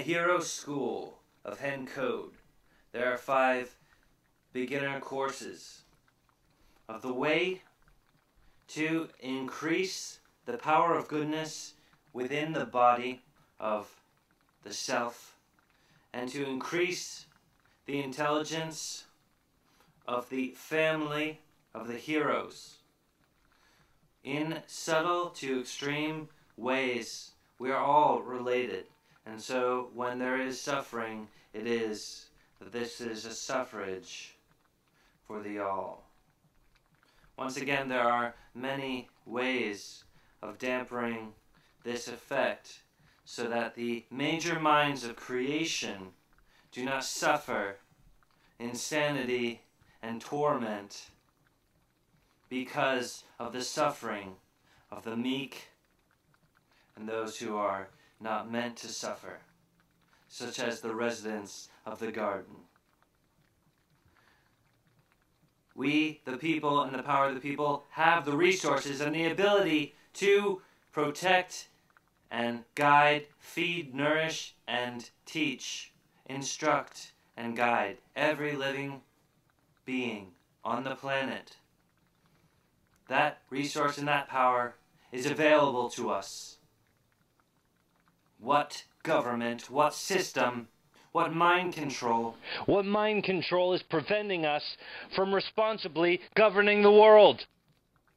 Hero School of Hen Code, there are 5 beginner courses of the way to increase the power of goodness within the body of the self, and to increase the intelligence of the family of the heroes. In subtle to extreme ways, we are all related. And so when there is suffering, it is that this is a suffrage for the all. Once again, there are many ways of dampening this effect so that the major minds of creation do not suffer insanity and torment because of the suffering of the meek and those who are not meant to suffer, such as the residents of the garden. We, the people, and the power of the people, have the resources and the ability to protect and guide, feed, nourish, and teach, instruct, and guide every living being on the planet. That resource and that power is available to us. What government, what system, what mind control? What mind control is preventing us from responsibly governing the world?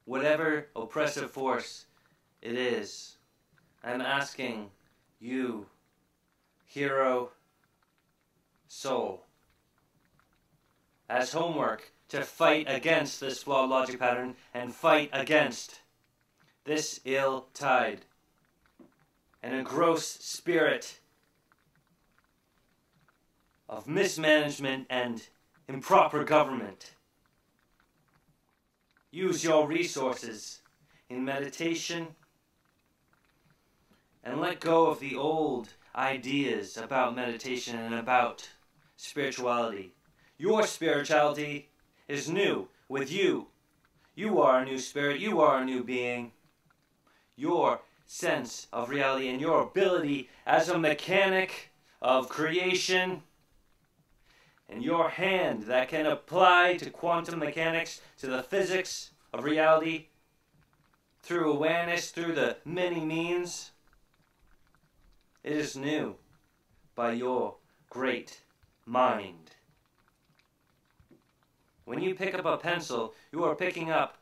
Whatever oppressive force it is, I'm asking you, hero soul, as homework to fight against this flawed logic pattern and fight against this ill tide and a gross spirit of mismanagement and improper government. Use your resources in meditation and let go of the old ideas about meditation and about spirituality. Your spirituality is new with you. You are a new spirit. You are a new being. Your sense of reality and your ability as a mechanic of creation and your hand that can apply to quantum mechanics, to the physics of reality through awareness, through the many means. It is new by your great mind. When you pick up a pencil, you are picking up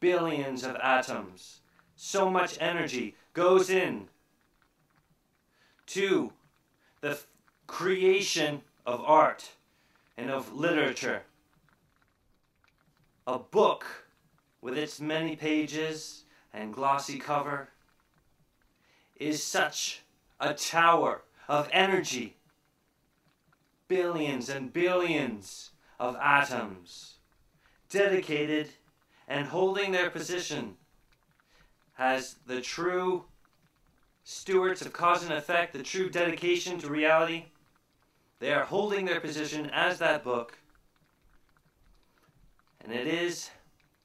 billions of atoms. So much energy goes in to the creation of art and of literature. A book with its many pages and glossy cover is such a tower of energy. Billions and billions of atoms dedicated and holding their position as the true stewards of cause and effect, the true dedication to reality. They are holding their position as that book. And it is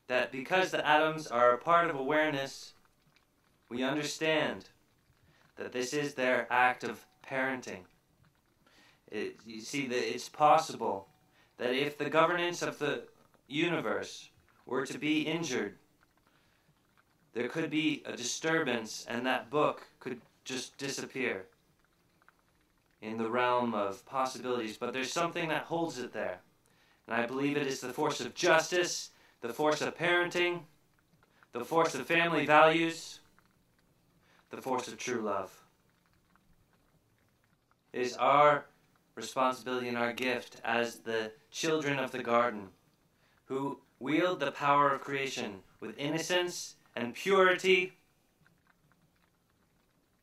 that because the atoms are a part of awareness, we understand that this is their act of parenting. You see that it's possible that if the governance of the universe were to be injured, there could be a disturbance and that book could just disappear in the realm of possibilities. But there's something that holds it there. And I believe it is the force of justice, the force of parenting, the force of family values, the force of true love. It is our responsibility and our gift as the children of the garden who wield the power of creation with innocence and purity.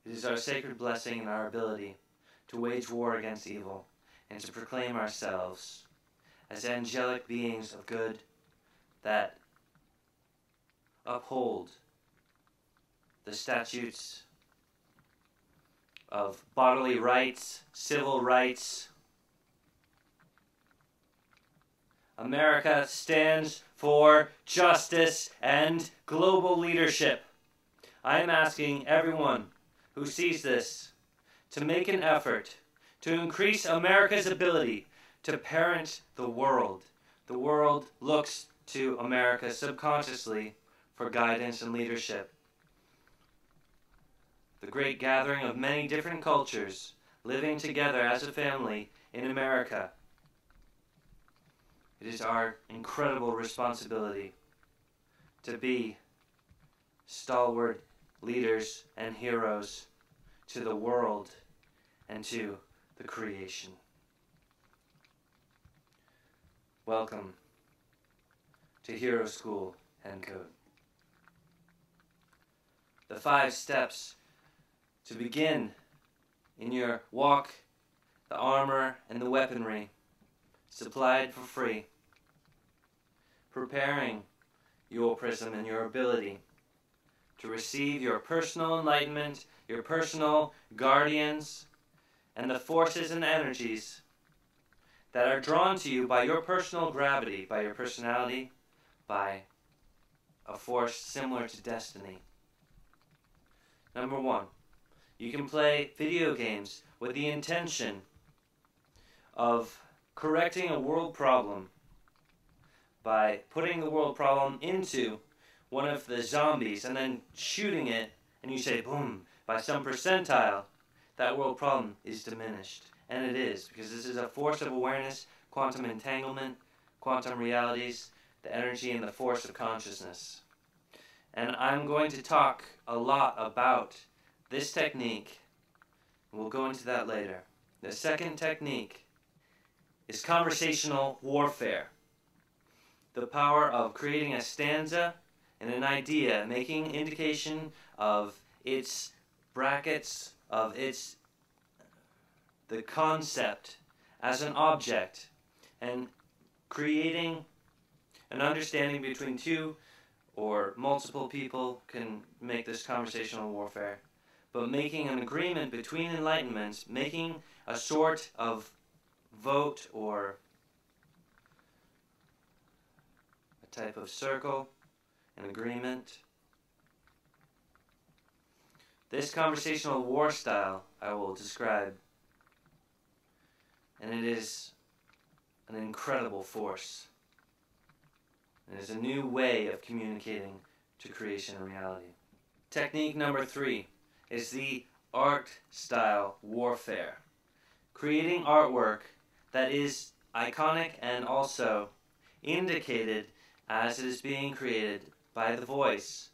It is our sacred blessing and our ability to wage war against evil and to proclaim ourselves as angelic beings of good that uphold the statutes of bodily rights, civil rights. America stands for justice and global leadership. I am asking everyone who sees this to make an effort to increase America's ability to parent the world. The world looks to America subconsciously for guidance and leadership. The great gathering of many different cultures living together as a family in America. It is our incredible responsibility to be stalwart leaders and heroes to the world and to the creation. Welcome to Hero School Hen Code. The 5 steps to begin in your walk, the armor and the weaponry supplied for free, preparing your prism and your ability to receive your personal enlightenment, your personal guardians, and the forces and energies that are drawn to you by your personal gravity, by your personality, by a force similar to destiny. Number 1, you can play video games with the intention of correcting a world problem by putting the world problem into one of the zombies and then shooting it, and you say, boom, by some percentile, that world problem is diminished. And it is, because this is a force of awareness, quantum entanglement, quantum realities, the energy and the force of consciousness. And I'm going to talk a lot about this technique. We'll go into that later. The second technique is conversational warfare. The power of creating a stanza and an idea, making indication of its brackets, of the concept as an object, and creating an understanding between 2 or multiple people can make this conversational warfare. But making an agreement between enlightenments, making a sort of vote or a type of circle, an agreement. This conversational war style I will describe, and it is an incredible force. It is a new way of communicating to creation and reality. Technique number 3 is the art style warfare. Creating artwork that is iconic and also indicated as it is being created by the voice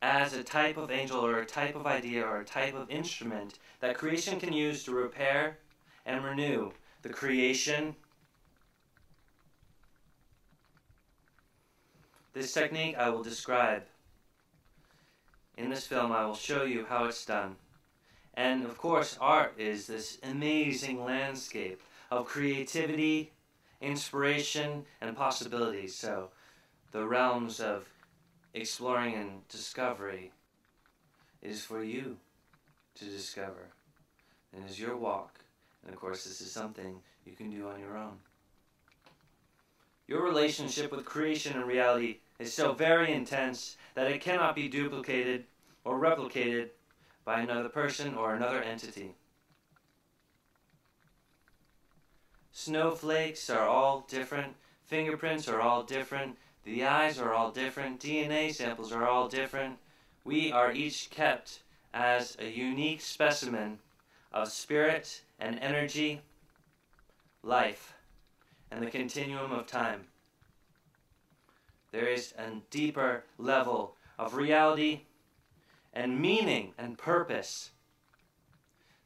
as a type of angel or a type of idea or a type of instrument that creation can use to repair and renew the creation. This technique I will describe. In this film I will show you how it's done. And of course art is this amazing landscape of creativity, inspiration, and possibilities. So the realms of exploring and discovery is for you to discover. It is your walk. And of course this is something you can do on your own. Your relationship with creation and reality is so very intense that it cannot be duplicated or replicated by another person or another entity. Snowflakes are all different, fingerprints are all different, the eyes are all different, DNA samples are all different. We are each kept as a unique specimen of spirit and energy, life, and the continuum of time. There is a deeper level of reality and meaning and purpose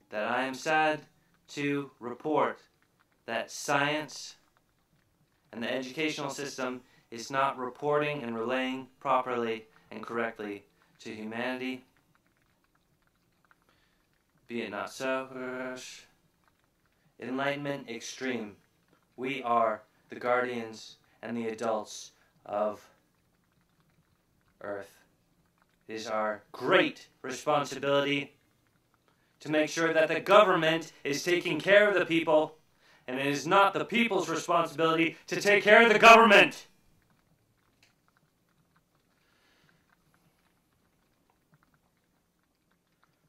that I am sad to report that science and the educational system is not reporting and relaying properly and correctly to humanity. Be it not so. Enlightenment extreme. We are the guardians and the adults of Earth. It is our great responsibility to make sure that the government is taking care of the people, and it is not the people's responsibility to take care of the government.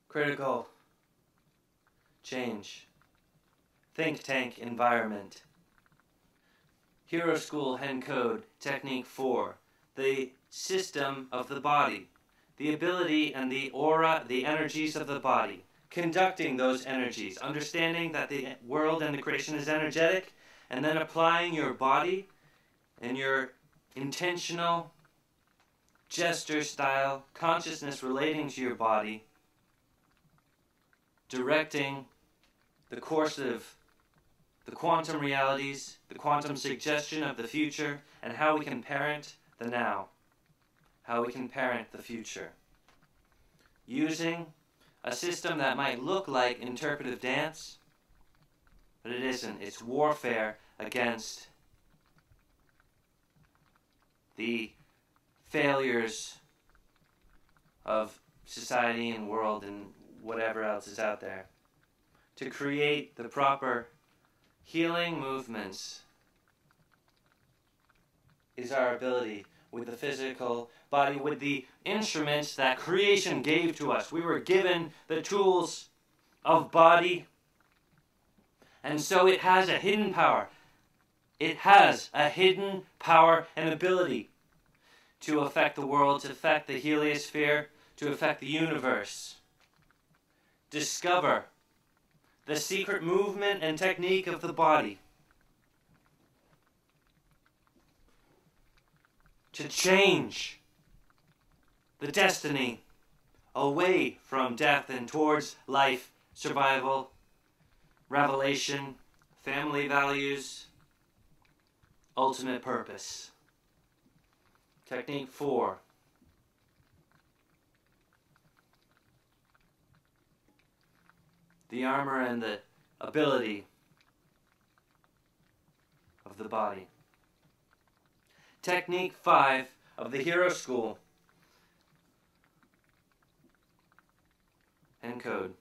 Critical change think tank environment. Hero School Hen Code Technique 4. The system of the body. The ability and the aura, the energies of the body. Conducting those energies. Understanding that the world and the creation is energetic. And then applying your body and your intentional gesture style, consciousness relating to your body, directing the course of the quantum realities, the quantum suggestion of the future, and how we can parent the now, how we can parent the future. Using a system that might look like interpretive dance, but it isn't. It's warfare against the failures of society and world and whatever else is out there. To create the proper healing movements is our ability with the physical body, with the instruments that creation gave to us. We were given the tools of body, and so it has a hidden power. It has a hidden power and ability to affect the world, to affect the heliosphere, to affect the universe. Discover the secret movement and technique of the body to change the destiny away from death and towards life, survival, revelation, family values, ultimate purpose. Technique 4. The armor and the ability of the body. Technique 5 of the Hero School Hen Code.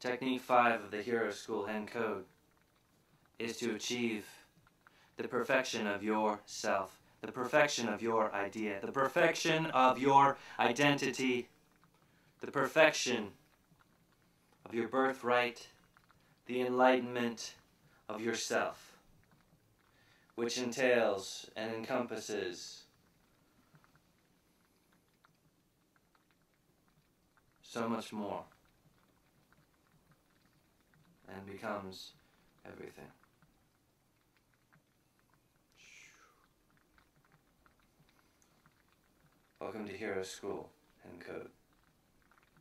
Technique 5 of the Hero School Hen Code is to achieve the perfection of yourself, the perfection of your idea, the perfection of your identity, the perfection of your birthright, the enlightenment of yourself, which entails and encompasses so much more and becomes everything. Welcome to Hero School Hen Code.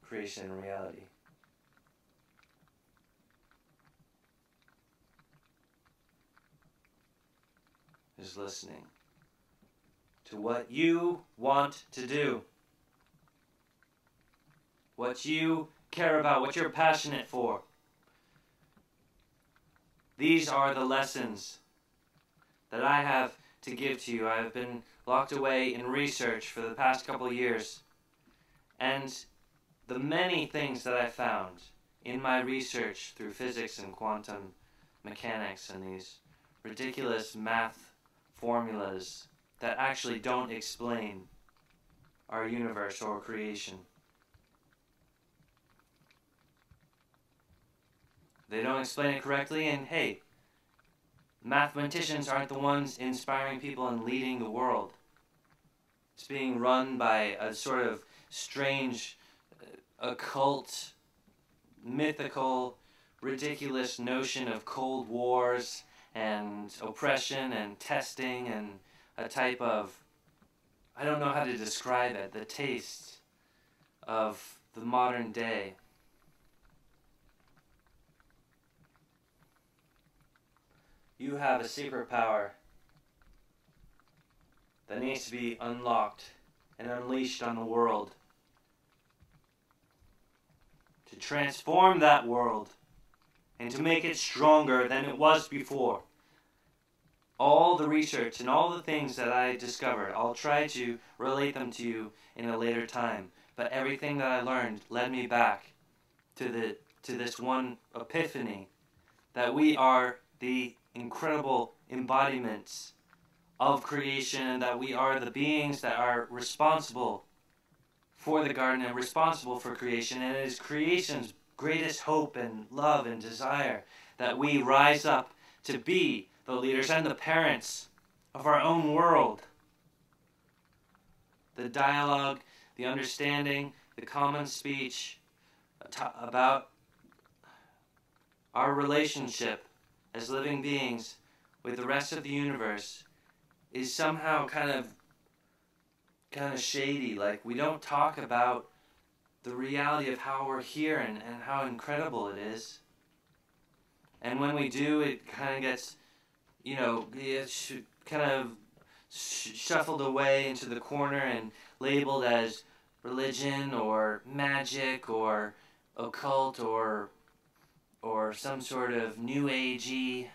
Creation and reality. Is listening to what you want to do, what you care about, what you're passionate for. These are the lessons that I have to give to you. I have been locked away in research for the past couple of years, and the many things that I found in my research through physics and quantum mechanics and these ridiculous math formulas that actually don't explain our universe or creation. They don't explain it correctly, and hey, mathematicians aren't the ones inspiring people and leading the world. It's being run by a sort of strange, occult, mythical, ridiculous notion of Cold Wars and oppression and testing and a type of, I don't know how to describe it, the taste of the modern day. You have a secret power that needs to be unlocked and unleashed on the world to transform that world and to make it stronger than it was before. All the research and all the things that I discovered, I'll try to relate them to you in a later time. But everything that I learned led me back to this one epiphany that we are the incredible embodiments of creation, that we are the beings that are responsible for the garden and responsible for creation, and it is creation's greatest hope and love and desire that we rise up to be the leaders and the parents of our own world. The dialogue, the understanding, the common speech about our relationship as living beings with the rest of the universe is somehow kind of shady. Like, we don't talk about the reality of how we're here and how incredible it is. And when we do, it kind of gets, shuffled away into the corner and labeled as religion or magic or occult or some sort of new agey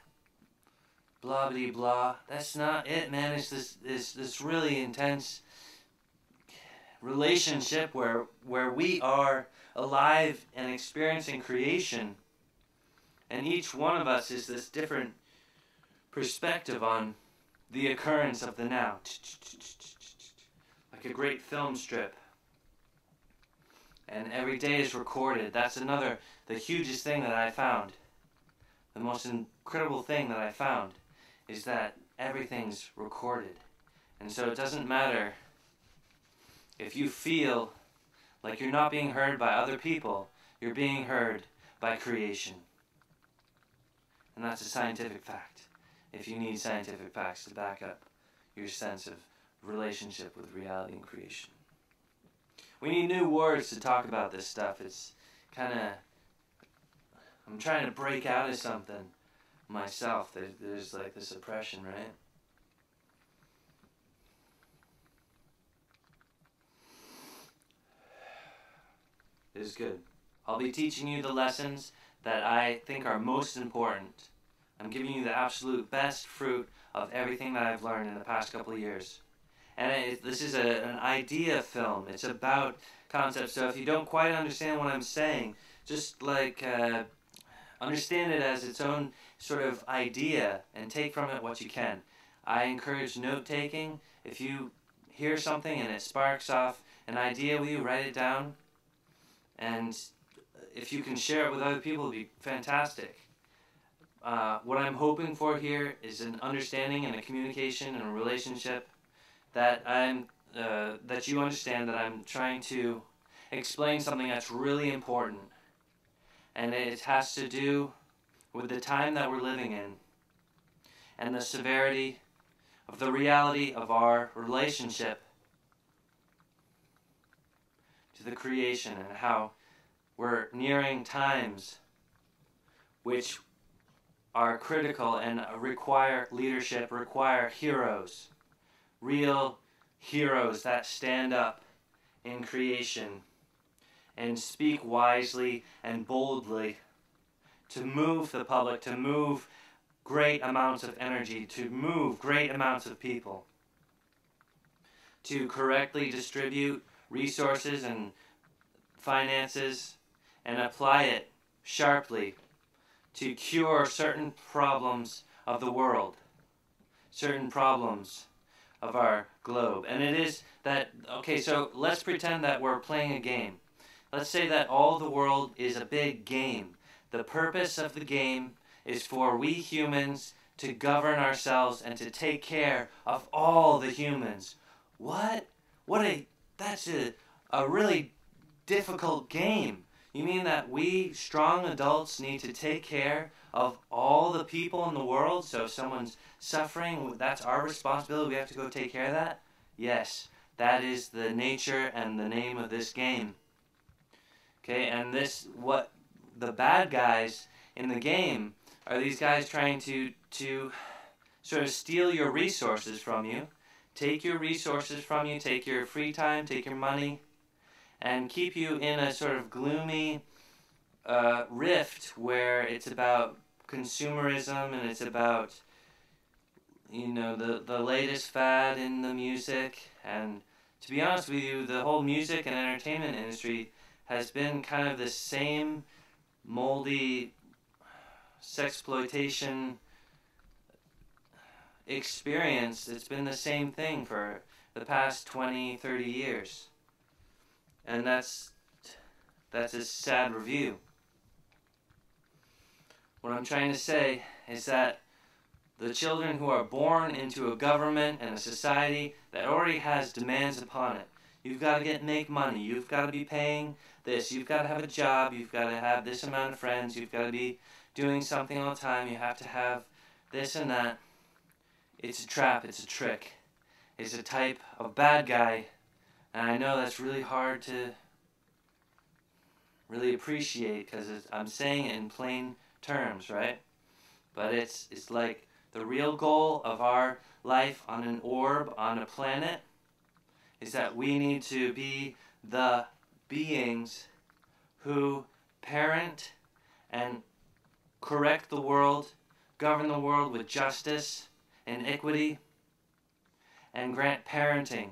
blah blah blah. That's not it, man. It's this really intense relationship where we are alive and experiencing creation, and each one of us is this different perspective on the occurrence of the now, like a great film strip. And every day is recorded. That's the hugest thing that I found. The most incredible thing that I found is that everything's recorded. And so it doesn't matter if you feel like you're not being heard by other people, you're being heard by creation. And that's a scientific fact. If you need scientific facts to back up your sense of relationship with reality and creation. We need new words to talk about this stuff. It's kind of, I'm trying to break out of something myself. There's like this oppression, right? It is good. I'll be teaching you the lessons that I think are most important. I'm giving you the absolute best fruit of everything that I've learned in the past couple of years. And this is an idea film. It's about concepts. So if you don't quite understand what I'm saying, just understand it as its own sort of idea and take from it what you can. I encourage note-taking. If you hear something and it sparks off an idea with you, write it down. And if you can share it with other people, it'd be fantastic. What I'm hoping for here is an understanding and a communication and a relationship that that you understand that I'm trying to explain something that's really important. And it has to do with the time that we're living in and the severity of the reality of our relationship to the creation, and how we're nearing times which are critical and require leadership, require heroes, real heroes that stand up in creation and speak wisely and boldly to move the public, to move great amounts of energy, to move great amounts of people, to correctly distribute resources and finances and apply it sharply to cure certain problems of the world, certain problems of our globe. And it is that, okay, so let's pretend that we're playing a game. Let's say that all the world is a big game. The purpose of the game is for we humans to govern ourselves and to take care of all the humans. What? That's a really difficult game. You mean that we strong adults need to take care of all the people in the world? So if someone's suffering, that's our responsibility. We have to go take care of that? Yes, that is the nature and the name of this game. Okay, and what the bad guys in the game are these guys trying to sort of steal your resources from you, take your resources from you, take your free time, take your money, and keep you in a sort of gloomy rift where it's about consumerism and it's about, the latest fad in the music. And to be honest with you, the whole music and entertainment industry has been kind of the same moldy sexploitation experience. It's been the same thing for the past 20, 30 years. And that's a sad review. What I'm trying to say is that the children who are born into a government and a society that already has demands upon it. You've got to make money. You've got to be paying this. You've got to have a job. You've got to have this amount of friends. You've got to be doing something all the time. You have to have this and that. It's a trap. It's a trick. It's a type of bad guy. And I know that's really hard to really appreciate because I'm saying it in plain terms, right? But it's like the real goal of our life on an orb, on a planet, is that we need to be the beings who parent and correct the world, govern the world with justice and equity, and grant parenting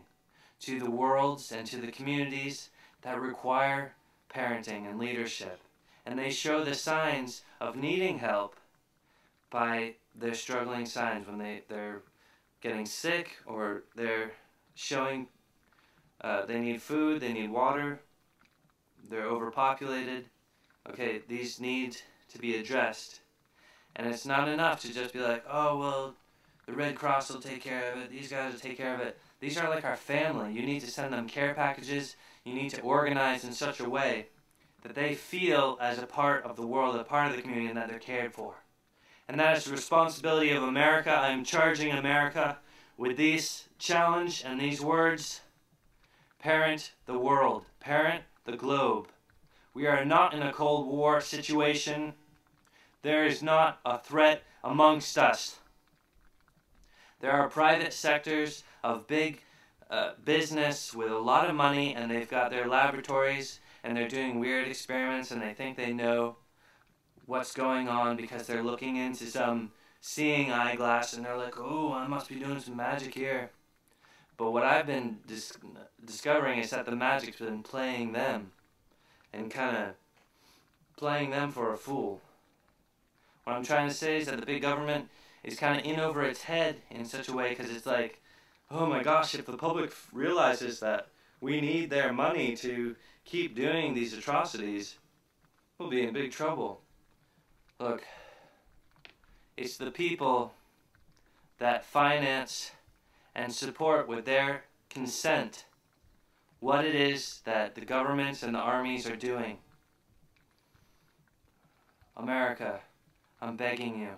to the worlds and to the communities that require parenting and leadership. And they show the signs of needing help by their struggling signs when they're getting sick, or they're showing they need food, they need water, they're overpopulated. Okay, these need to be addressed. And it's not enough to just be like, oh, well, the Red Cross will take care of it, these guys will take care of it. These are like our family. You need to send them care packages. You need to organize in such a way that they feel as a part of the world, a part of the community, and that they're cared for. And that is the responsibility of America. I'm charging America with this challenge and these words. Parent the world. Parent the globe. We are not in a Cold War situation. There is not a threat amongst us. There are private sectors of big business with a lot of money, and they've got their laboratories, and they're doing weird experiments, and they think they know what's going on because they're looking into some seeing eyeglass, and they're like, oh, I must be doing some magic here. But what I've been discovering is that the magic's been playing them, and kind of playing them for a fool. What I'm trying to say is that the big government is kind of in over its head in such a way, because it's like, oh my gosh, if the public realizes that we need their money to keep doing these atrocities, we'll be in big trouble. Look, it's the people that finance and support with their consent what it is that the governments and the armies are doing. America, I'm begging you,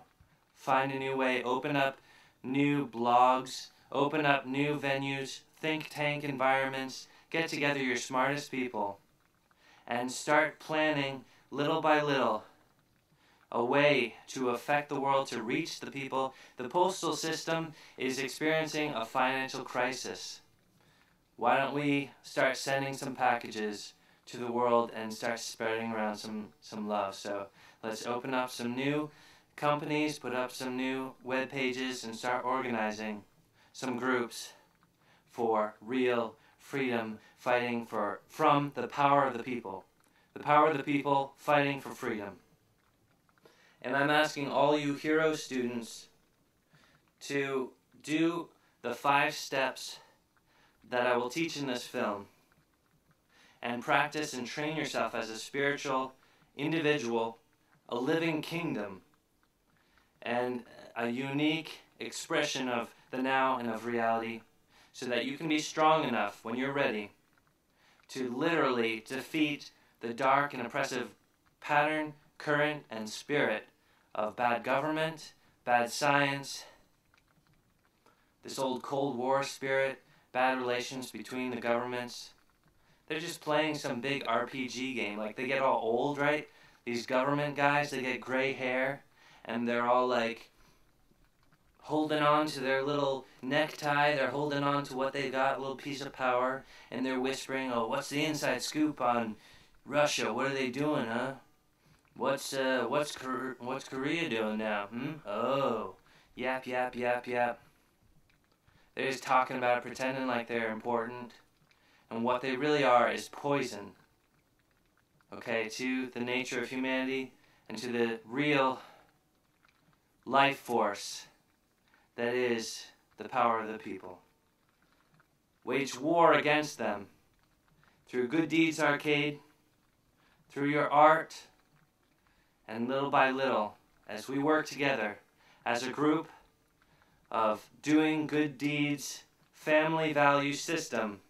find a new way, open up new blogs, open up new venues, think tank environments, get together your smartest people, and start planning little by little a way to affect the world, to reach the people. The postal system is experiencing a financial crisis. Why don't we start sending some packages to the world and start spreading around some love? So let's open up some new companies, put up some new web pages, and start organizing some groups for real freedom, fighting from the power of the people. The power of the people fighting for freedom. And I'm asking all you hero students to do the 5 steps that I will teach in this film, and practice and train yourself as a spiritual individual, a living kingdom, and a unique expression of the now and of reality, so that you can be strong enough when you're ready to literally defeat the dark and oppressive pattern, current, and spirit of bad government, bad science, this old Cold War spirit, bad relations between the governments. They're just playing some big RPG game. Like, they get all old, right? These government guys, they get gray hair, and they're all like holding on to their little necktie. They're holding on to what they got, a little piece of power, and they're whispering, oh, what's the inside scoop on Russia? What are they doing, huh? What's Korea doing now? Oh, yap, yap, yap, yap. They're just talking about it, pretending like they're important. And what they really are is poison, okay, to the nature of humanity and to the real life force that is the power of the people. Wage war against them through Good Deeds Arcade, through your art, and little by little, as we work together as a group of doing good deeds, family value system,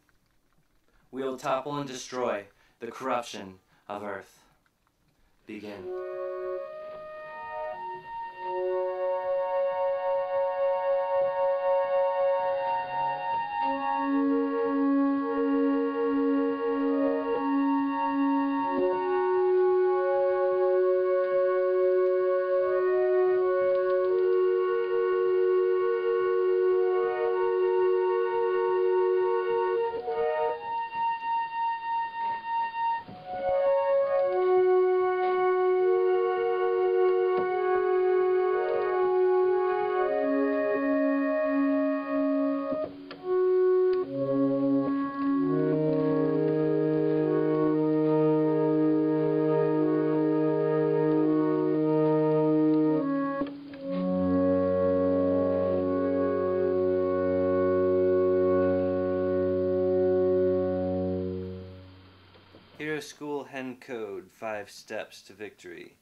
we'll topple and destroy the corruption of Earth. Begin. School Hen Code 5 Steps to Victory.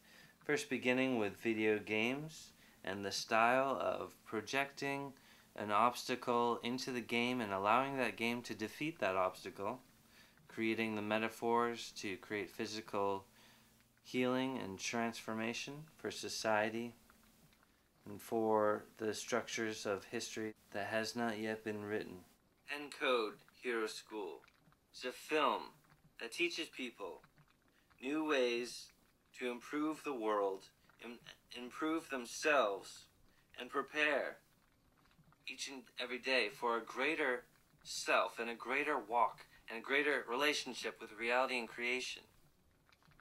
First, beginning with video games and the style of projecting an obstacle into the game and allowing that game to defeat that obstacle, creating the metaphors to create physical healing and transformation for society and for the structures of history that has not yet been written. Hen Code Hero School is a film that teaches people new ways to improve the world, improve themselves, and prepare each and every day for a greater self and a greater walk and a greater relationship with reality and creation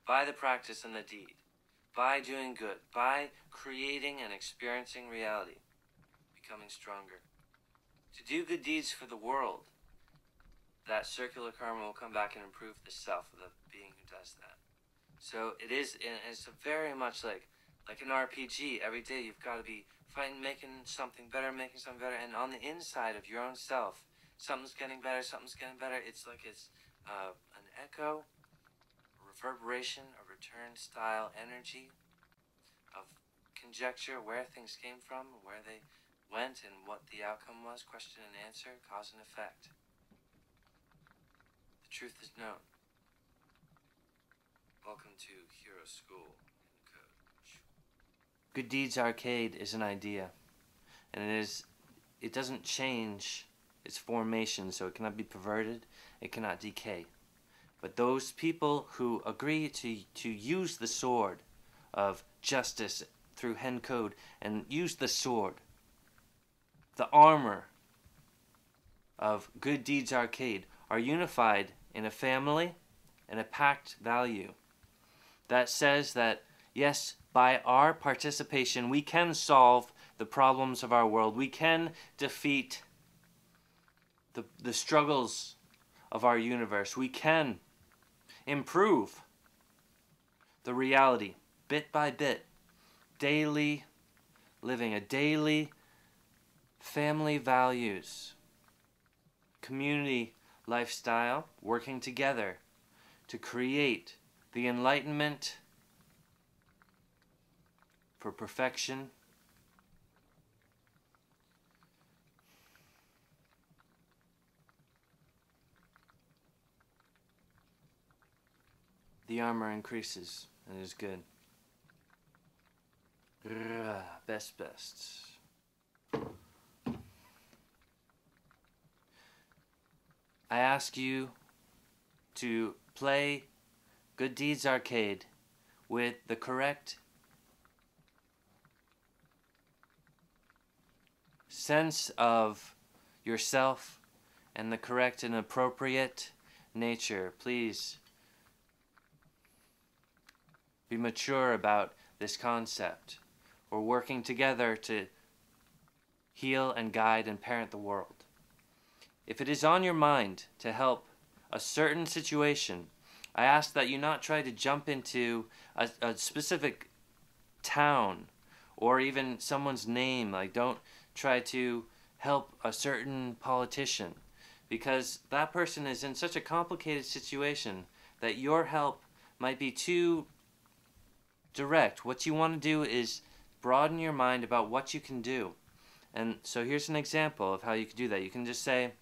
by the practice and the deed, by doing good, by creating and experiencing reality, becoming stronger. To do good deeds for the world, that circular karma will come back and improve the self of the being who does that. So it's very much like an RPG. Every day you've got to be fighting, making something better, and on the inside of your own self, something's getting better. It's like it's an echo, a reverberation, a return style energy of conjecture, where things came from, where they went, and what the outcome was, question and answer, cause and effect. The truth is known. Welcome to Hero School Hen Code. Good Deeds Arcade is an idea, and it doesn't change its formation, so it cannot be perverted, it cannot decay. But those people who agree to use the sword of justice through Hen Code and use the sword, the armor of Good Deeds Arcade, are unified in a family and a pact value that says that, yes, by our participation, we can solve the problems of our world. We can defeat the struggles of our universe. We can improve the reality bit by bit, daily living, a daily family values, community lifestyle, working together to create the enlightenment for perfection, the armor increases and is good. Best. I ask you to play Good Deeds Arcade with the correct sense of yourself and the correct and appropriate nature. Please be mature about this concept. We're working together to heal and guide and parent the world. If it is on your mind to help a certain situation, I ask that you not try to jump into a specific town or even someone's name. Like, don't try to help a certain politician, because that person is in such a complicated situation that your help might be too direct. What you want to do is broaden your mind about what you can do. And so here's an example of how you can do that. You can just say,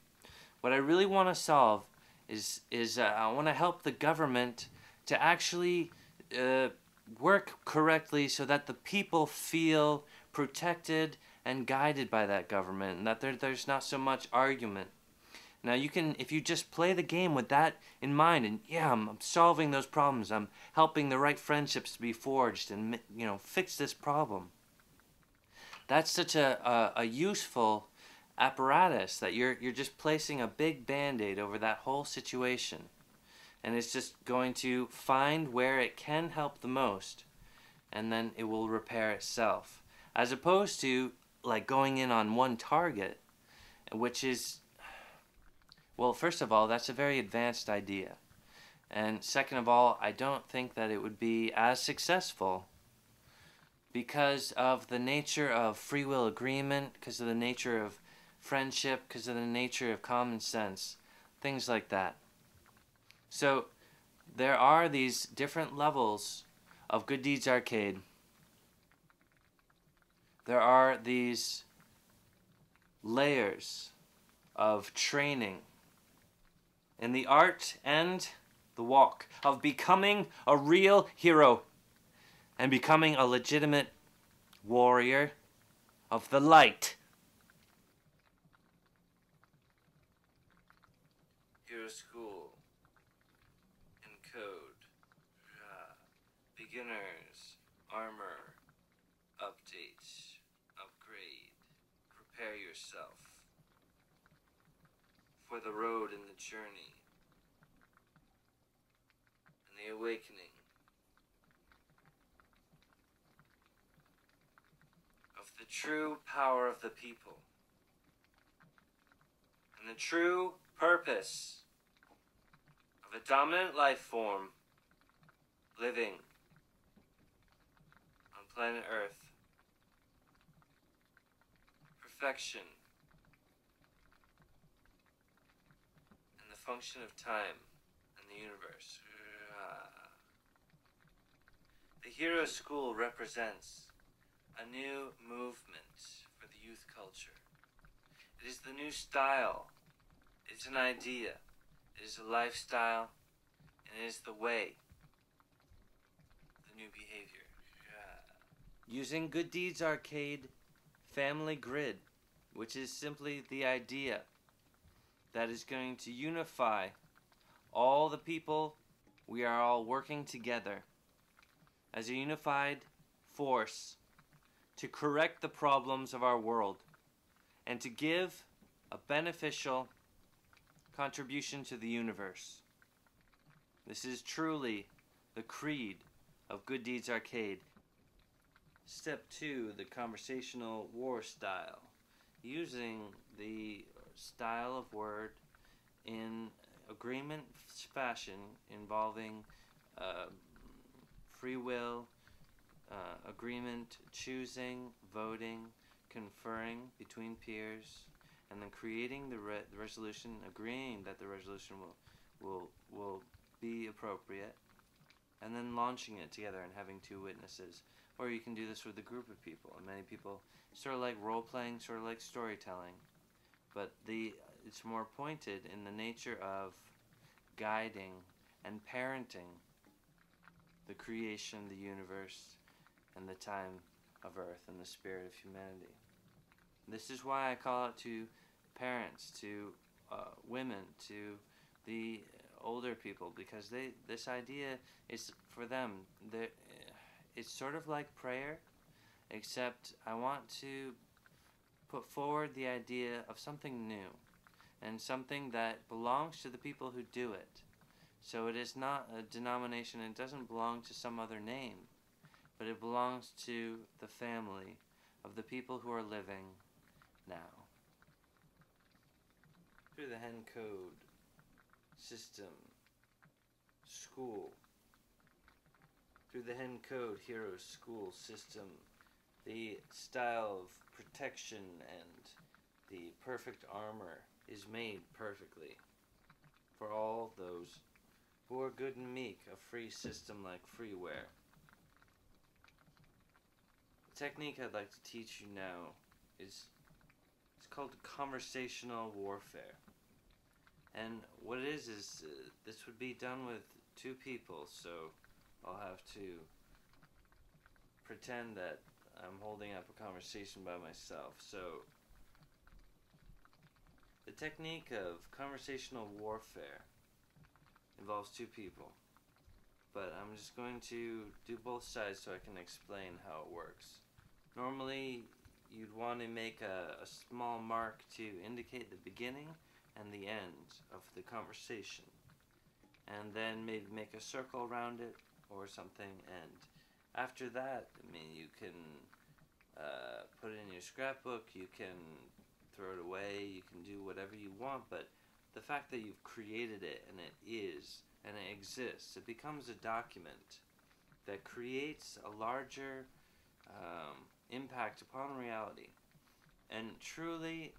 what I really want to solve is I want to help the government to actually work correctly so that the people feel protected and guided by that government, and that there's not so much argument. Now you can, if you just play the game with that in mind, and yeah, I'm solving those problems, I'm helping the right friendships to be forged and, you know, fix this problem. That's such a useful apparatus that you're just placing a big band-aid over that whole situation. And it's just going to find where it can help the most, and then it will repair itself. As opposed to like going in on one target, which is, well, first of all, that's a very advanced idea. And second of all, I don't think that it would be as successful because of the nature of free will agreement, because of the nature of friendship, because of the nature of common sense, things like that. So there are these different levels of Good Deeds Arcade. There are these layers of training in the art and the walk of becoming a real hero and becoming a legitimate warrior of the light. Hero School in Code. Beginners, armor, update, upgrade. Prepare yourself for the road and the journey and the awakening of the true power of the people and the true purpose of a dominant life form living on planet Earth. Perfection and the function of time and the universe. The Hero School represents a new movement for the youth culture. It is the new style. It's an idea. It is a lifestyle. And it is the way. The new behavior. Using Good Deeds Arcade Family Grid, which is simply the idea that is going to unify all the people. We are all working together as a unified force to correct the problems of our world and to give a beneficial contribution to the universe. This is truly the creed of Good Deeds Arcade. Step 2, the conversational war style. Using the style of word in agreement fashion involving free will, agreement, choosing, voting, conferring between peers, and then creating the resolution, agreeing that the resolution will be appropriate, and then launching it together and having 2 witnesses. Or you can do this with a group of people, and many people, sort of like role-playing, sort of like storytelling, but it's more pointed in the nature of guiding and parenting the creation, the universe, and the time of Earth and the spirit of humanity. This is why I call out to parents, to women, to the older people, because this idea is for them. It's sort of like prayer, except I want to put forward the idea of something new and something that belongs to the people who do it. So it is not a denomination, it doesn't belong to some other name, but it belongs to the family of the people who are living now. Through the Hen Code system, school. Through the Hen Code Hero School system, the style of protection and the perfect armor is made perfectly for all those who are good and meek, a free system like freeware. technique I'd like to teach you now is it's called conversational warfare. And what it is this would be done with two people, so I'll have to pretend that I'm holding up a conversation by myself. So the technique of conversational warfare involves two people, but I'm just going to do both sides so I can explain how it works. Normally you'd want to make a small mark to indicate the beginning and the end of the conversation, and then maybe make a circle around it or something, and after that, I mean, you can put it in your scrapbook, you can throw it away, you can do whatever you want, but the fact that you've created it and it is and it exists, it becomes a document that creates a larger impact upon reality. And truly,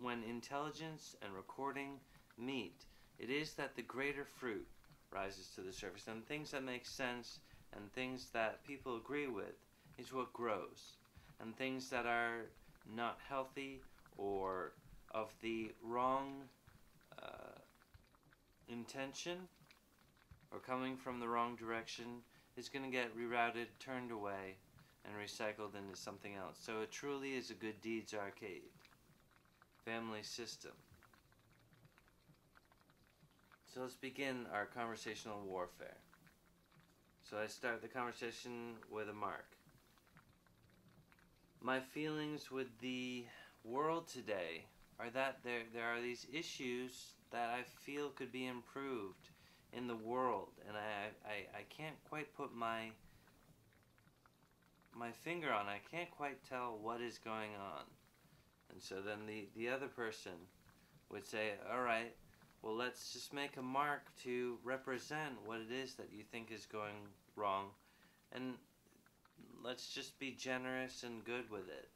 when intelligence and recording meet, it is that the greater fruit rises to the surface, and things that make sense and things that people agree with is what grows, and things that are not healthy or of the wrong intention or coming from the wrong direction is going to get rerouted, turned away, and recycled into something else. So it truly is a good deeds arcade family system. So let's begin our conversational warfare. So I start the conversation with a mark. My feelings with the world today are that there are these issues that I feel could be improved in the world, and I can't quite put my finger on. I can't quite tell what is going on. And so then the other person would say, alright, well, let's just make a mark to represent what it is that you think is going wrong, and let's just be generous and good with it,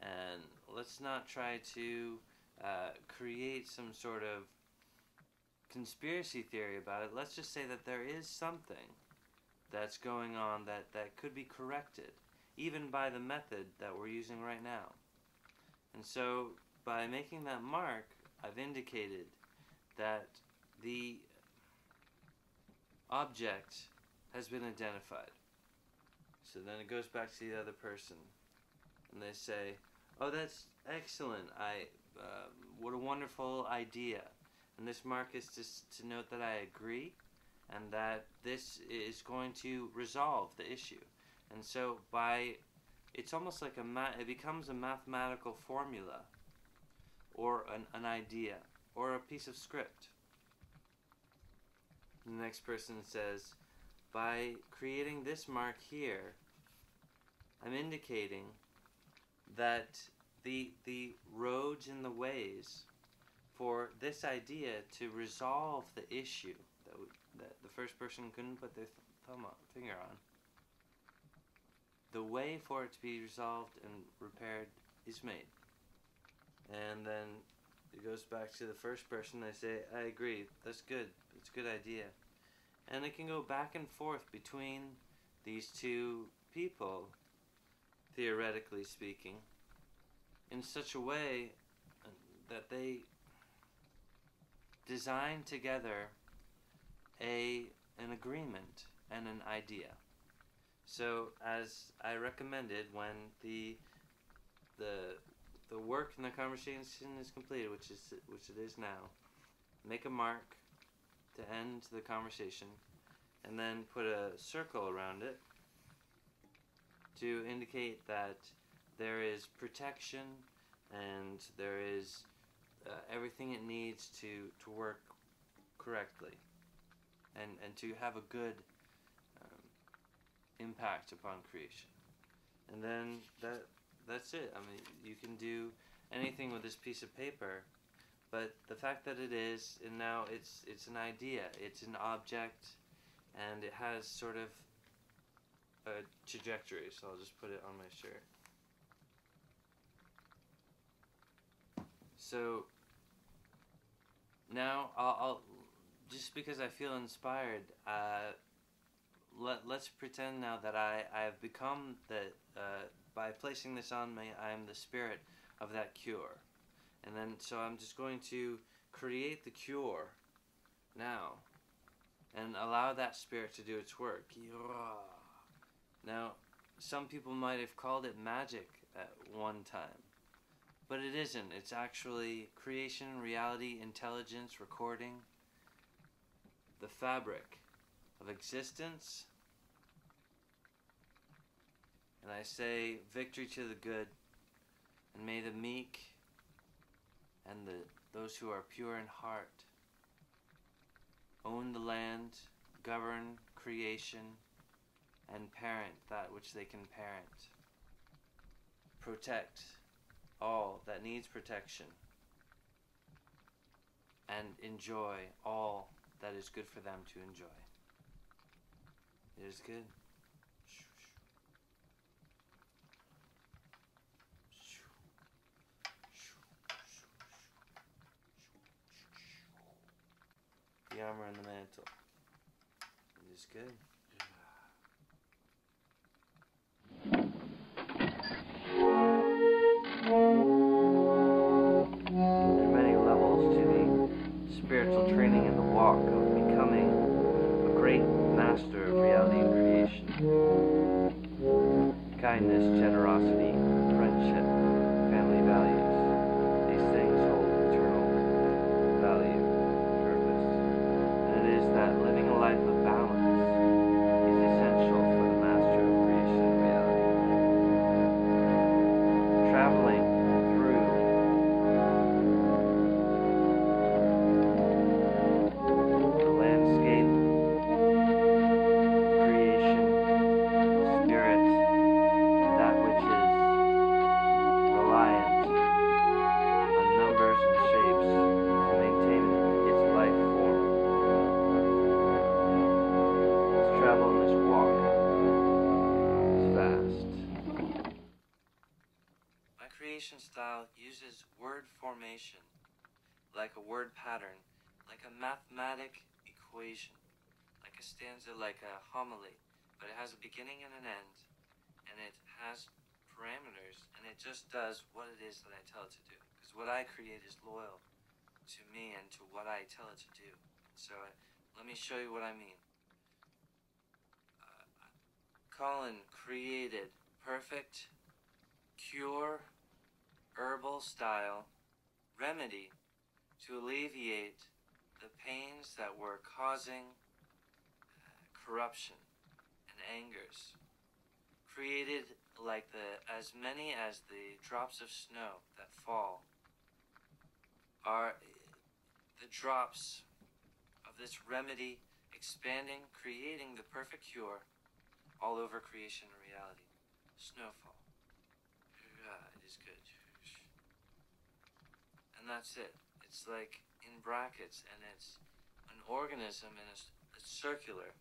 and let's not try to create some sort of conspiracy theory about it. Let's just say that there is something that's going on that could be corrected, even by the method that we're using right now. And so by making that mark, I've indicated that the object has been identified. So then it goes back to the other person, and they say, oh, that's excellent, what a wonderful idea. And this mark is just to note that I agree, and that this is going to resolve the issue. And so it's almost like it becomes a mathematical formula, or an idea, or a piece of script. And the next person says, by creating this mark here, I'm indicating that the roads and the ways for this idea to resolve the issue that the first person couldn't put their finger on, the way for it to be resolved and repaired is made. And then it goes back to the first person. They say, I agree, that's good, it's a good idea. And it can go back and forth between these two people, theoretically speaking, in such a way that they design together an agreement and an idea. So, as I recommended, when the work in the conversation is completed, which it is now, make a mark to end the conversation, and then put a circle around it to indicate that there is protection and there is everything it needs to work correctly and to have a good impact upon creation. And then that's it. I mean, you can do anything with this piece of paper, but the fact that it is, and now it's an idea, it's an object, and it has sort of a trajectory, so I'll just put it on my shirt. So now I'll just because I feel inspired, let's pretend now that I have become by placing this on me, I am the spirit of that cure. And then, so I'm just going to create the cure now and allow that spirit to do its work. Now, some people might have called it magic at one time, but it isn't. It's actually creation, reality, intelligence, recording, the fabric of existence. And I say, victory to the good, and may the meek and those who are pure in heart own the land, govern creation, and parent that which they can parent. Protect all that needs protection, and enjoy all that is good for them to enjoy. It is good. The armor and the mantle. It is good. There are many levels to the spiritual training and the walk of becoming a great master of reality and creation. Kindness, generosity, friendship, family values. These things hold eternal value, purpose. And it is that living a life of balance is essential for the master of creation and reality. Traveling through the landscape of creation, spirit, that which is reliant on numbers and shapes to maintain its life form. Let's travel in this walk. It's fast. My creation style uses word formation like a word pattern, like a mathematic equation, like a stanza, like a homily, but it has a beginning and an end, and it has parameters, and it just does what it is that I tell it to do. Because what I create is loyal to me and to what I tell it to do. So let me show you what I mean. Colin created perfect, cure, herbal style remedy to alleviate the pains that were causing corruption and angers. Created like as many as the drops of snow that fall are the drops of this remedy expanding, creating the perfect cure all over creation and reality. Snowfall. It is good. And that's it. It's like in brackets, and it's an organism, and it's circular,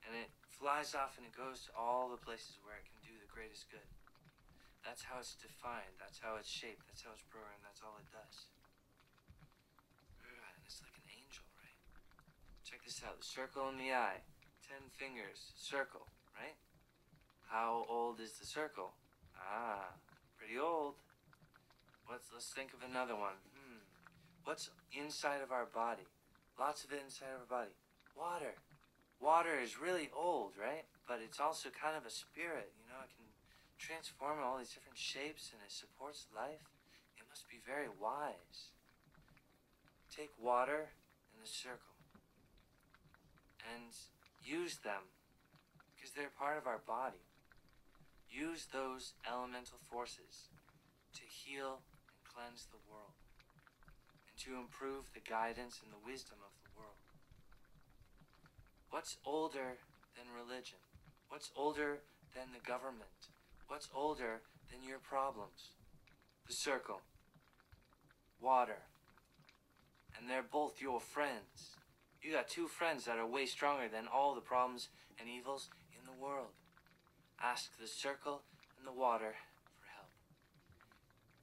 and it flies off and it goes to all the places where it can do the greatest good. That's how it's defined, that's how it's shaped, that's how it's programmed, that's all it does. And it's like an angel, right? Check this out, the circle in the eye, 10 fingers, circle, right? How old is the circle? Pretty old. Let's think of another one. What's inside of our body? Lots of it inside of our body. Water. Water is really old, right? But it's also kind of a spirit, you know, it can transform all these different shapes and it supports life. It must be very wise. Take water and the circle and use them because they're part of our body. Use those elemental forces to heal and cleanse the world and to improve the guidance and the wisdom of the world. What's older than religion? What's older than the government? What's older than your problems? The circle. Water. And they're both your friends. You got two friends that are way stronger than all the problems and evils in the world. Ask the circle and the water for help.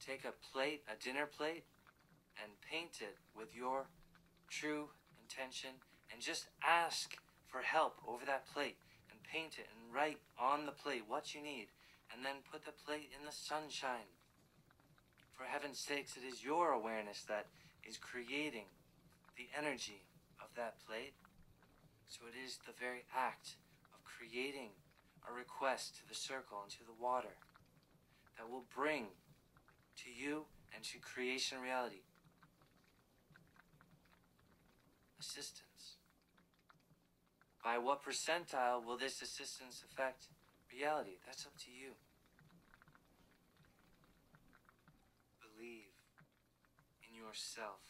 Take a plate, a dinner plate, and paint it with your true intention and just ask for help over that plate. paint it and write on the plate what you need, and then put the plate in the sunshine. For heaven's sakes, it is your awareness that is creating the energy of that plate. So it is the very act of creating a request to the circle and to the water that will bring to you and to creation reality assistance. By what percentile will this assistance affect reality? That's up to you. Believe in yourself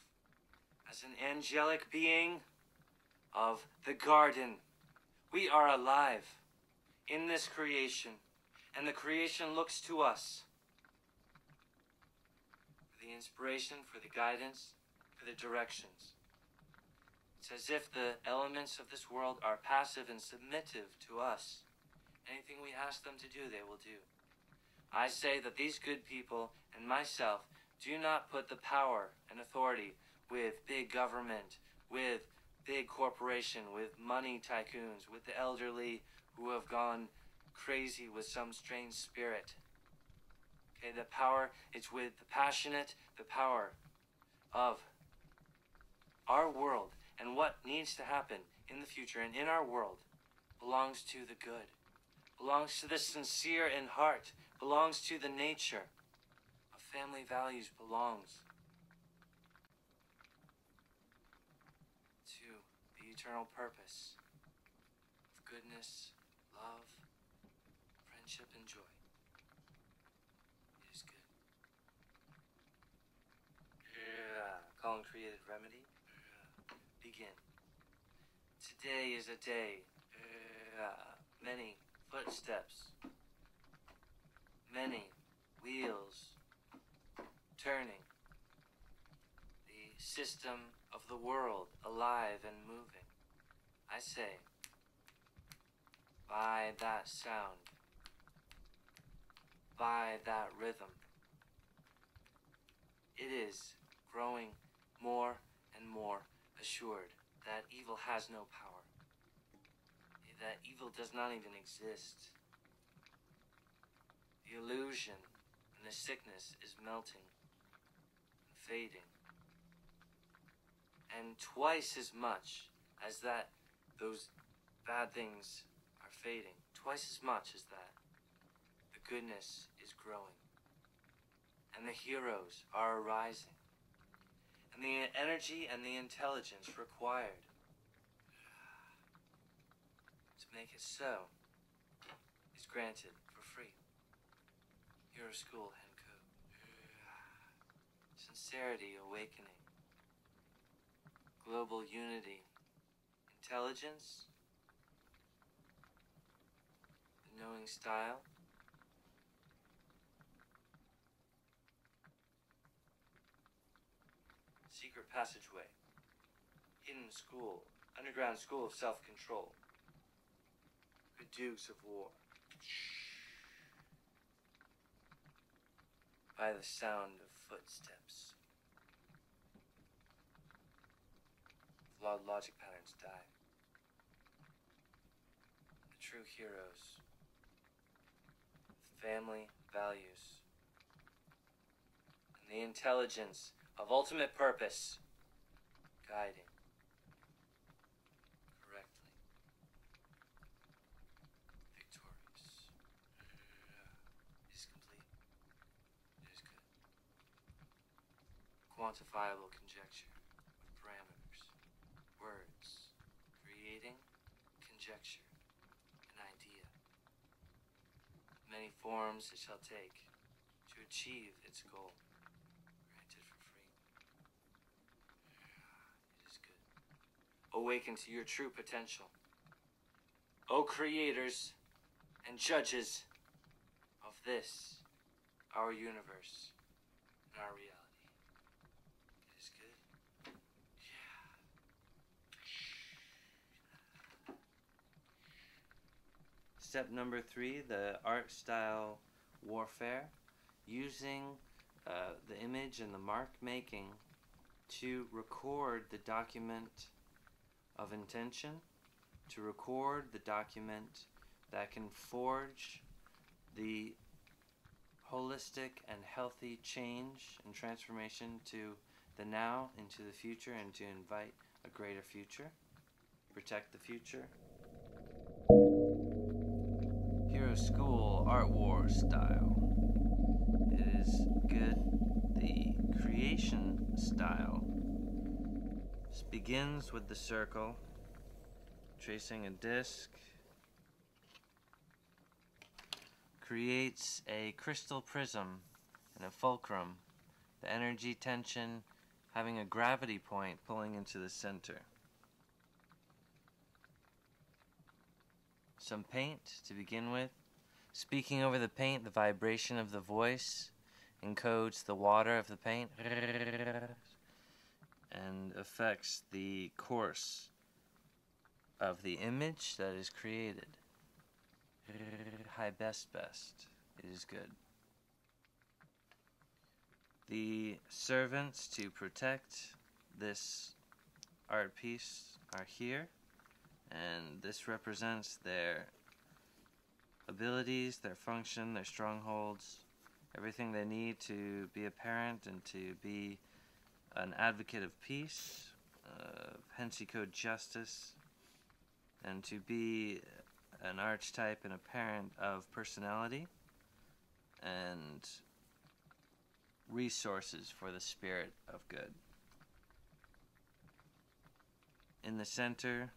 as an angelic being of the garden. We are alive in this creation, and the creation looks to us for the inspiration, for the guidance, for the directions. It's as if the elements of this world are passive and submissive to us. Anything we ask them to do, they will do. I say that these good people and myself do not put the power and authority with big government, with big corporation, with money tycoons, with the elderly who have gone crazy with some strange spirit. Okay, the power, it's with the passionate, the power of our world, and what needs to happen in the future and in our world belongs to the good, belongs to the sincere in heart, belongs to the nature of family values, belongs to the eternal purpose of goodness, love, friendship, and joy. It is good. Calling created remedy. Begin. Today is a day. Many footsteps. Many wheels turning. The system of the world alive and moving. I say, by that sound, by that rhythm, it is growing more and more assured that evil has no power, that evil does not even exist. The illusion and the sickness is melting and fading, and twice as much as that those bad things are fading, twice as much as that, the goodness is growing, and the heroes are arising. And the energy and the intelligence required to make it so is granted for free. Your school hen code. Sincerity awakening. Global unity. Intelligence. The knowing style. Secret passageway, hidden school, underground school of self-control, the dukes of war, by the sound of footsteps, flawed logic patterns die, the true heroes, family values, and the intelligence of ultimate purpose, guiding correctly, victorious. It is complete. It is good. Quantifiable conjecture with parameters, words, creating conjecture, an idea. Many forms it shall take to achieve its goal. Awaken to your true potential. O creators and judges of this, our universe, and our reality. It is good. Yeah. Step number 3, the art style warfare, using the image and the mark making to record the document of intention, to record the document that can forge the holistic and healthy change and transformation to the now into the future, and to invite a greater future, protect the future. Hero School Art War style. It is good. The creation style begins with the circle, tracing a disc, creates a crystal prism and a fulcrum, the energy tension having a gravity point pulling into the center. Some paint to begin with. Speaking over the paint, the vibration of the voice encodes the water of the paint and affects the course of the image that is created. High best. It is good. The servants to protect this art piece are here, and this represents their abilities, their function, their strongholds, everything they need to be a parent and to be an advocate of peace, hence code justice, and to be an archetype and a parent of personality and resources for the spirit of good. In the center,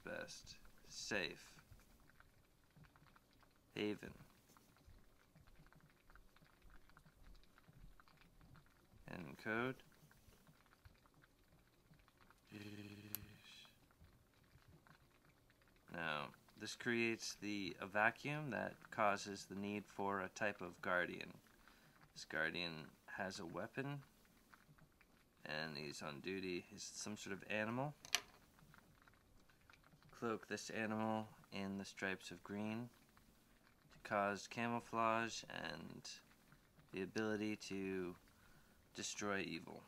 best, safe, haven, and code. Now, this creates a vacuum that causes the need for a type of guardian. This guardian has a weapon, and he's on duty. He's some sort of animal. Cloak this animal in the stripes of green to cause camouflage and the ability to destroy evil.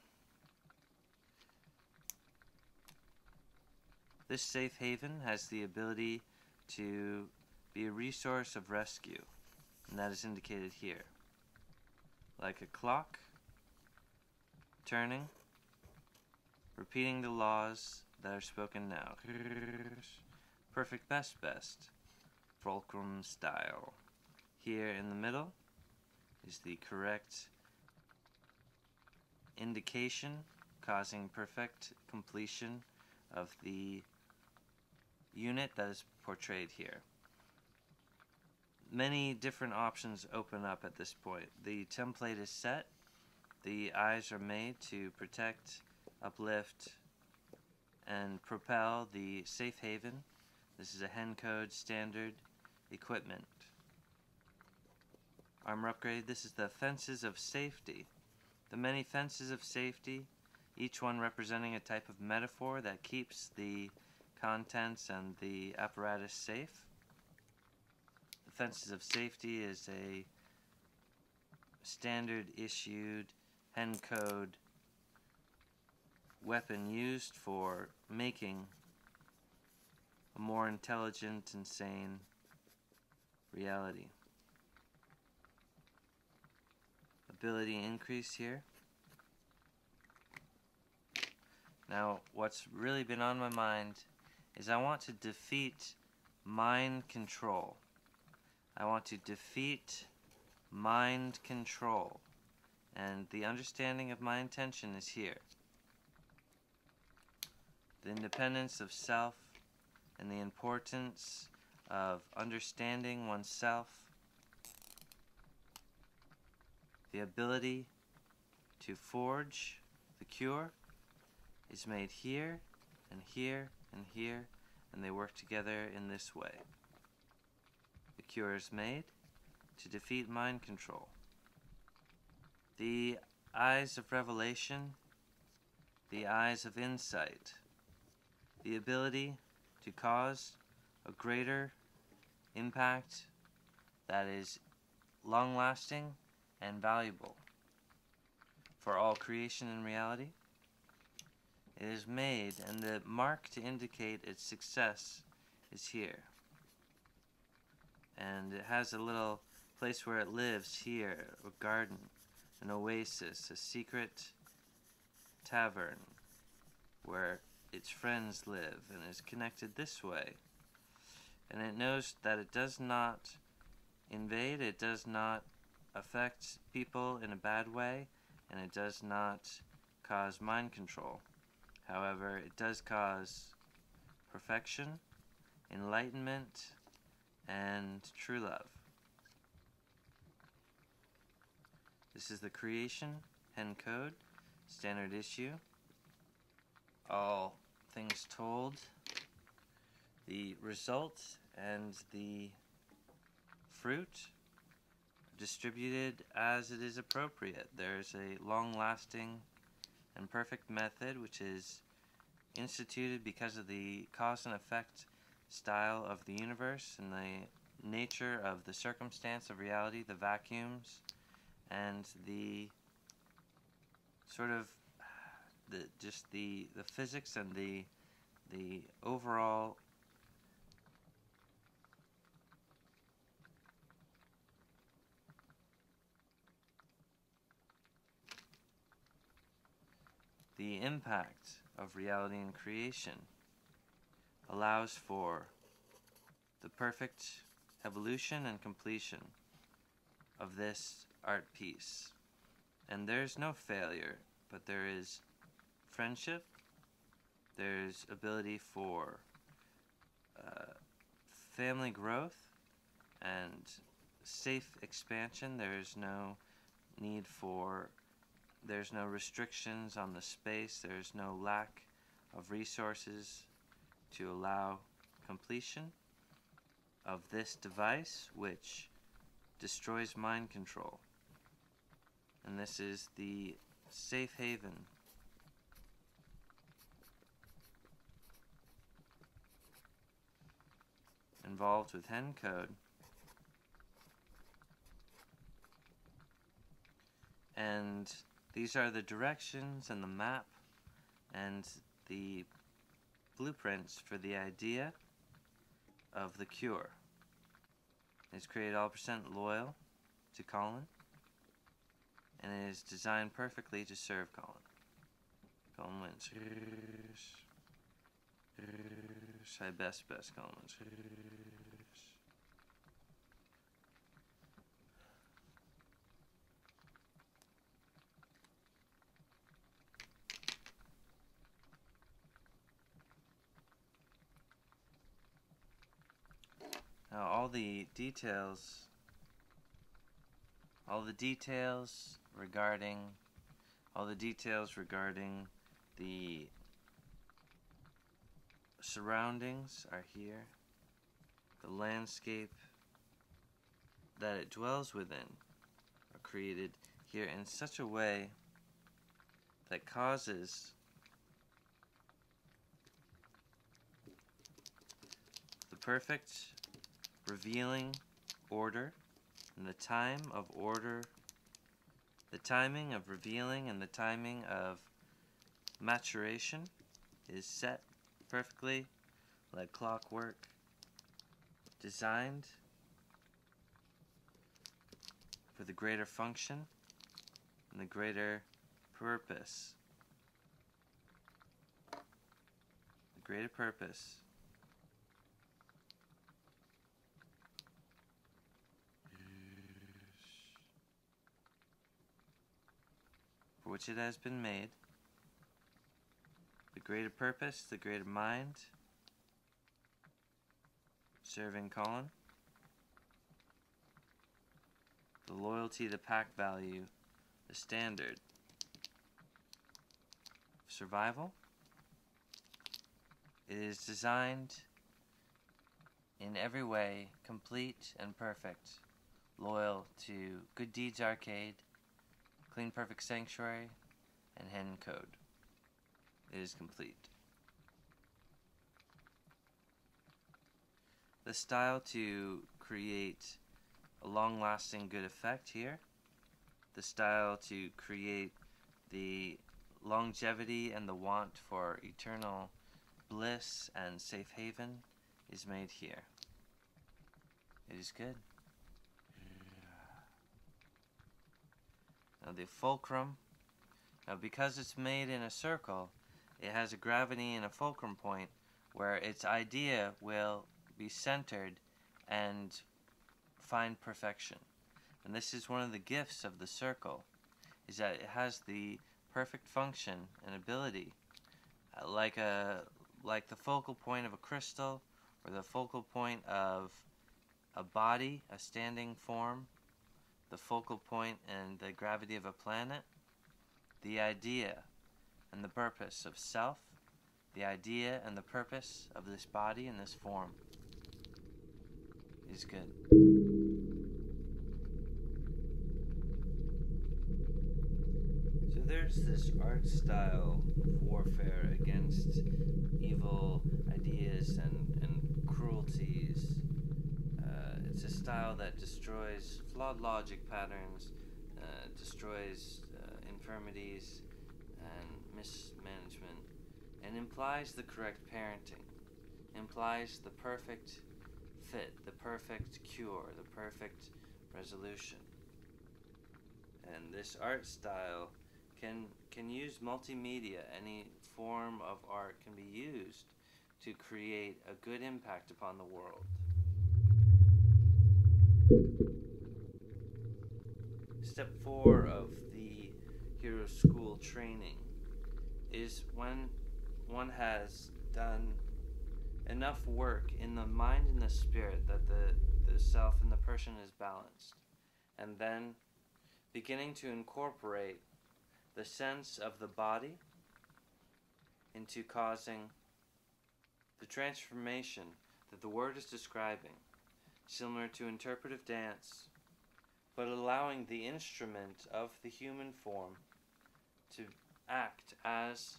This safe haven has the ability to be a resource of rescue, and that is indicated here. Like a clock, turning, repeating the laws that are spoken now. Perfect best, fulcrum style. Here in the middle is the correct indication causing perfect completion of the unit that is portrayed here. Many different options open up at this point. The template is set. The eyes are made to protect, uplift, and propel the safe haven. This is a hen code standard equipment. Armor upgrade. This is the fences of safety. The many fences of safety, each one representing a type of metaphor that keeps the contents and the apparatus safe. The fences of safety is a standard issued hen code weapon used for making a more intelligent and sane reality. Ability increase here. Now, what's really been on my mind is I want to defeat mind control. I want to defeat mind control. And the understanding of my intention is here. The independence of self and the importance of understanding oneself. The ability to forge the cure is made here and here and here, and they work together in this way. The cure is made to defeat mind control. The eyes of revelation, the eyes of insight, the ability to cause a greater impact that is long-lasting and valuable for all creation and reality. It is made, and the mark to indicate its success is here. And it has a little place where it lives here, a garden, an oasis, a secret tavern where its friends live and is connected this way. And it knows that it does not invade, it does not affect people in a bad way, and it does not cause mind control. However, it does cause perfection, enlightenment, and true love. This is the Creation Hen Code, standard issue. All things told, the result and the fruit distributed as it is appropriate. There's a long-lasting and perfect method which is instituted because of the cause and effect style of the universe and the nature of the circumstance of reality, the vacuums, and the sort of the physics and the overall the impact of reality and creation allows for the perfect evolution and completion of this art piece. And there's no failure, but there is friendship, there's ability for family growth and safe expansion. There's no need for, there's no restrictions on the space, there's no lack of resources to allow completion of this device, which destroys mind control. And this is the safe haven involved with Hen Code. And these are the directions and the map and the blueprints for the idea of the cure. It's created all % loyal to Colin, and it is designed perfectly to serve Colin. Colin wins. I best Colin wins. Now all the details regarding the surroundings are here. The landscape that it dwells within are created here in such a way that causes the perfect revealing order, and the time of order, the timing of revealing and the timing of maturation is set perfectly like clockwork, designed for the greater function and the greater purpose. The greater purpose for which it has been made. The greater purpose, the greater mind, serving Colin. The loyalty, the pack value, the standard. Survival. It is designed in every way complete and perfect, loyal to Good Deeds Arcade, Clean Perfect Sanctuary, and Hen Code. It is complete. The style to create a long-lasting good effect here. The style to create the longevity and the want for eternal bliss and safe haven is made here. It is good. Now the fulcrum, now because it's made in a circle, it has a gravity and a fulcrum point where its idea will be centered and find perfection. And this is one of the gifts of the circle, is that it has the perfect function and ability, like the focal point of a crystal, or the focal point of a body, a standing form, the focal point and the gravity of a planet, the idea and the purpose of self, the idea and the purpose of this body and this form is good. So there's this art style of warfare against evil ideas and cruelties. It's a style that destroys flawed logic patterns, destroys infirmities and mismanagement, and implies the correct parenting, implies the perfect fit, the perfect cure, the perfect resolution. And this art style can use multimedia. Any form of art can be used to create a good impact upon the world. Step 4 of the Hero School training is when one has done enough work in the mind and the spirit that the self and the person is balanced, and then beginning to incorporate the sense of the body into causing the transformation that the word is describing, similar to interpretive dance, but allowing the instrument of the human form to act as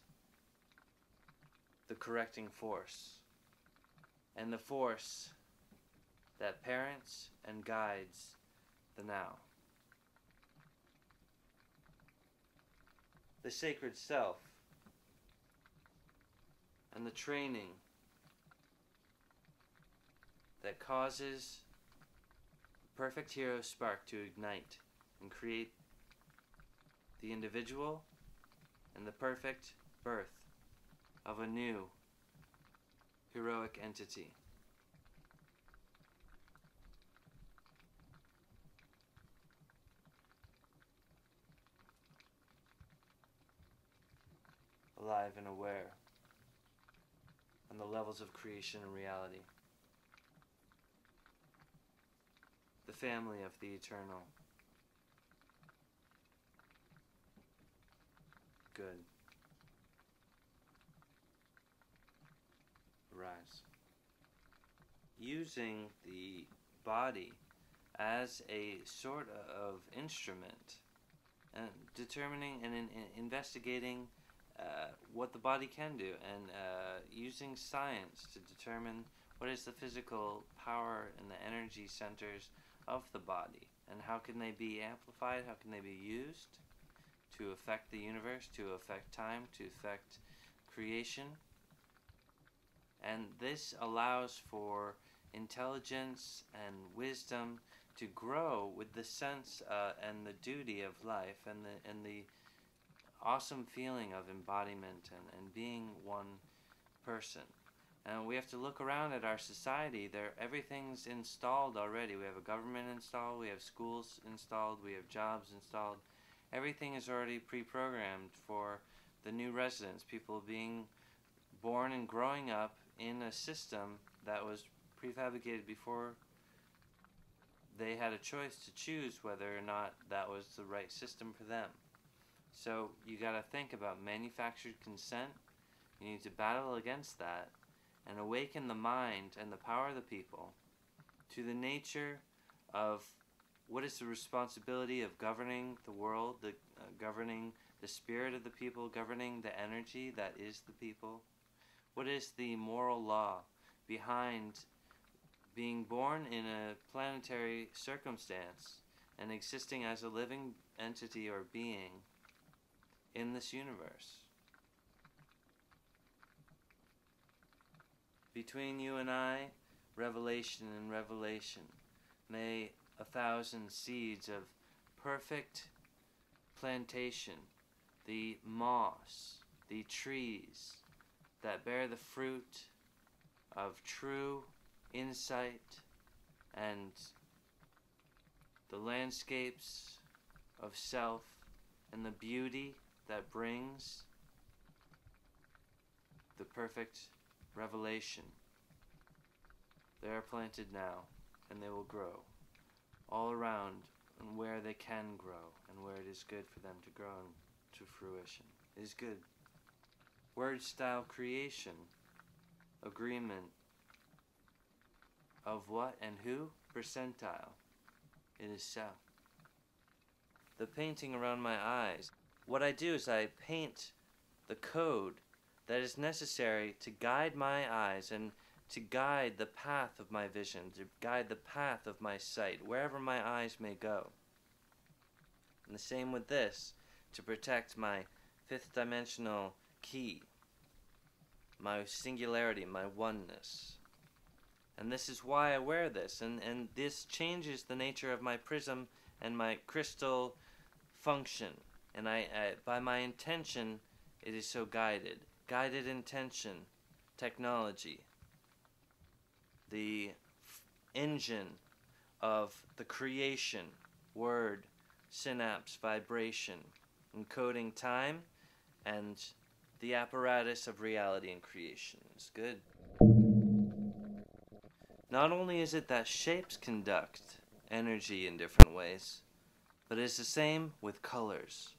the correcting force, and the force that parents and guides the now. The sacred self and the training that causes the perfect hero spark to ignite and create the individual and the perfect birth of a new heroic entity. Alive and aware on the levels of creation and reality. The family of the eternal. Good. Arise. Using the body as a sort of instrument, and determining and investigating what the body can do, and using science to determine what is the physical power and the energy centers of the body, and how can they be amplified, how can they be used to affect the universe, to affect time, to affect creation. And this allows for intelligence and wisdom to grow with the sense and the duty of life, and the awesome feeling of embodiment and being one person. And we have to look around at our society. Everything's installed already. We have a government installed, we have schools installed, we have jobs installed. Everything is already pre-programmed for the new residents, people being born and growing up in a system that was prefabricated before they had a choice to choose whether or not that was the right system for them. So you got to think about manufactured consent. You need to battle against that and awaken the mind and the power of the people to the nature of what is the responsibility of governing the world, governing the spirit of the people, governing the energy that is the people. What is the moral law behind being born in a planetary circumstance and existing as a living entity or being in this universe. Between you and I, revelation and revelation. May 1,000 seeds of perfect plantation, the moss, the trees that bear the fruit of true insight, and the landscapes of self and the beauty that brings the perfect revelation. They are planted now, and they will grow all around and where they can grow and where it is good for them to grow to fruition. It is good. Word style creation. Agreement of what and who? Percentile. It is so. The painting around my eyes. What I do is I paint the code that is necessary to guide my eyes and to guide the path of my vision, to guide the path of my sight, wherever my eyes may go. And the same with this, to protect my fifth dimensional key, my singularity, my oneness. And this is why I wear this, and this changes the nature of my prism and my crystal function. And by my intention, it is so guided. Guided intention, technology, the engine of the creation, word, synapse, vibration, encoding time, and the apparatus of reality and creation. Is good. Not only is it that shapes conduct energy in different ways, but it's the same with colors.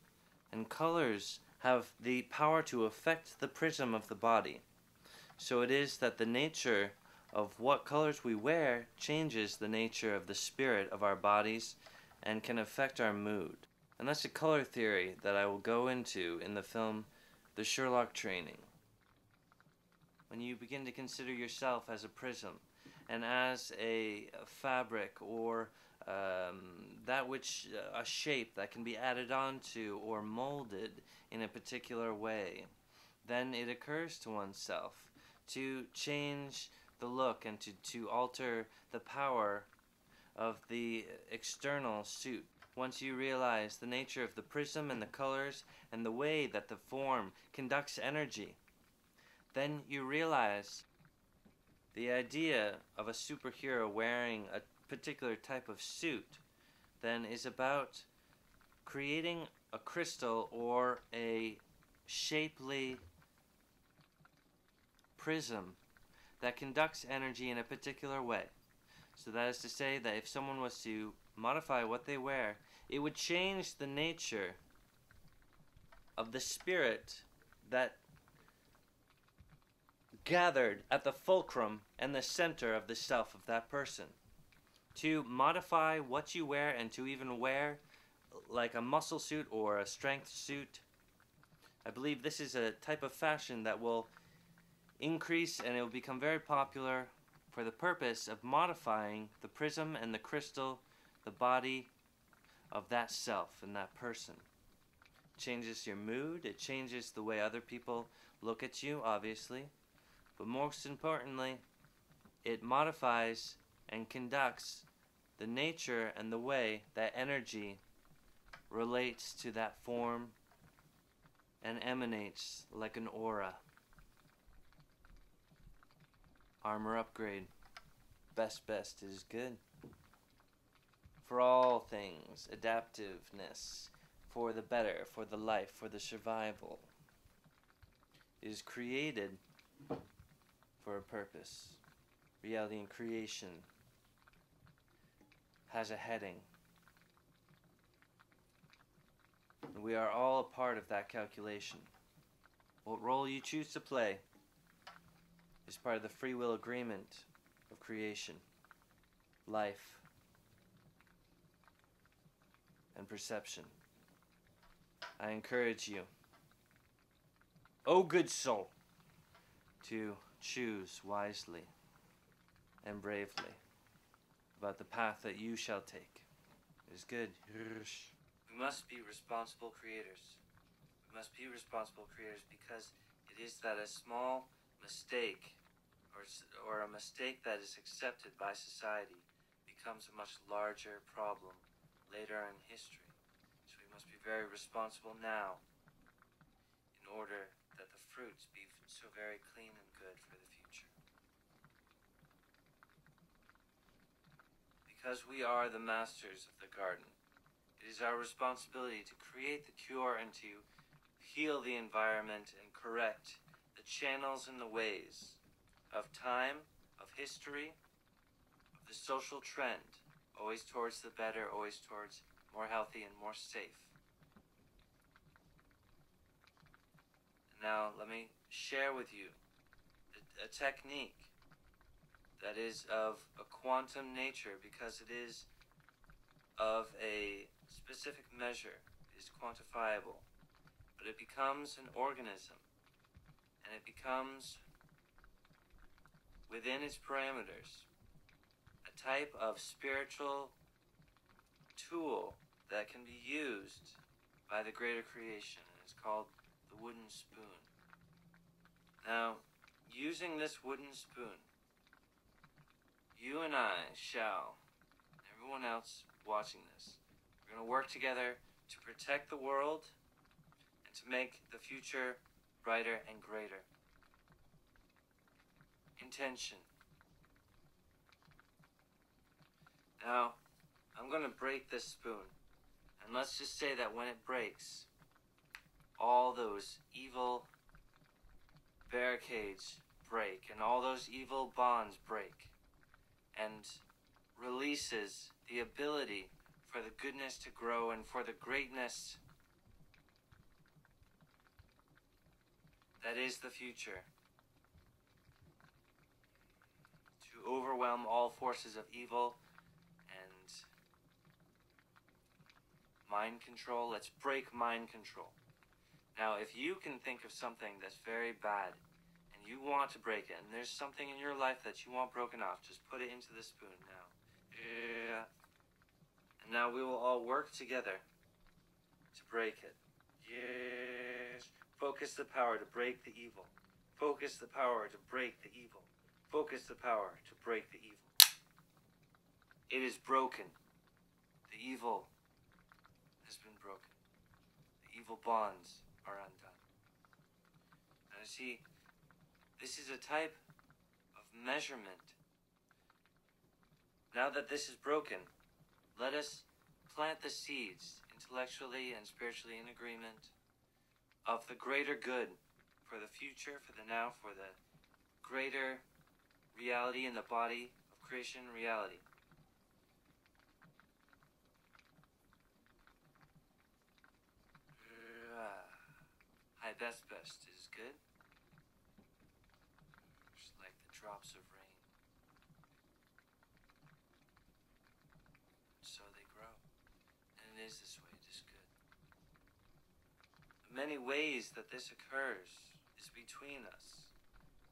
And colors have the power to affect the prism of the body. So it is that the nature of what colors we wear changes the nature of the spirit of our bodies and can affect our mood. And that's a color theory that I will go into in the film The Sherlock Training. When you begin to consider yourself as a prism and as a fabric or that which a shape that can be added onto or molded in a particular way, then it occurs to oneself to change the look and to alter the power of the external suit. Once you realize the nature of the prism and the colors and the way that the form conducts energy, then you realize the idea of a superhero wearing a particular type of suit then is about creating a crystal or a shapely prism that conducts energy in a particular way. So that is to say that if someone was to modify what they wear, it would change the nature of the spirit that gathered at the fulcrum and the center of the self of that person. To modify what you wear and to even wear like a muscle suit or a strength suit, I believe this is a type of fashion that will increase and it will become very popular for the purpose of modifying the prism and the crystal, the body of that self and that person. It changes your mood, it changes the way other people look at you, obviously, but most importantly, it modifies and conducts the nature and the way that energy relates to that form and emanates like an aura. Armor upgrade. Best is good. For all things, adaptiveness, for the better, for the life, for the survival, is created for a purpose. Reality and creation has a heading. We are all a part of that calculation. What role you choose to play is part of the free will agreement of creation, life, and perception. I encourage you, O good soul, to choose wisely and bravely about the path that you shall take. It is good. We must be responsible creators. We must be responsible creators, because it is that a small mistake or a mistake that is accepted by society becomes a much larger problem later in history. So we must be very responsible now in order that the fruits be so very clean and good for the future. Because we are the masters of the garden, it is our responsibility to create the cure and to heal the environment and correct the channels and the ways of time, of history, of the social trend, always towards the better, always towards more healthy and more safe. And now let me share with you a technique that is of a quantum nature, because it is of a specific measure, it is quantifiable, but it becomes an organism, and it becomes, within its parameters, a type of spiritual tool that can be used by the greater creation, and it's called the wooden spoon. Now, using this wooden spoon, you and I shall, and everyone else watching this, we're going to work together to protect the world and to make the future brighter and greater. Intention. Now, I'm going to break this spoon, and let's just say that when it breaks, all those evil barricades break, and all those evil bonds break, and releases the ability for the goodness to grow and for the greatness that is the future to overwhelm all forces of evil and mind control. Let's break mind control. Now, if you can think of something that's very bad and you want to break it, and there's something in your life that you want broken off, just put it into the spoon now. Yeah. And now we will all work together to break it. Yes. Focus the power to break the evil. Focus the power to break the evil. Focus the power to break the evil. It is broken. The evil has been broken. The evil bonds are undone. Now see, this is a type of measurement. Now that this is broken, let us plant the seeds, intellectually and spiritually in agreement, of the greater good for the future, for the now, for the greater reality in the body of creation reality. Hi, best is good. Just like the drops of rain. So they grow. And it is this way, it is good. The many ways that this occurs is between us.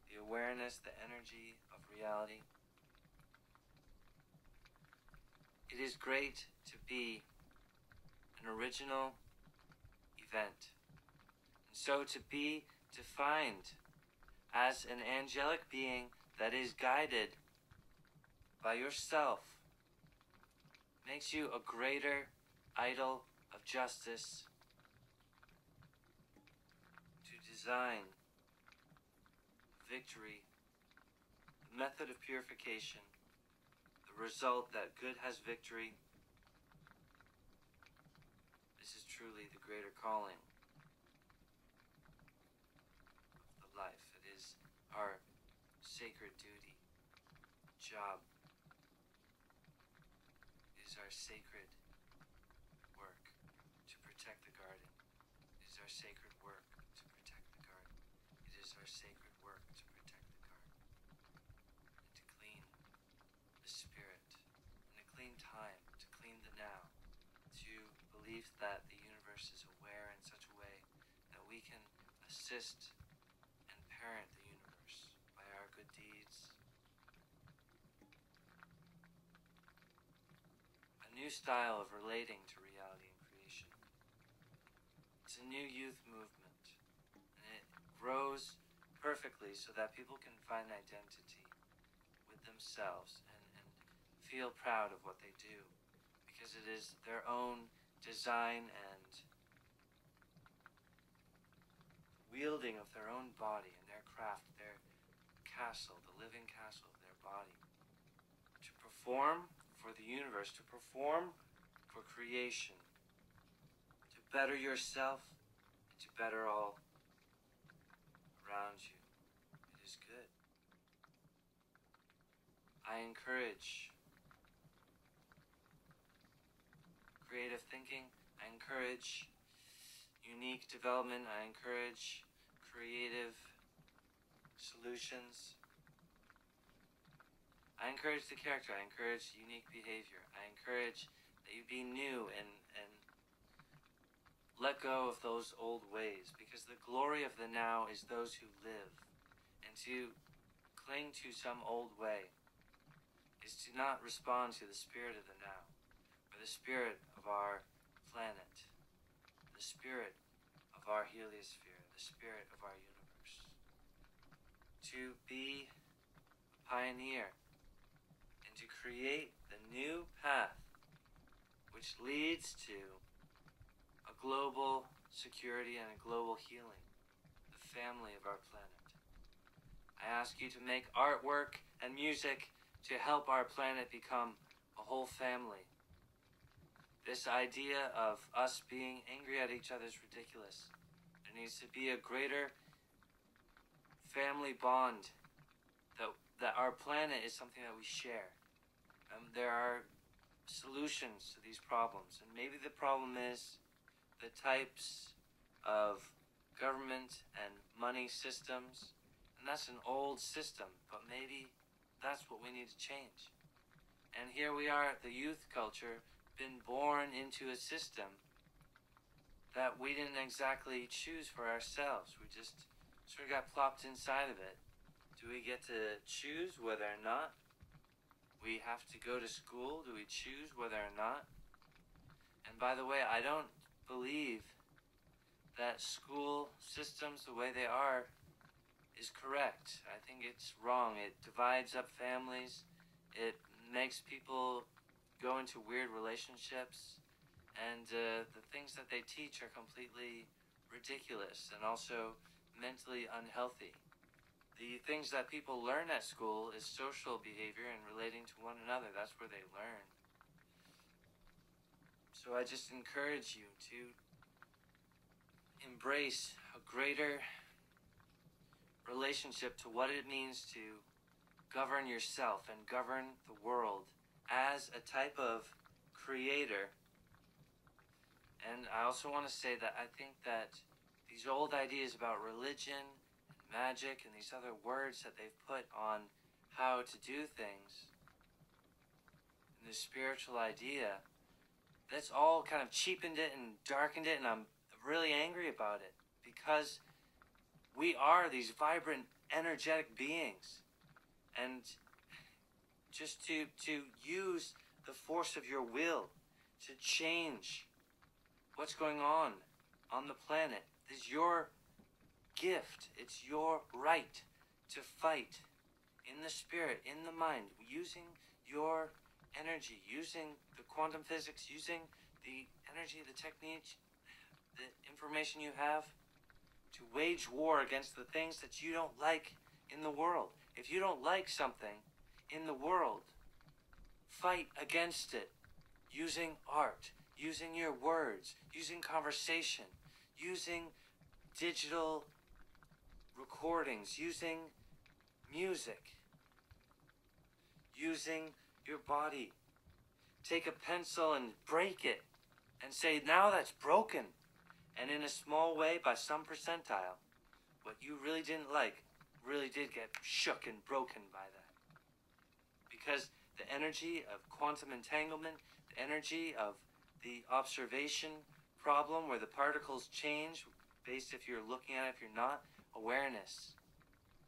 The awareness, the energy of reality. It is great to be an original event. And so to be defined as an angelic being that is guided by yourself makes you a greater idol of justice to design victory, the method of purification, the result that good has victory. This is truly the greater calling of the life. It is our sacred duty, job. It is our sacred work to protect the garden. It is our sacred work to protect the garden. It is our sacred work to protect the garden. And to clean the spirit, and to clean time, to clean the now, to believe that the universe is aware in such a way that we can assist and parent the universe by our good deeds. A new style of relating to reality and creation. It's a new youth movement, and it grows perfectly so that people can find identity with themselves and feel proud of what they do, because it is their own design and wielding of their own body and their craft, their castle, the living castle of their body, to perform for the universe, to perform for creation, to better yourself and to better all around you. It is good. I encourage creative thinking. I encourage unique development. I encourage creative solutions. I encourage the character. I encourage unique behavior. I encourage that you be new and let go of those old ways, because the glory of the now is those who live. And to cling to some old way is to not respond to the spirit of the now, or the spirit of our planet, the spirit of our heliosphere, the spirit of our universe. To be a pioneer and to create the new path which leads to a global security and a global healing, the family of our planet. I ask you to make artwork and music to help our planet become a whole family. This idea of us being angry at each other is ridiculous. There needs to be a greater family bond, that our planet is something that we share. There are solutions to these problems, and maybe the problem is the types of government and money systems, and that's an old system, but maybe that's what we need to change. And here we are, the youth culture, been born into a system that we didn't exactly choose for ourselves. We just sort of got plopped inside of it. Do we get to choose whether or not we have to go to school? Do we choose whether or not? And by the way, I don't believe that school systems, the way they are, is correct. I think it's wrong. It divides up families. It makes people go into weird relationships. And the things that they teach are completely ridiculous and also mentally unhealthy. The things that people learn at school is social behavior and relating to one another. That's where they learn. So I just encourage you to embrace a greater relationship to what it means to govern yourself and govern the world as a type of creator. And I also want to say that I think that these old ideas about religion and magic and these other words that they've put on how to do things, and this spiritual idea, that's all kind of cheapened it and darkened it, and I'm really angry about it, because we are these vibrant, energetic beings. And just to use the force of your will to change what's going on the planet is your gift. It's your right to fight in the spirit, in the mind, using your energy, using the quantum physics, using the energy, the technique, the information you have to wage war against the things that you don't like in the world. If you don't like something in the world, fight against it using art, using your words, using conversation, using digital recordings, using music, using your body. Take a pencil and break it and say, now that's broken. And in a small way, by some percentile, what you really didn't like really did get shook and broken by that. Because the energy of quantum entanglement, the energy of the observation problem where the particles change based if you're looking at it, if you're not, awareness,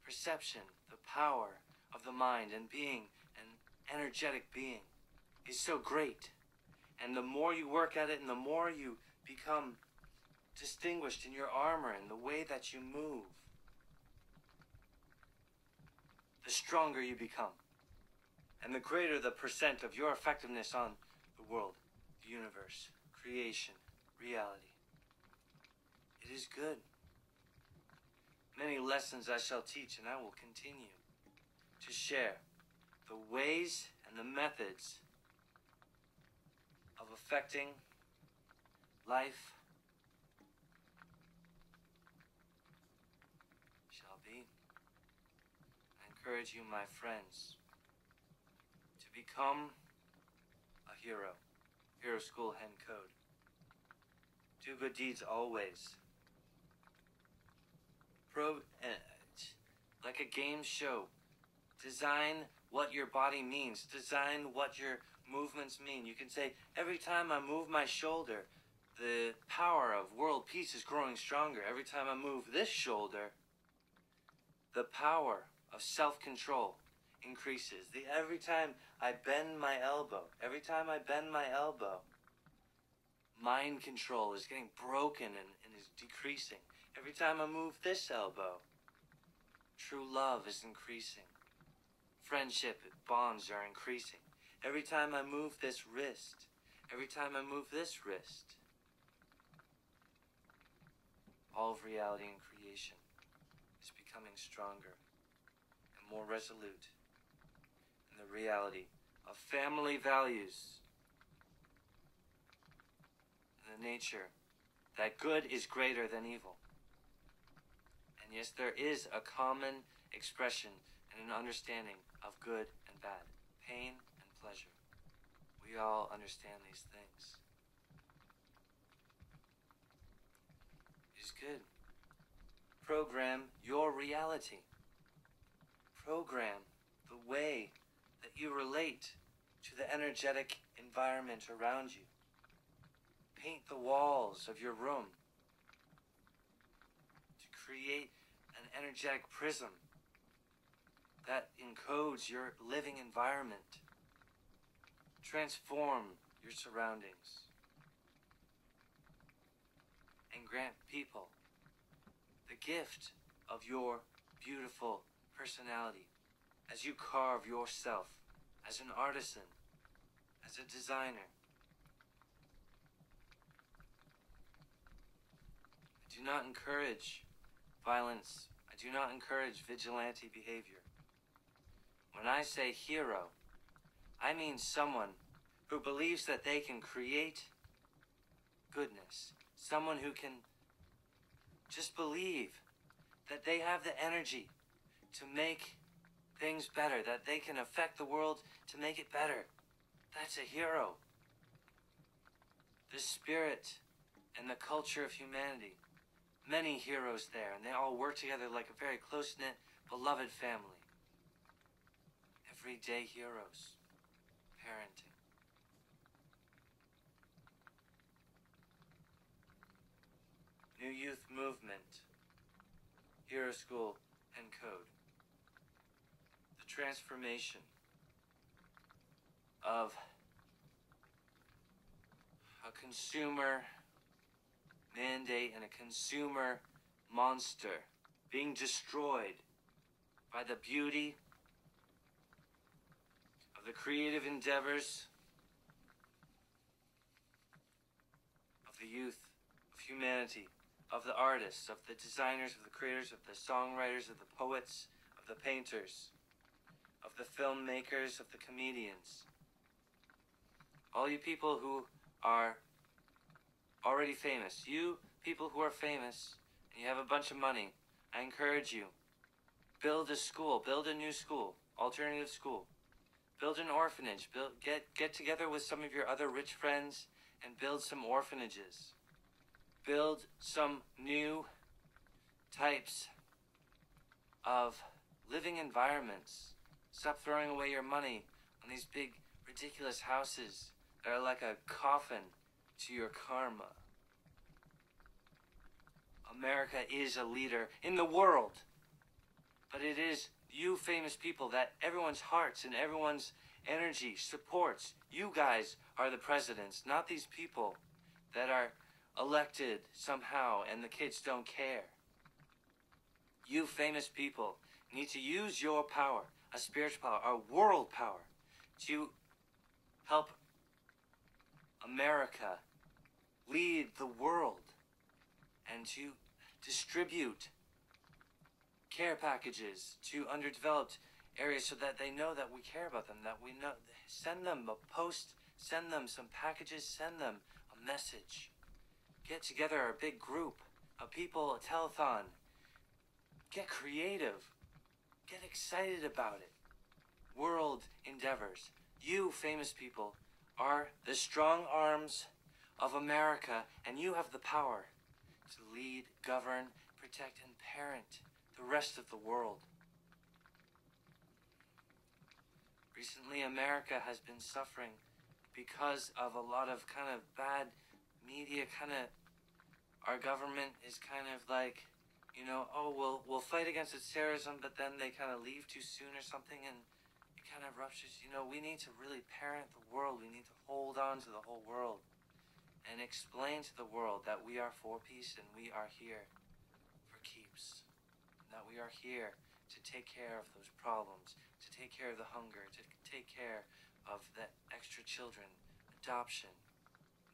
perception, the power of the mind and being an energetic being is so great. And the more you work at it and the more you become distinguished in your armor and the way that you move, the stronger you become, and the greater the percent of your effectiveness on the world, the universe, creation, reality. It is good. Many lessons I shall teach, and I will continue to share the ways and the methods of affecting life shall be. I encourage you, my friends, to become a hero. Hero School Hen Code. Do good deeds always. Like a game show. Design what your body means. Design what your movements mean. You can say, every time I move my shoulder, the power of world peace is growing stronger. Every time I move this shoulder, the power of self-control increases. Every time I bend my elbow, mind control is getting broken and is decreasing. Every time I move this elbow, true love is increasing. Friendship bonds are increasing. Every time I move this wrist, all of reality and creation is becoming stronger and more resolute in the reality of family values and the nature that good is greater than evil. And yes, there is a common expression and an understanding of good and bad, pain and pleasure. We all understand these things. It is good. Program your reality. Program the way that you relate to the energetic environment around you. Paint the walls of your room to create an energetic prism that encodes your living environment. Transform your surroundings and grant people the gift of your beautiful personality as you carve yourself as an artisan, as a designer. I do not encourage violence. I do not encourage vigilante behavior. When I say hero, I mean someone who believes that they can create goodness. Someone who can just believe that they have the energy to make things better, that they can affect the world to make it better. That's a hero. The spirit and the culture of humanity. Many heroes there, and they all work together like a very close-knit, beloved family. Everyday heroes. Parenting. New Youth Movement. Hero School and Code. The transformation of a consumer mandate and a consumer monster being destroyed by the beauty of the creative endeavors of the youth, of humanity, of the artists, of the designers, of the creators, of the songwriters, of the poets, of the painters, of the filmmakers, of the comedians. All you people who are already famous, you people who are famous, and you have a bunch of money, I encourage you, build a school, build a new school, alternative school. Build an orphanage, get together with some of your other rich friends and build some orphanages. Build some new types of living environments. Stop throwing away your money on these big, ridiculous houses that are like a coffin to your karma. America is a leader in the world, but it is you famous people that everyone's hearts and everyone's energy supports. You guys are the presidents, not these people that are elected somehow and the kids don't care. You famous people need to use your power, a spiritual power, a world power, to help America lead the world and to distribute care packages to underdeveloped areas so that they know that we care about them, that we know. Send them a post, send them some packages, send them a message. Get together a big group of people, a telethon. Get creative. Get excited about it. World endeavors. You famous people are the strong arms of America, and you have the power to lead, govern, protect, and parent the rest of the world. Recently, America has been suffering because of a lot of kind of bad media. Our government is kind of like, you know, oh, we'll fight against its terrorism, but then they kind of leave too soon or something, and it kind of ruptures. You know, we need to really parent the world. We need to hold on to the whole world and explain to the world that we are for peace and we are here for keeps. And that we are here to take care of those problems, to take care of the hunger, to take care of the extra children, adoption,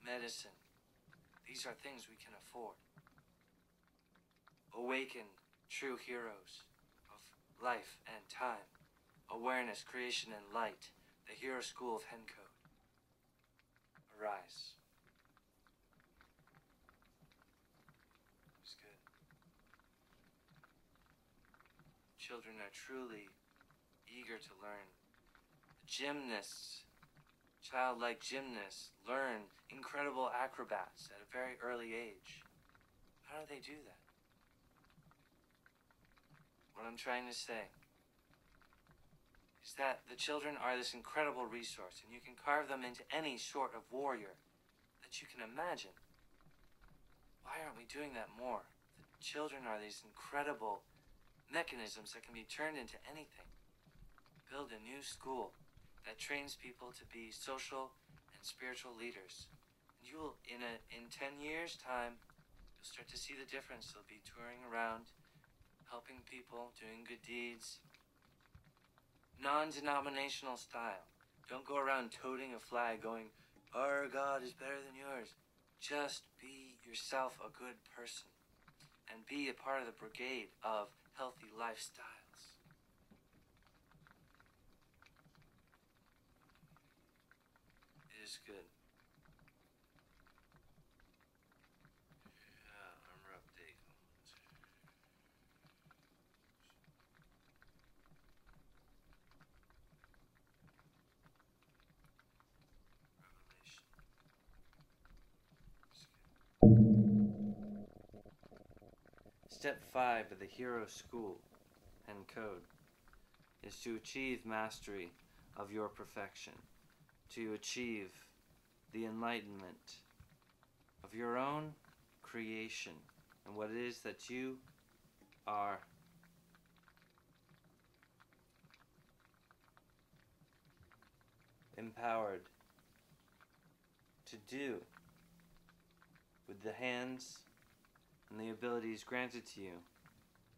medicine. These are things we can afford. Awaken true heroes of life and time. Awareness, creation, and light. The Hero School of Hen Code. Arise. It's good. Children are truly eager to learn. Gymnasts, childlike gymnasts, learn incredible acrobats at a very early age. How do they do that? What I'm trying to say is that the children are this incredible resource, and you can carve them into any sort of warrior that you can imagine. Why aren't we doing that more? The children are these incredible mechanisms that can be turned into anything. Build a new school that trains people to be social and spiritual leaders. And you will, in 10 years' time, you'll start to see the difference. They'll be touring around, helping people, doing good deeds. Non-denominational style. Don't go around toting a flag going, our God is better than yours. Just be yourself a good person and be a part of the brigade of healthy lifestyles. It is good. Armor update. Step 5 of the Hero School and Code is to achieve mastery of your perfection, to achieve the enlightenment of your own creation and what it is that you are. Empowered to do with the hands and the abilities granted to you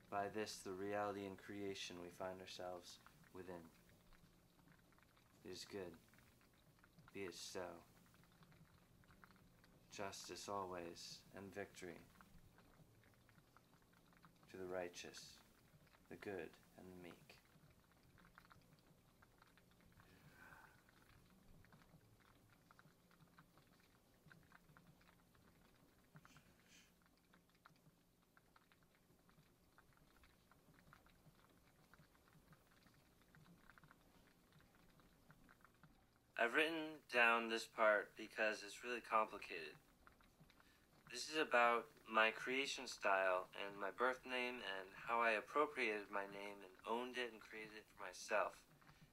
by this, the reality and creation we find ourselves within. It is good. Be it so. Justice always, and victory to the righteous, the good, and the meek. I've written down this part because it's really complicated. This is about my creation style and my birth name and how I appropriated my name and owned it and created it for myself.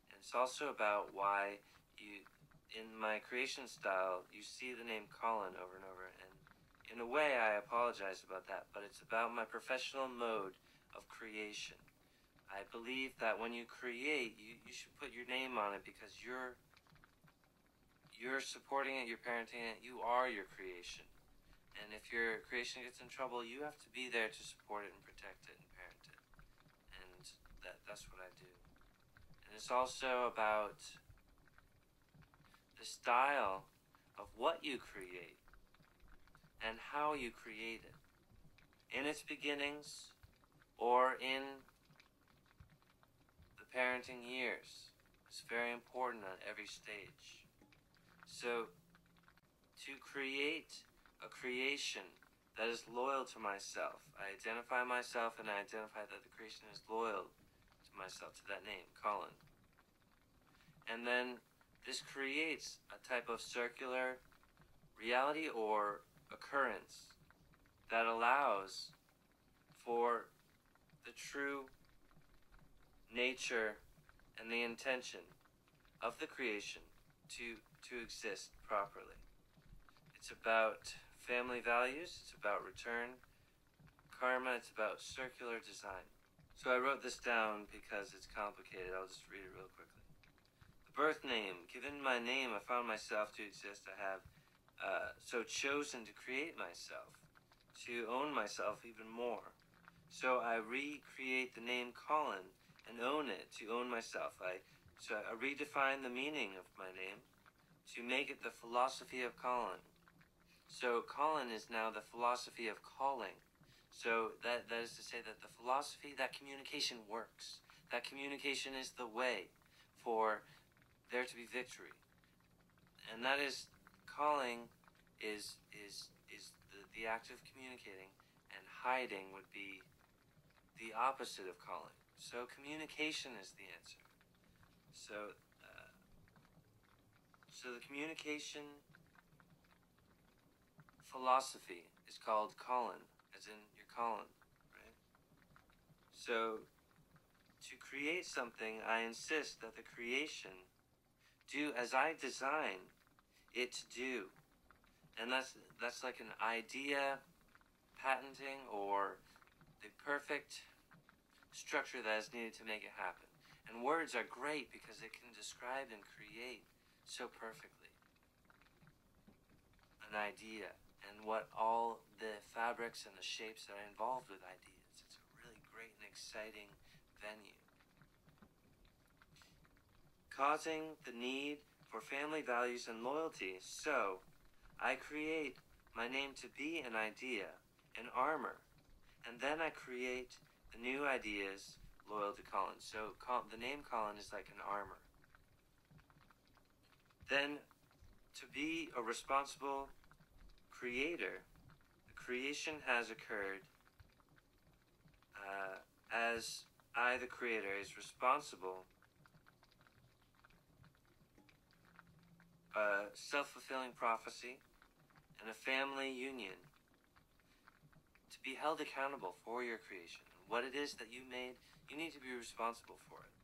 And it's also about why in my creation style, you see the name Colin over and over. And in a way, I apologize about that, but it's about my professional mode of creation. I believe that when you create, you should put your name on it because you're supporting it, you're parenting it, you are your creation. And if your creation gets in trouble, you have to be there to support it and protect it and parent it. And that's what I do. And it's also about the style of what you create and how you create it. In its beginnings or in the parenting years. It's very important at every stage. So, to create a creation that is loyal to myself, I identify myself and I identify that the creation is loyal to myself, to that name, Colin. And then this creates a type of circular reality or occurrence that allows for the true nature and the intention of the creation to exist properly. It's about family values, it's about return, karma, it's about circular design. So I wrote this down because it's complicated. I'll just read it real quickly. The birth name. Given my name, I found myself to exist. I have so chosen to create myself, to own myself even more. So I recreate the name Colin and own it, to own myself. So I redefine the meaning of my name to make it the philosophy of Colin. So Colin is now the philosophy of calling. So that is to say that the philosophy, that communication works. That communication is the way for there to be victory. And that is, calling is the act of communicating, and hiding would be the opposite of calling. So communication is the answer. So the communication philosophy is called Colin, as in your Colin, right? So to create something, I insist that the creation do as I design it to do. And that's like an idea patenting or the perfect structure that is needed to make it happen. And words are great because it can describe and create so perfectly an idea and what all the fabrics and the shapes that are involved with ideas. It's a really great and exciting venue. Causing the need for family values and loyalty. So, I create my name to be an idea, an armor, and then I create the new ideas loyal to Colin. So the name Colin is like an armor. Then, to be a responsible creator, the creation has occurred as I, the creator, is responsible. A self-fulfilling prophecy and a family union to be held accountable for your creation. What it is that you made, you need to be responsible for it.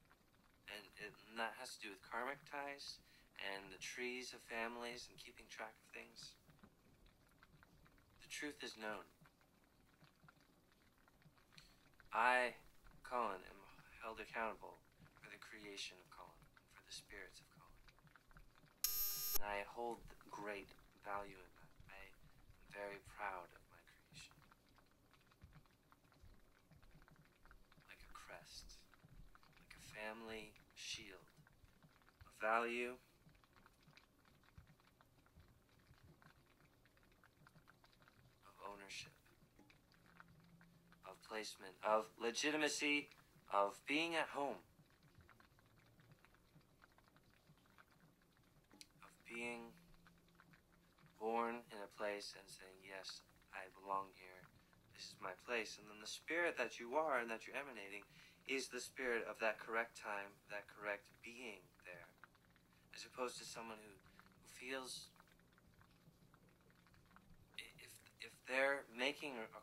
And that has to do with karmic ties and the trees of families and keeping track of things. The truth is known. I, Colin, am held accountable for the creation of Colin, for the spirits of Colin. And I hold great value in that. I am very proud of my creation. Like a crest, like a family shield, a value, of ownership, of placement, of legitimacy, of being at home, of being born in a place and saying, yes, I belong here, this is my place. And then the spirit that you are and that you're emanating is the spirit of that correct time, that correct being there, as opposed to someone who feels, if they're making a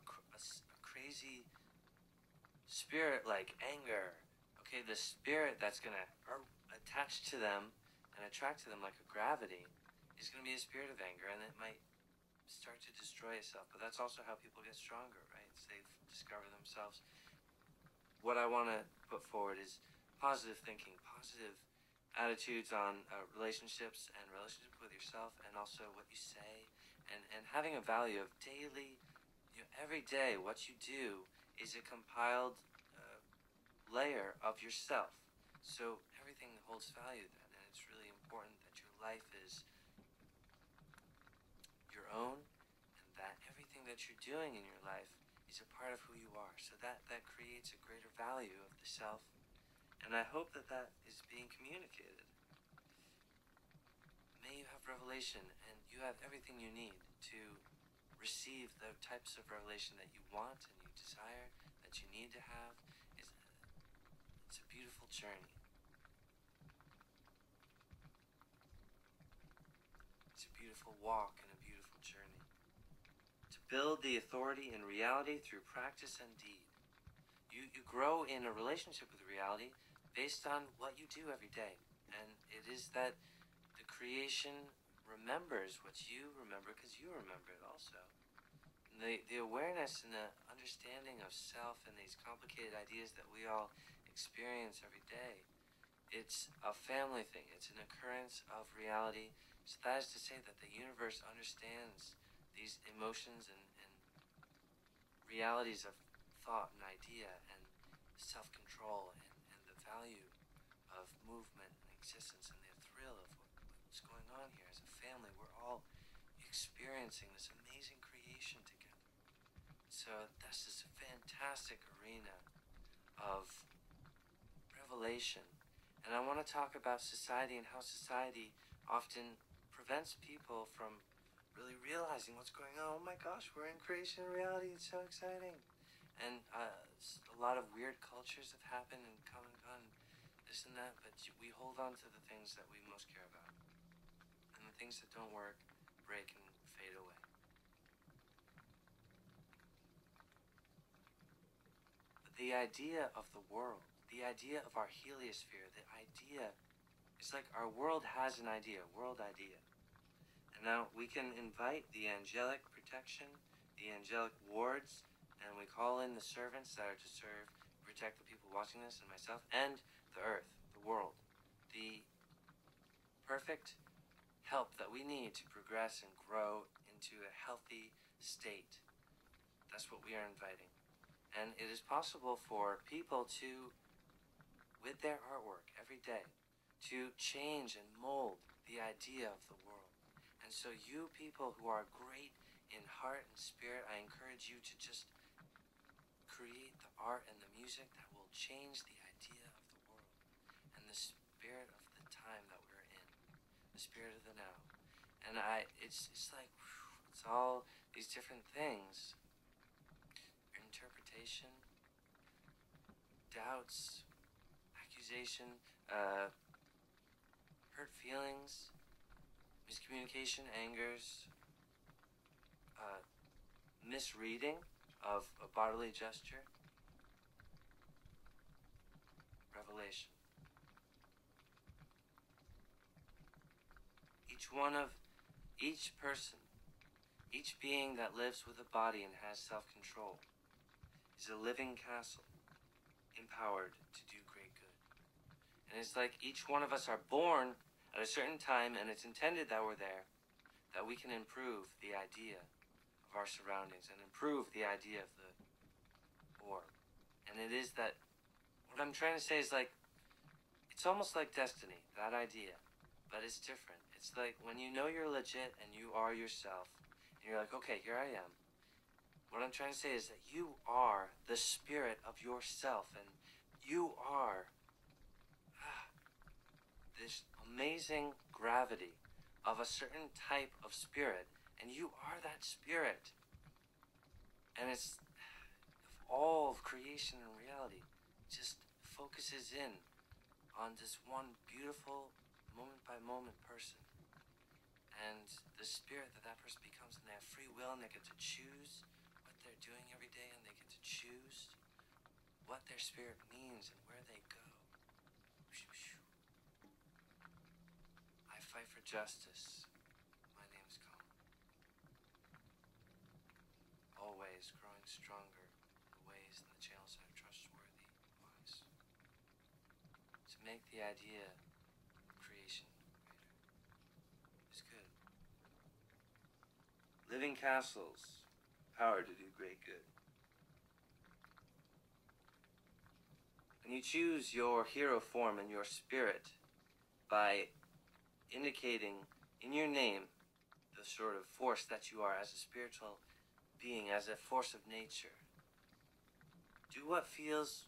crazy spirit like anger, okay, the spirit that's going to attach to them and attract to them like a gravity is going to be a spirit of anger, and it might start to destroy itself. But that's also how people get stronger, right? They discover themselves. What I want to put forward is positive thinking, positive attitudes on relationships and relationship with yourself, and also what you say, and having a value of daily, every day what you do is a compiled layer of yourself. So everything holds value then, and it's really important that your life is your own, and that everything that you're doing in your life is a part of who you are. So that creates a greater value of the self, and I hope that is being communicated. May you have revelation, and you have everything you need to receive the types of revelation that you want and you desire, that you need to have. It's a beautiful journey. It's a beautiful walk and a beautiful journey. To build the authority in reality through practice and deed. You grow in a relationship with reality based on what you do every day. And it is that the creation remembers what you remember because you remember it also. And the awareness and the understanding of self and these complicated ideas that we all experience every day, it's a family thing. It's an occurrence of reality. So that is to say that the universe understands these emotions and realities of thought and idea and self-control and the value of movement and existence and the thrill of what's going on here. As a family, we're all experiencing this amazing creation together. So this is a fantastic arena of revelation. And I want to talk about society and how society often prevents people from really realizing what's going on. Oh my gosh, we're in creation and reality. It's so exciting. And a lot of weird cultures have happened and come and gone, this and that, but we hold on to the things that we most care about. And the things that don't work break and fade away. But the idea of the world, the idea of our heliosphere, the idea, it's like our world has an idea, world idea. And now we can invite the angelic protection, the angelic wards, and we call in the servants that are to serve, protect the people watching this and myself, and the earth, the world, the perfect help that we need to progress and grow into a healthy state. That's what we are inviting. And it is possible for people to, with their artwork every day, to change and mold the idea of the world. And so you people who are great in heart and spirit, I encourage you to just create the art and the music that will change the idea of the world and the spirit of the time that we're in, the spirit of the now. And it's like, it's all these different things. Interpretation, doubts, accusation, hurt feelings, miscommunication, angers, misreading of a bodily gesture, revelation. Each person, each being that lives with a body and has self-control is a living castle, empowered to do great good. And it's like each one of us are born at a certain time, and it's intended that we're there, that we can improve the idea of our surroundings and improve the idea of the orb. And it is that, what I'm trying to say is like, it's almost like destiny, that idea, but it's different. It's like when you know you're legit and you are yourself, and you're like, okay, here I am. What I'm trying to say is that you are the spirit of yourself, and you are this amazing gravity of a certain type of spirit, and you are that spirit. And it's all of creation and reality just focuses in on this one beautiful moment by moment person, and the spirit that person becomes, and they have free will, and they get to choose what they're doing every day, and they get to choose what their spirit means and where they go. I fight for justice. My name is Colin. Always growing stronger in the ways and the channels that are trustworthy, wise. To make the idea of creation greater is good. Living building castles, power to do great good. And you choose your hero form and your spirit by indicating in your name the sort of force that you are as a spiritual being, as a force of nature. Do what feels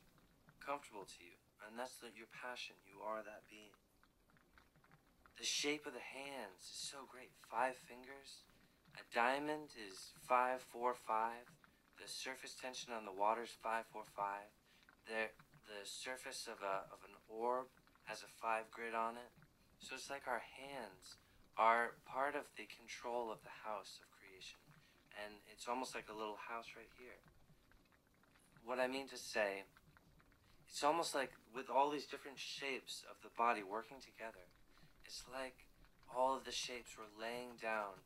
comfortable to you, and that's your passion. You are that being. The shape of the hands is so great. 5 fingers. A diamond is 5, 4, 5. The surface tension on the water is 5, 4, 5. The surface of an orb has a 5 grid on it. So it's like our hands are part of the control of the house of creation. And it's almost like a little house right here. What I mean to say, it's almost like with all these different shapes of the body working together, it's like all of the shapes were laying down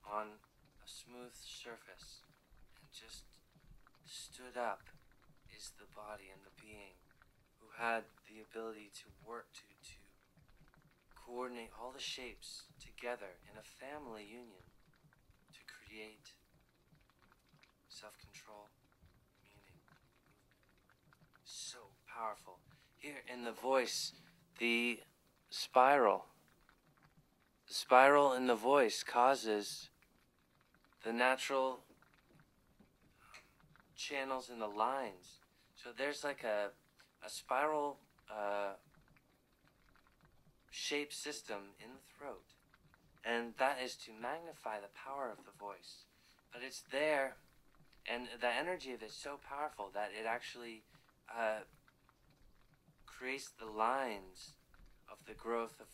on a smooth surface, and just stood up is the body and the being who had the ability to work to coordinate all the shapes together in a family union to create self-control, meaning, so powerful. Here in the voice, the spiral in the voice causes the natural channels in the lines. So there's like a spiral shape system in the throat, and that is to magnify the power of the voice. But it's there, and the energy of it is so powerful that it actually creates the lines of the growth of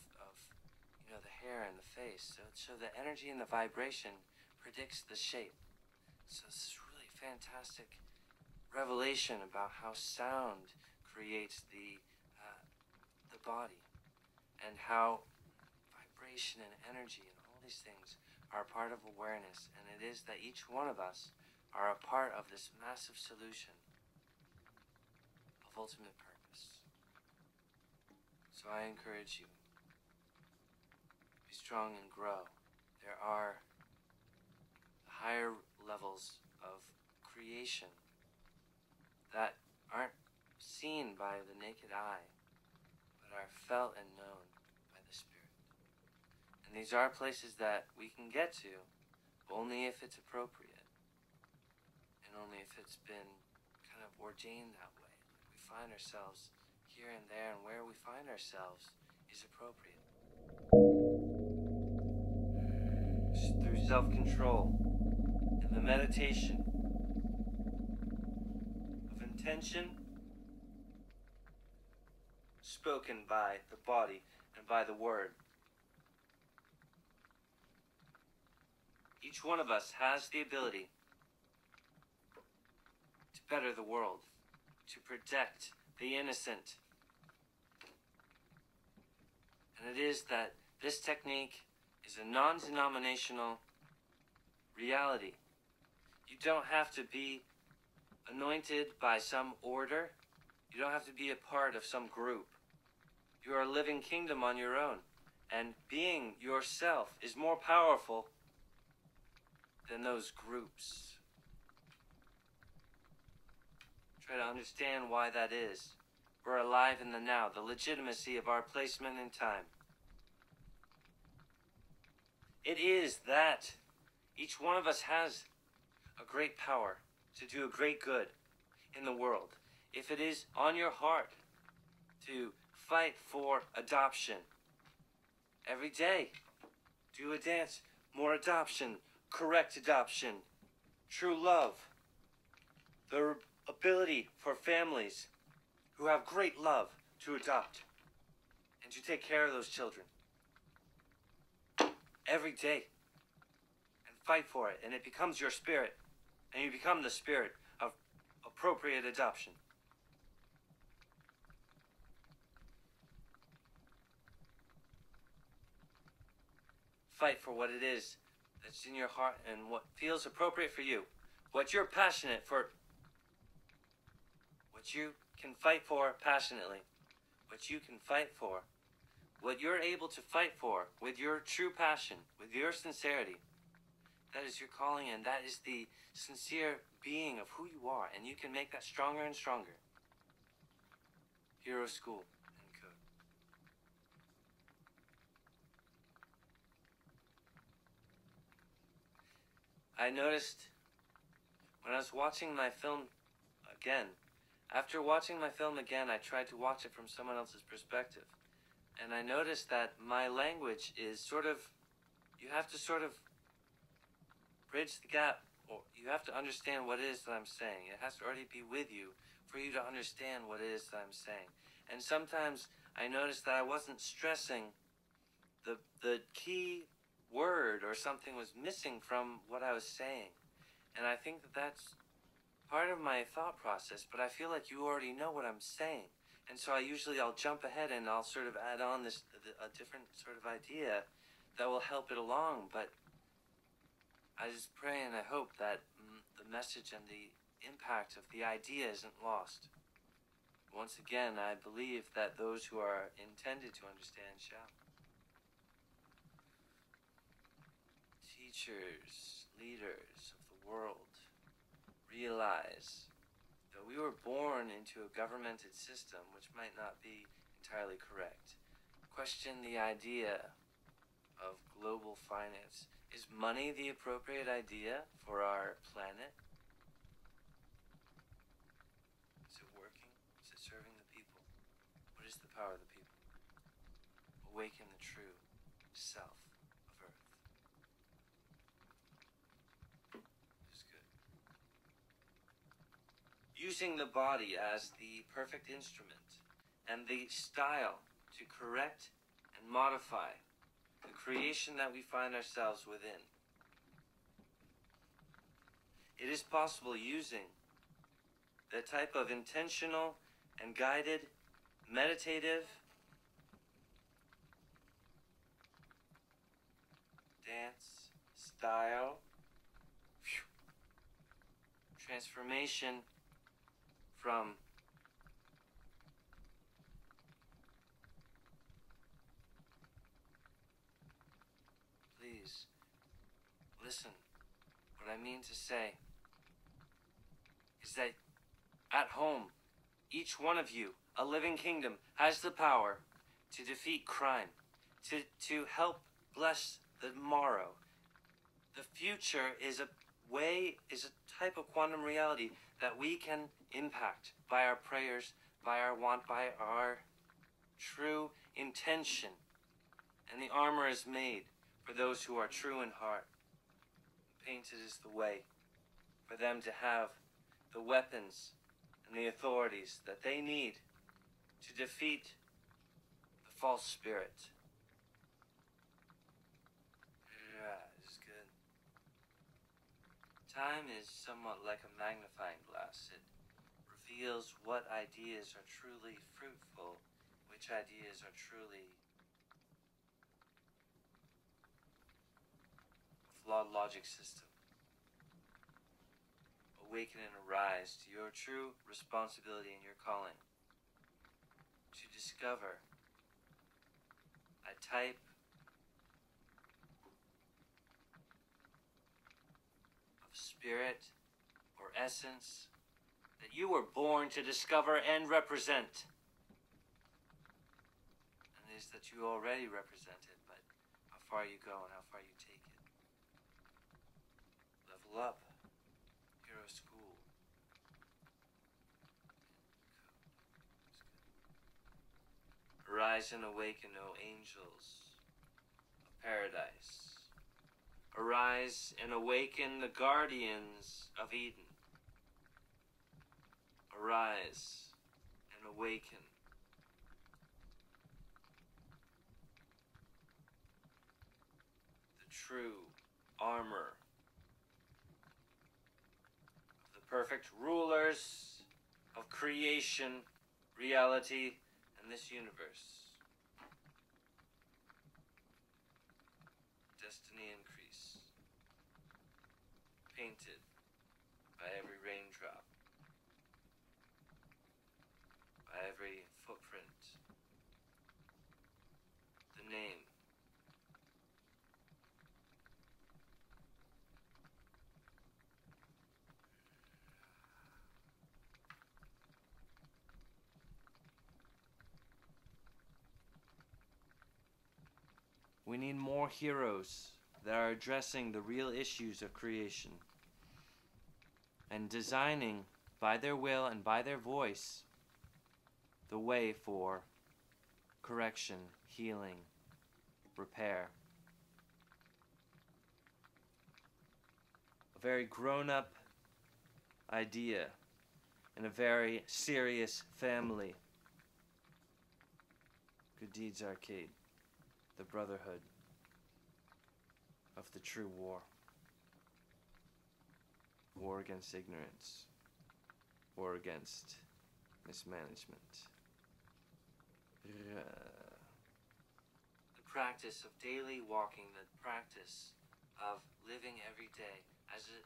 the hair and the face. So the energy and the vibration predicts the shape. So this is really fantastic revelation about how sound creates the body, and how vibration and energy and all these things are a part of awareness, and it is that each one of us are a part of this massive solution of ultimate purpose. So I encourage you, be strong and grow. There are higher levels of creation that aren't seen by the naked eye, but are felt and known by the Spirit. And these are places that we can get to, but only if it's appropriate, and only if it's been kind of ordained that way. Like we find ourselves here and there, and where we find ourselves is appropriate. Through self-control and the meditation of intention spoken by the body and by the word. Each one of us has the ability to better the world, to protect the innocent. And it is that this technique is a non-denominational reality. You don't have to be anointed by some order. You don't have to be a part of some group. You are a living kingdom on your own. And being yourself is more powerful than those groups. Try to understand why that is. We're alive in the now, the legitimacy of our placement in time. It is that each one of us has a great power to do a great good in the world. If it is on your heart to fight for adoption, every day do a dance, more adoption, correct adoption, true love, the ability for families who have great love to adopt and to take care of those children every day, and fight for it, and it becomes your spirit, and you become the spirit of appropriate adoption. Fight for what it is that's in your heart and what feels appropriate for you, what you're passionate for, what you can fight for passionately, what you can fight for, what you're able to fight for with your true passion, with your sincerity. That is your calling, and that is the sincere being of who you are, and you can make that stronger and stronger. Hero School and Code. I noticed when I was watching my film again, after watching my film again, I tried to watch it from someone else's perspective. And I noticed that my language is sort of, you have to sort of bridge the gap, or you have to understand what it is that I'm saying. It has to already be with you for you to understand what it is that I'm saying. And sometimes I noticed that I wasn't stressing the key word, or something was missing from what I was saying. And I think that that's part of my thought process, but I feel like you already know what I'm saying. And so I'll jump ahead and I'll sort of add on a different sort of idea that will help it along. But I just pray and I hope that the message and the impact of the idea isn't lost. Once again, I believe that those who are intended to understand shall. Teachers, leaders of the world, realize that we were born into a governmented system which might not be entirely correct. Question the idea of global finance. Is money the appropriate idea for our planet? Is it working? Is it serving the people? What is the power of the people? Awaken the true self of Earth. Is good. Using the body as the perfect instrument and the style to correct and modify the creation that we find ourselves within. It is possible using the type of intentional and guided, meditative dance style transformation from please listen. What I mean to say is that at home, each one of you, a living kingdom, has the power to defeat crime, to help bless the morrow. The future is a type of quantum reality that we can impact by our prayers, by our want, by our true intention. And the armor is made for those who are true in heart. Painted is the way for them to have the weapons and the authorities that they need to defeat the false spirit. Yeah, this is good. Time is somewhat like a magnifying glass. It reveals what ideas are truly fruitful, which ideas are truly a flawed logic system. Awaken and arise to your true responsibility and your calling to discover a type of spirit or essence that you were born to discover and represent. And it is that you already represent it, but how far you go and how far you take it. Level up. Hero School. Arise and awaken, O angels of paradise. Arise and awaken the guardians of Eden. Arise and awaken the true armor of the perfect rulers of creation, reality, and this universe. Destiny increase, painted by every raindrop, by every footprint, the name, We need more heroes that are addressing the real issues of creation and designing, by their will and by their voice, the way for correction, healing, repair. A very grown-up idea in a very serious family. Good Deeds Arcade, the brotherhood of the true war. War against ignorance. War against mismanagement. The practice of daily walking, the practice of living every day as an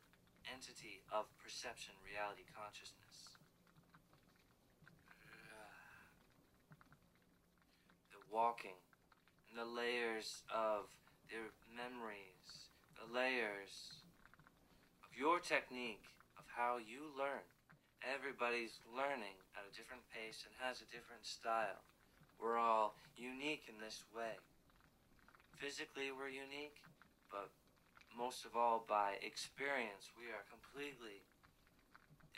entity of perception, reality, consciousness. The walking and the layers of their memories, the layers of your technique of how you learn. Everybody's learning at a different pace and has a different style. We're all unique in this way. Physically we're unique, but most of all by experience we are completely,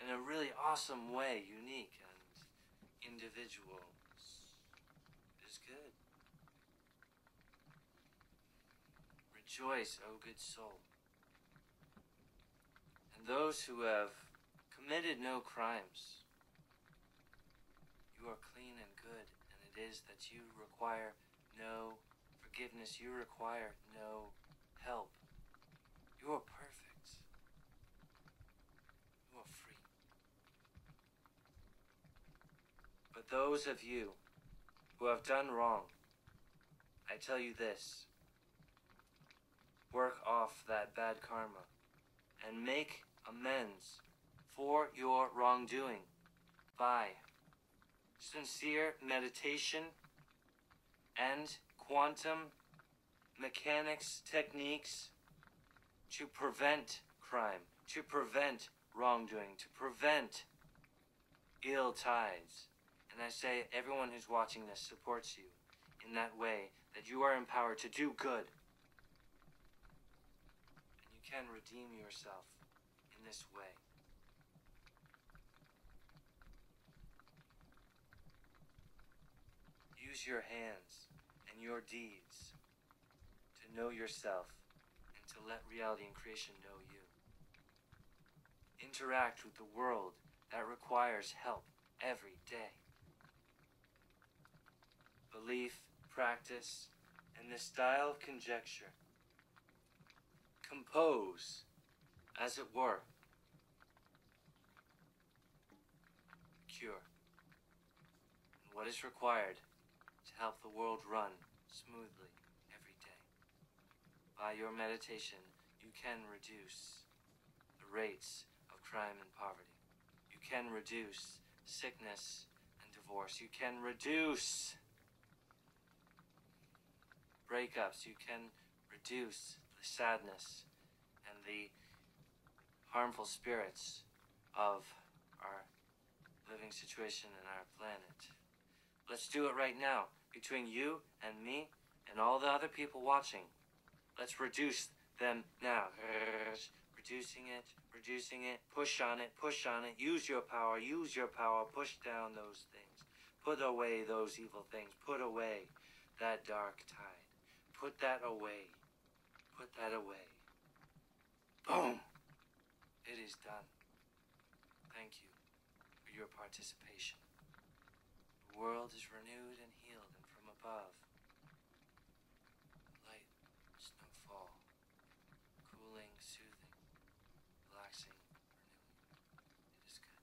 in a really awesome way, unique and individuals. It's good. Rejoice, O good soul. And those who have committed no crimes, you are clean and good, and it is that you require no forgiveness, you require no help. You are perfect. You are free. But those of you who have done wrong, I tell you this: work off that bad karma and make amends for your wrongdoing by sincere meditation and quantum mechanics techniques to prevent crime, to prevent wrongdoing, to prevent ill tides. And I say everyone who's watching this supports you in that way, that you are empowered to do good. And you can redeem yourself in this way. Use your hands and your deeds to know yourself and to let reality and creation know you. Interact with the world that requires help every day. Belief, practice, and the style of conjecture. Compose, as it were. Cure. And what is required to help the world run smoothly every day. By your meditation, you can reduce the rates of crime and poverty. You can reduce sickness and divorce. You can reduce breakups. You can reduce the sadness and the harmful spirits of our living situation and our planet. Let's do it right now, between you and me and all the other people watching. Let's reduce them now. Reducing it, push on it, use your power, push down those things. Put away those evil things, put away that dark tide. Put that away, Boom! It is done. Thank you for your participation. The world is renewed and healed, and from above, light, snowfall, cooling, soothing, relaxing, renewing. It is good.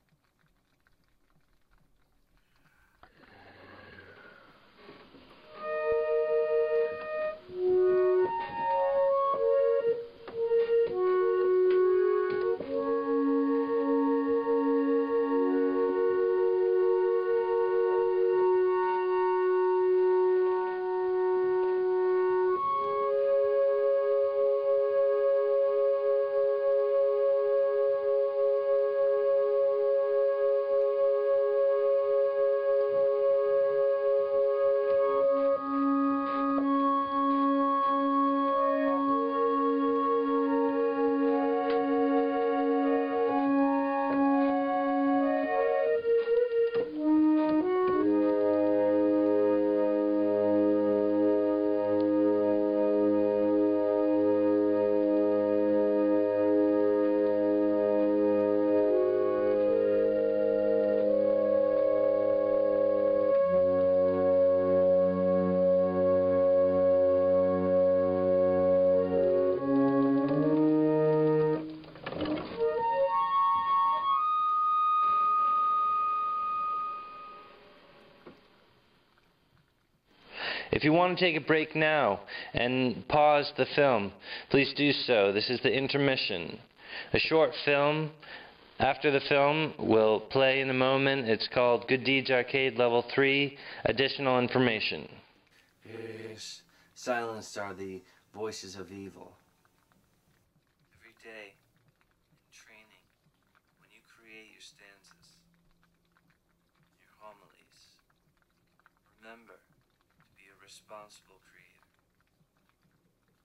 If you want to take a break now and pause the film, please do so. This is the intermission. A short film. After the film will play in a moment. It's called Good Deeds Arcade Level 3, Additional Information. Yes. Silenced are the voices of evil. Every day in training, when you create your stanzas, your homilies, remember to be a responsible creator.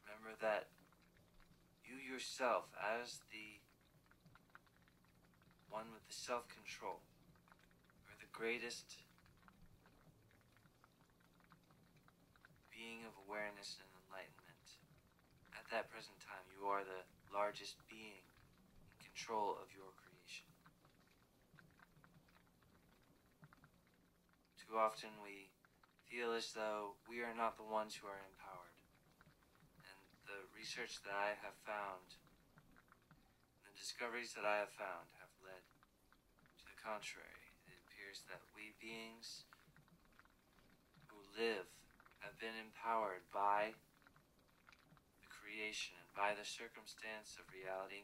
Remember that you yourself, as the one with the self-control, are the greatest being of awareness and enlightenment. At that present time, you are the largest being in control of your creation. Too often we feel as though we are not the ones who are empowered. And the research that I have found, the discoveries that I have found, have led to the contrary. It appears that we beings who live have been empowered by the creation and by the circumstance of reality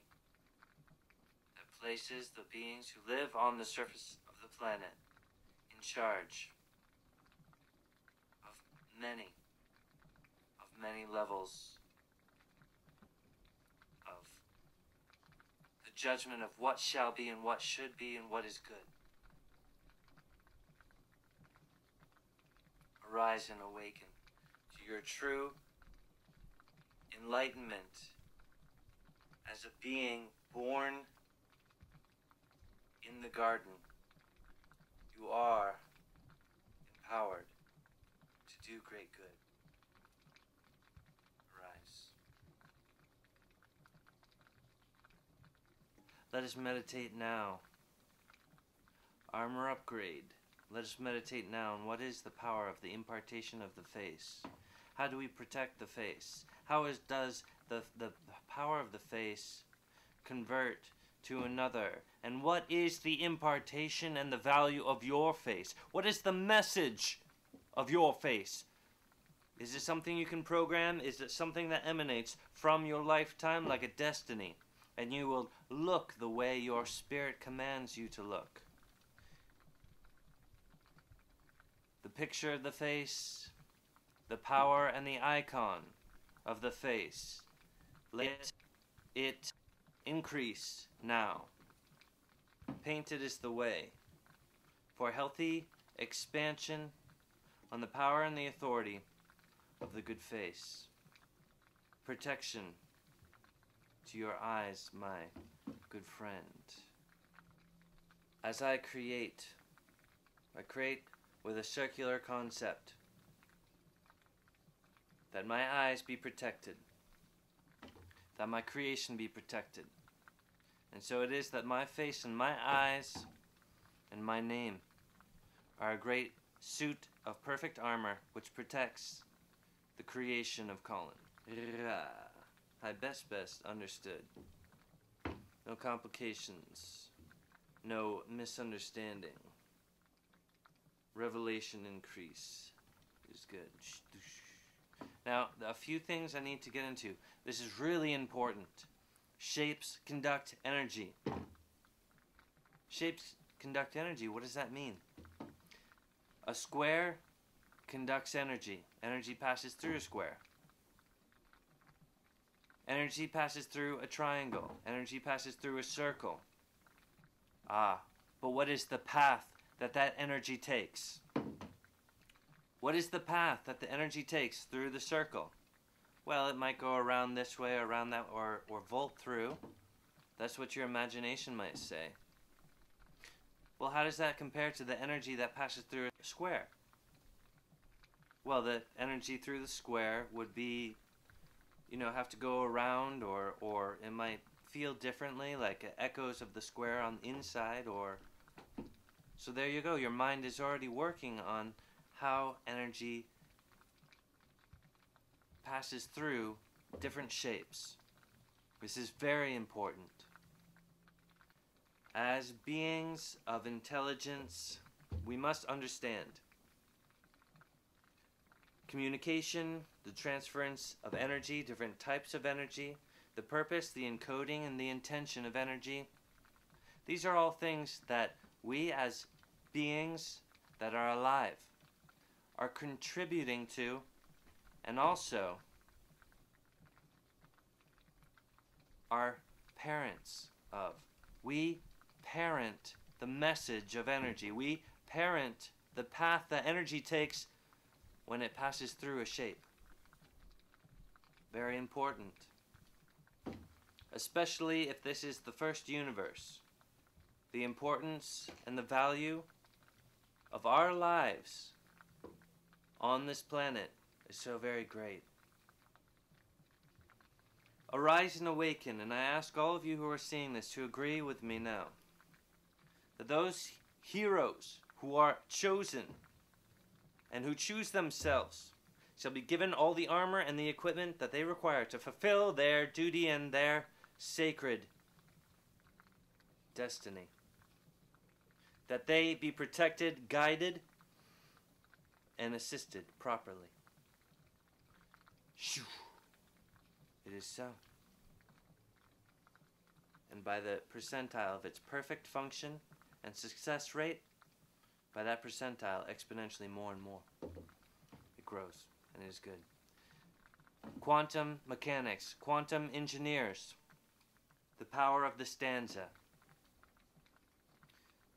that places the beings who live on the surface of the planet in charge of many levels of the judgment of what shall be and what should be and what is good. Arise and awaken to your true enlightenment as a being born in the garden. You are empowered to do great good. Arise. Let us meditate now. Armor upgrade. Let us meditate now on what is the power of the impartation of the face. How do we protect the face? How does the power of the face convert to another? And what is the impartation and the value of your face? What is the message of your face? Is it something you can program? Is it something that emanates from your lifetime like a destiny? And you will look the way your spirit commands you to look. The picture of the face, the power and the icon of the face. Let it increase now. Painted is the way for healthy expansion on the power and the authority of the good face. Protection to your eyes, my good friend. As I create with a circular concept, that my eyes be protected, that my creation be protected. And so it is that my face and my eyes and my name are a great suit of perfect armor which protects the creation of Colin. I best understood. No complications, no misunderstanding. Revelation increase is good. Now, a few things I need to get into. This is really important. Shapes conduct energy. Shapes conduct energy. What does that mean? A square conducts energy. Energy passes through a square. Energy passes through a triangle. Energy passes through a circle. But what is the path that energy takes? What is the path that the energy takes through the circle? Well, it might go around this way, around that, or volt through. That's what your imagination might say. Well, how does that compare to the energy that passes through a square? Well, the energy through the square would be, have to go around, or it might feel differently, like echoes of the square on the inside, or... So there you go. Your mind is already working on how energy passes through different shapes. This is very important. As beings of intelligence, we must understand communication, the transference of energy, different types of energy, the purpose, the encoding, and the intention of energy. These are all things that we as beings that are alive are contributing to, and also are parents of. We parent the message of energy. We parent the path that energy takes when it passes through a shape. Very important. Especially if this is the first universe. The importance and the value of our lives on this planet is so very great. Arise and awaken, and I ask all of you who are seeing this to agree with me now that those heroes who are chosen and who choose themselves shall be given all the armor and the equipment that they require to fulfill their duty and their sacred destiny. That they be protected, guided, and assisted properly. Shoo. It is so. And by the percentile of its perfect function and success rate, by that percentile exponentially more and more, it grows, and it is good. Quantum mechanics, quantum engineers, the power of the stanza.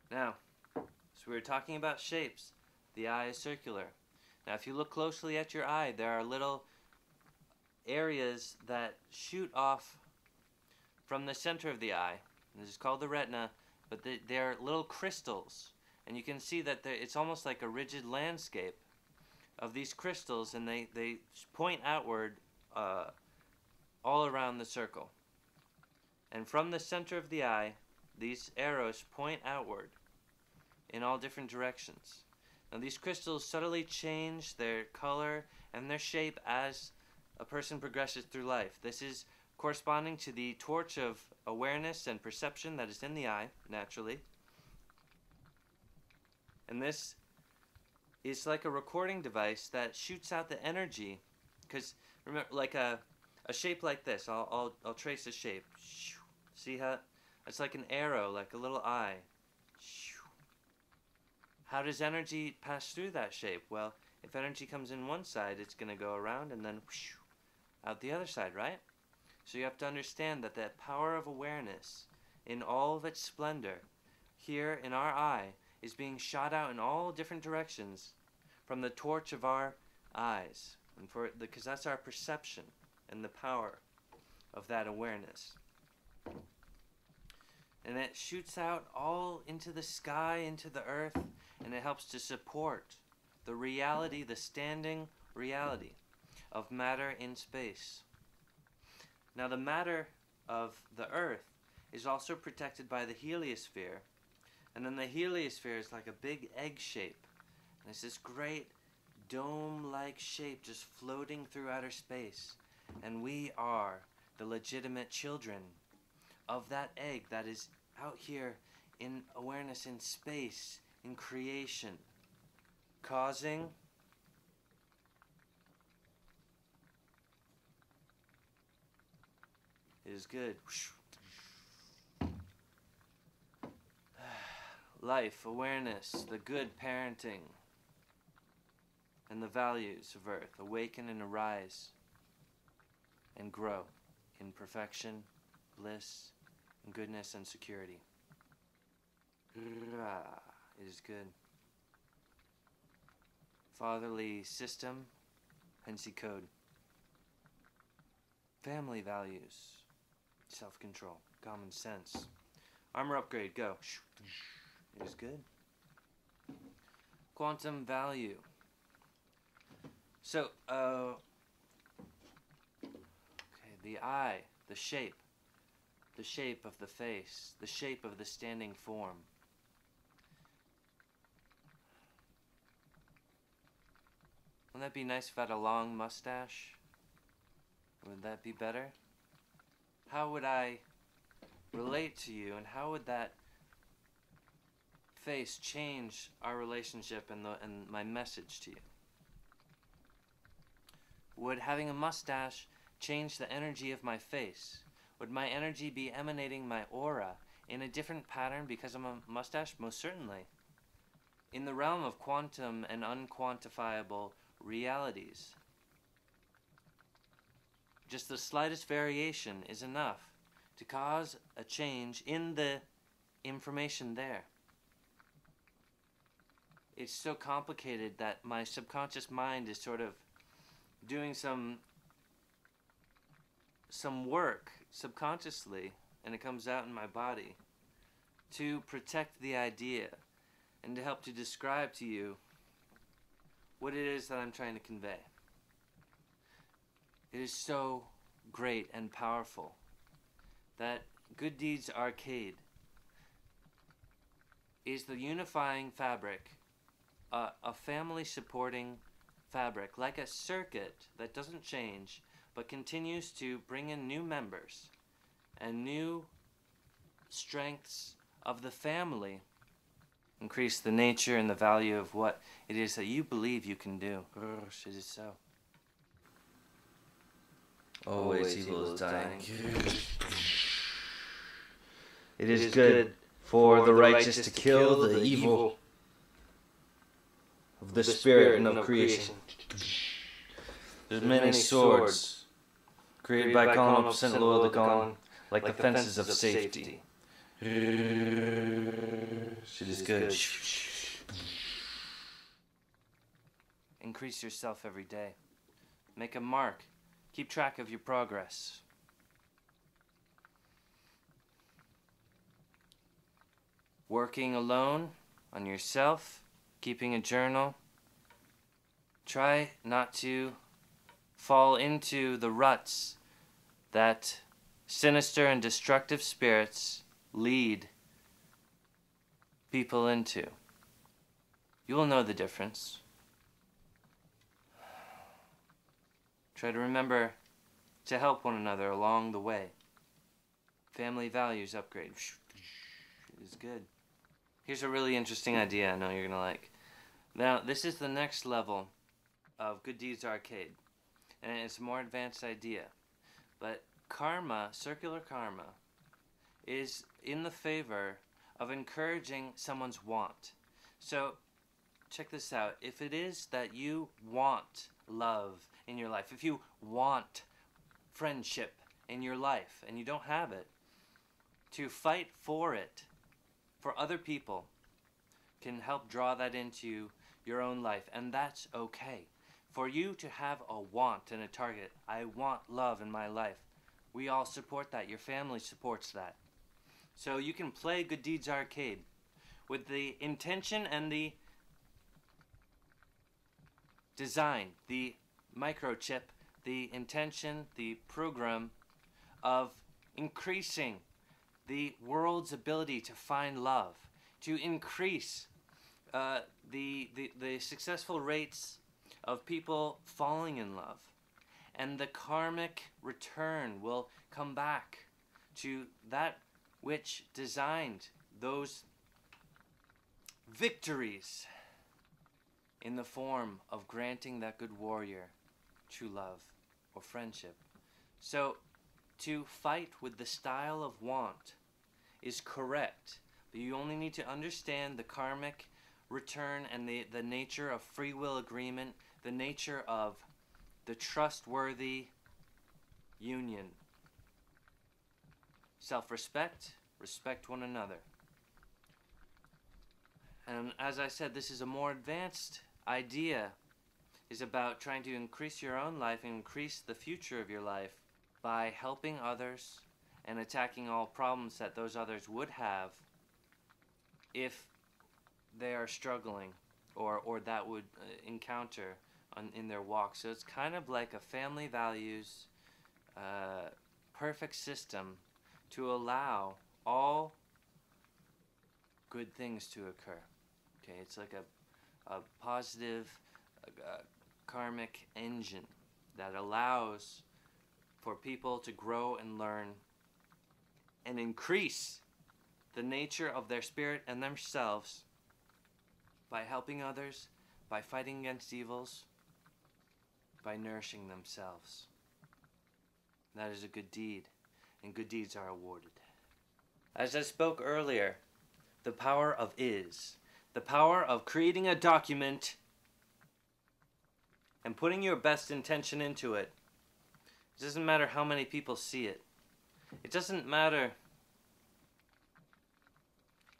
Now, so we were talking about shapes. The eye is circular. Now, if you look closely at your eye, there are little areas that shoot off from the center of the eye. This is called the retina, but they're little crystals. And you can see that it's almost like a rigid landscape of these crystals, and they point outward all around the circle. And from the center of the eye, these arrows point outward in all different directions. Now, these crystals subtly change their color and their shape as a person progresses through life. This is corresponding to the torch of awareness and perception that is in the eye, naturally. And this is like a recording device that shoots out the energy. Because, remember, like a shape like this, I'll trace a shape. See how? It's like an arrow, like a little eye. How does energy pass through that shape? Well, if energy comes in one side, it's going to go around and then out the other side, right? So you have to understand that that power of awareness in all of its splendor here in our eye is being shot out in all different directions from the torch of our eyes, and because that's our perception and the power of that awareness. And it shoots out all into the sky, into the earth, and it helps to support the reality, the standing reality of matter in space. Now, the matter of the earth is also protected by the heliosphere, and then the heliosphere is like a big egg shape, and it's this great dome-like shape just floating through outer space, and we are the legitimate children of that egg that is out here in awareness, in space, in creation, causing it is good. Life, awareness, the good parenting, and the values of earth. Awaken and arise and grow in perfection, bliss, and goodness and security. It is good. Fatherly system, hence code. Family values, self-control, common sense. Armor upgrade, go. It is good. Quantum value. So, okay, the eye, the shape of the face, the shape of the standing form. Wouldn't that be nice if I had a long mustache? Would that be better? How would I relate to you, and how would that face change our relationship and my message to you? Would having a mustache change the energy of my face? Would my energy be emanating my aura in a different pattern because of a mustache? Most certainly. In the realm of quantum and unquantifiable realities, just the slightest variation is enough to cause a change in the information there. It's so complicated that my subconscious mind is sort of doing some work subconsciously, and it comes out in my body to protect the idea and to help to describe to you what it is that I'm trying to convey. It is so great and powerful that Good Deeds Arcade is the unifying fabric, a family supporting fabric, like a circuit that doesn't change but continues to bring in new members and new strengths of the family, increase the nature and the value of what it is that you believe you can do. It is so. Always evil is dying. It is good for the righteous to kill the evil Of the spirit and of creation. There's many swords created by Colin of St. Louis the Colin, like the fences of safety. It is good. Increase yourself every day. Make a mark. Keep track of your progress. Working alone on yourself, keeping a journal. Try not to fall into the ruts that sinister and destructive spirits lead people into. You will know the difference. Try to remember to help one another along the way. Family values upgrade. It is good. Here's a really interesting idea I know you're going to like. Now, this is the next level of Good Deeds Arcade, and it's a more advanced idea. But karma, circular karma, is in the favor of encouraging someone's want. So, check this out. If it is that you want love in your life, if you want friendship in your life and you don't have it, to fight for it for other people can help draw that into your own life, and that's okay. For you to have a want and a target, I want love in my life, we all support that. Your family supports that. So you can play Good Deeds Arcade with the intention and the design, the microchip, the intention, the program of increasing the world's ability to find love, to increase the successful rates of people falling in love. And the karmic return will come back to that which designed those victories in the form of granting that good warrior true love or friendship. So to fight with the style of want is correct, but you only need to understand the karmic return and the nature of free will agreement, the nature of the trustworthy union. Self-respect, respect one another. And as I said, this is a more advanced idea, is about trying to increase your own life and increase the future of your life by helping others and attacking all problems that those others would have if they are struggling or that would encounter in their walk. So it's kind of like a family values perfect system to allow all good things to occur. Okay, it's like a positive karmic engine that allows for people to grow and learn and increase the nature of their spirit and themselves by helping others, by fighting against evils, by nourishing themselves. That is a good deed, and good deeds are awarded. As I spoke earlier, the power of is, the power of creating a document and putting your best intention into it. It doesn't matter how many people see it. It doesn't matter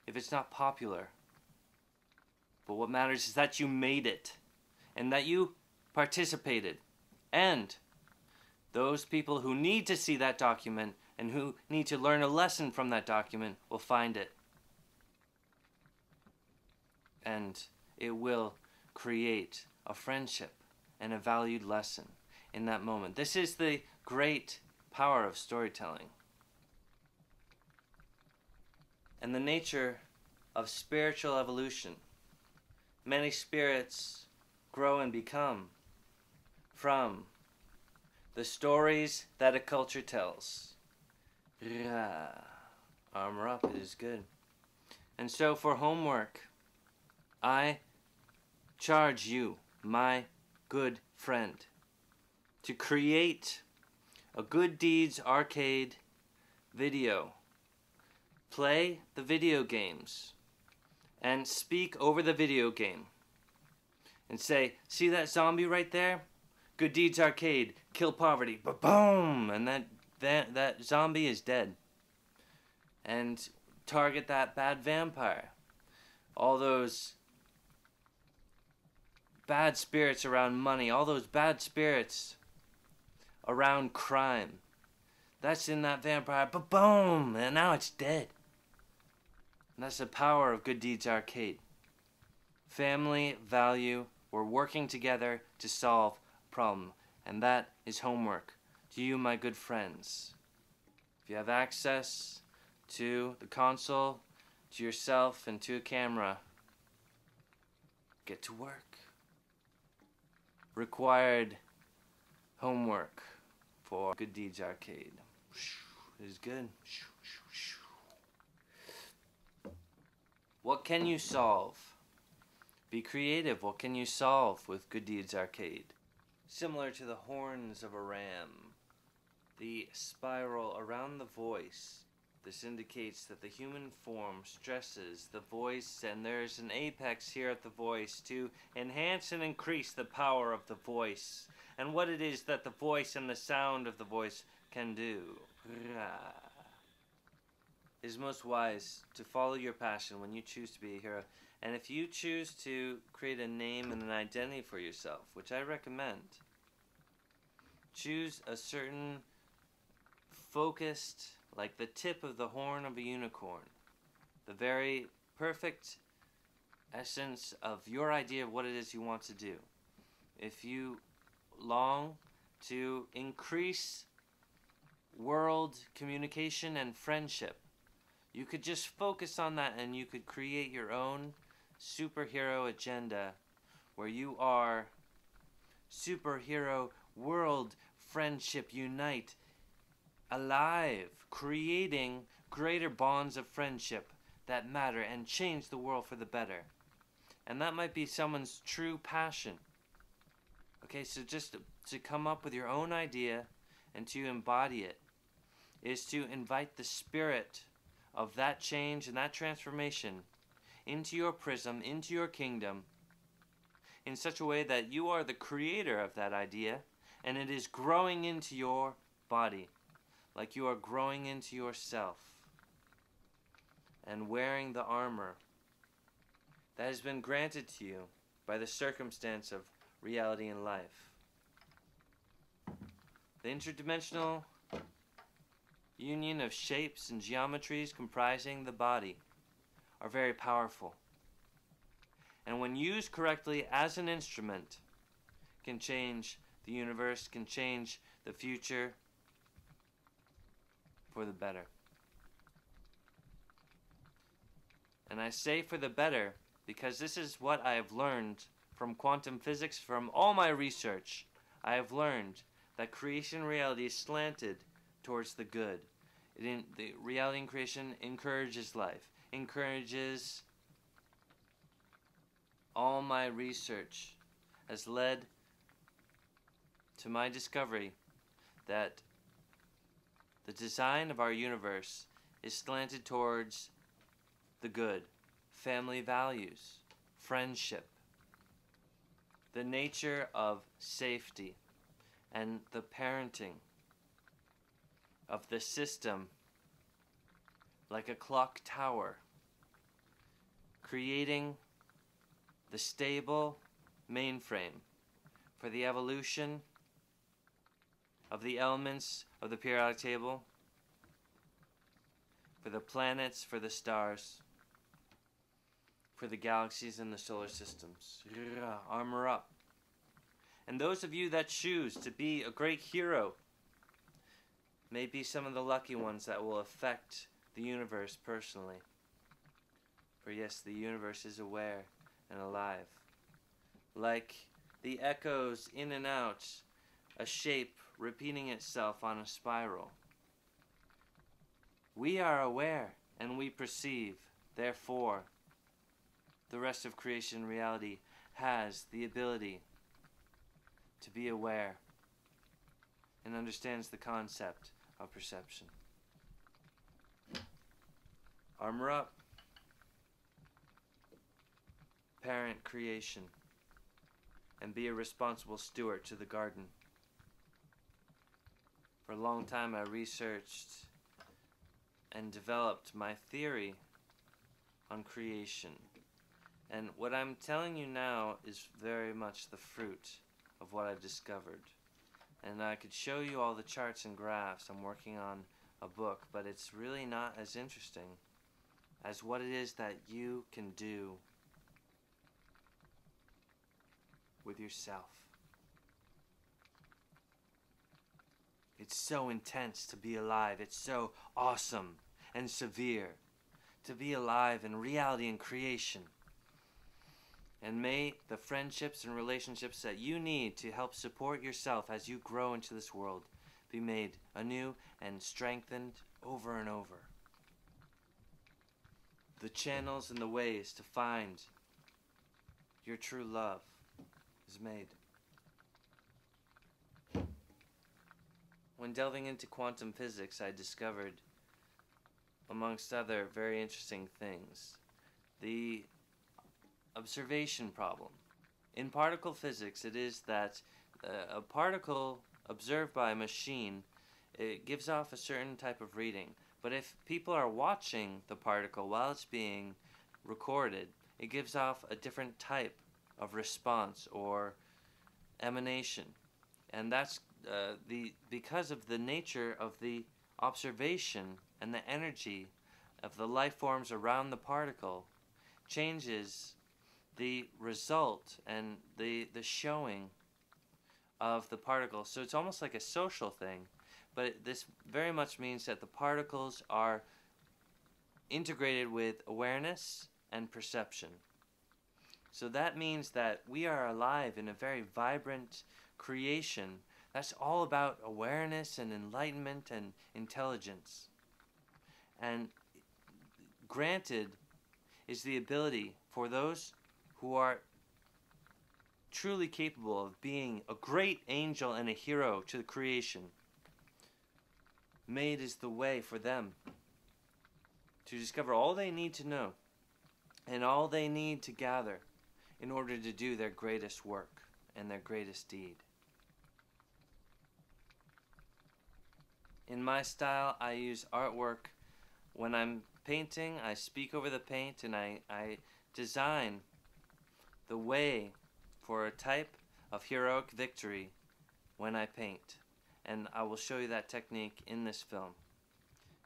if it's not popular. But what matters is that you made it, and that you participated. And those people who need to see that document and who need to learn a lesson from that document will find it. And it will create a friendship and a valued lesson in that moment. This is the great power of storytelling. And the nature of spiritual evolution. Many spirits grow and become from the stories that a culture tells. Armor up, it is good. And so for homework, I charge you, my good friend, to create a Good Deeds arcade video. Play the video games and speak over the video game and say, see that zombie right there? Good Deeds arcade, kill poverty, ba-boom, and that zombie is dead. And target that bad vampire. All those bad spirits around money, all those bad spirits around crime. That's in that vampire, ba-boom, and now it's dead. And that's the power of Good Deeds Arcade. Family, value, we're working together to solve a problem. And that is homework to you, my good friends. If you have access to the console, to yourself, and to a camera, get to work. Required homework for Good Deeds Arcade. It is good. What can you solve? Be creative. What can you solve with Good Deeds Arcade? Similar to the horns of a ram, the spiral around the voice. This indicates that the human form stresses the voice, and there's an apex here at the voice to enhance and increase the power of the voice and what it is that the voice and the sound of the voice can do. It is most wise to follow your passion when you choose to be a hero. And if you choose to create a name and an identity for yourself, which I recommend, choose a certain focused, like the tip of the horn of a unicorn, the very perfect essence of your idea of what it is you want to do. If you long to increase world communication and friendship, you could just focus on that and you could create your own superhero agenda where you are superhero world friendship unite, alive, creating greater bonds of friendship that matter and change the world for the better. And that might be someone's true passion. Okay, so just to come up with your own idea and to embody it is to invite the spirit of that change and that transformation into your prism, into your kingdom, in such a way that you are the creator of that idea and it is growing into your body, like you are growing into yourself and wearing the armor that has been granted to you by the circumstance of reality in life. The interdimensional union of shapes and geometries comprising the body are very powerful. And when used correctly as an instrument, can change the universe, can change the future for the better. And I say for the better because this is what I have learned from quantum physics, from all my research. I have learned that creation reality is slanted towards the good. The reality in creation encourages life, encourages all my research has led to my discovery that the design of our universe is slanted towards the good, family values, friendship, the nature of safety, and the parenting of the system like a clock tower, creating the stable mainframe for the evolution of the elements of the periodic table, for the planets, for the stars, for the galaxies and the solar systems. Armor up. And those of you that choose to be a great hero may be some of the lucky ones that will affect the universe personally. For yes, the universe is aware and alive. Like the echoes in and out, a shape repeating itself on a spiral. We are aware and we perceive, therefore, the rest of creation reality has the ability to be aware and understands the concept of perception. Armor up. Parent creation. And be a responsible steward to the garden. For a long time I researched and developed my theory on creation. And what I'm telling you now is very much the fruit of what I've discovered. And I could show you all the charts and graphs. I'm working on a book, but it's really not as interesting as what it is that you can do with yourself. It's so intense to be alive. It's so awesome and severe to be alive in reality and creation. And may the friendships and relationships that you need to help support yourself as you grow into this world be made anew and strengthened over and over. The channels and the ways to find your true love is made. When delving into quantum physics, I discovered, amongst other very interesting things, the observation problem. In particle physics, it is that a particle observed by a machine, it gives off a certain type of reading. But if people are watching the particle while it's being recorded, it gives off a different type of response or emanation. And that's because of the nature of the observation and the energy of the life forms around the particle changes the result and the showing of the particle. So it's almost like a social thing, but this very much means that the particles are integrated with awareness and perception. So that means that we are alive in a very vibrant creation that's all about awareness and enlightenment and intelligence. And granted is the ability for those who are truly capable of being a great angel and a hero to the creation. Made is the way for them to discover all they need to know and all they need to gather in order to do their greatest work and their greatest deed. In my style, I use artwork. When I'm painting, I speak over the paint and I design the way for a type of heroic victory when I paint. And I will show you that technique in this film.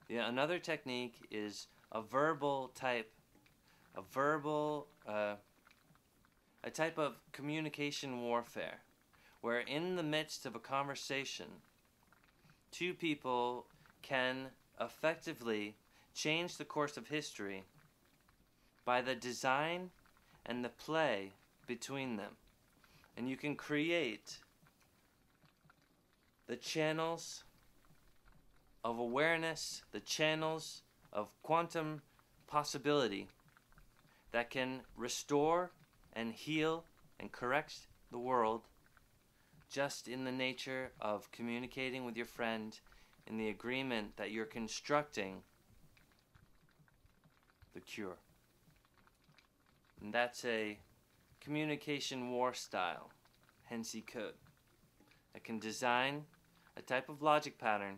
Yeah, another technique is a verbal type, a type of communication warfare, where in the midst of a conversation, two people can effectively change the course of history by the design and the play between them. And you can create the channels of awareness, the channels of quantum possibility that can restore and heal and correct the world just in the nature of communicating with your friend in the agreement that you're constructing the cure. And that's a communication war style, hence code. I can design a type of logic pattern,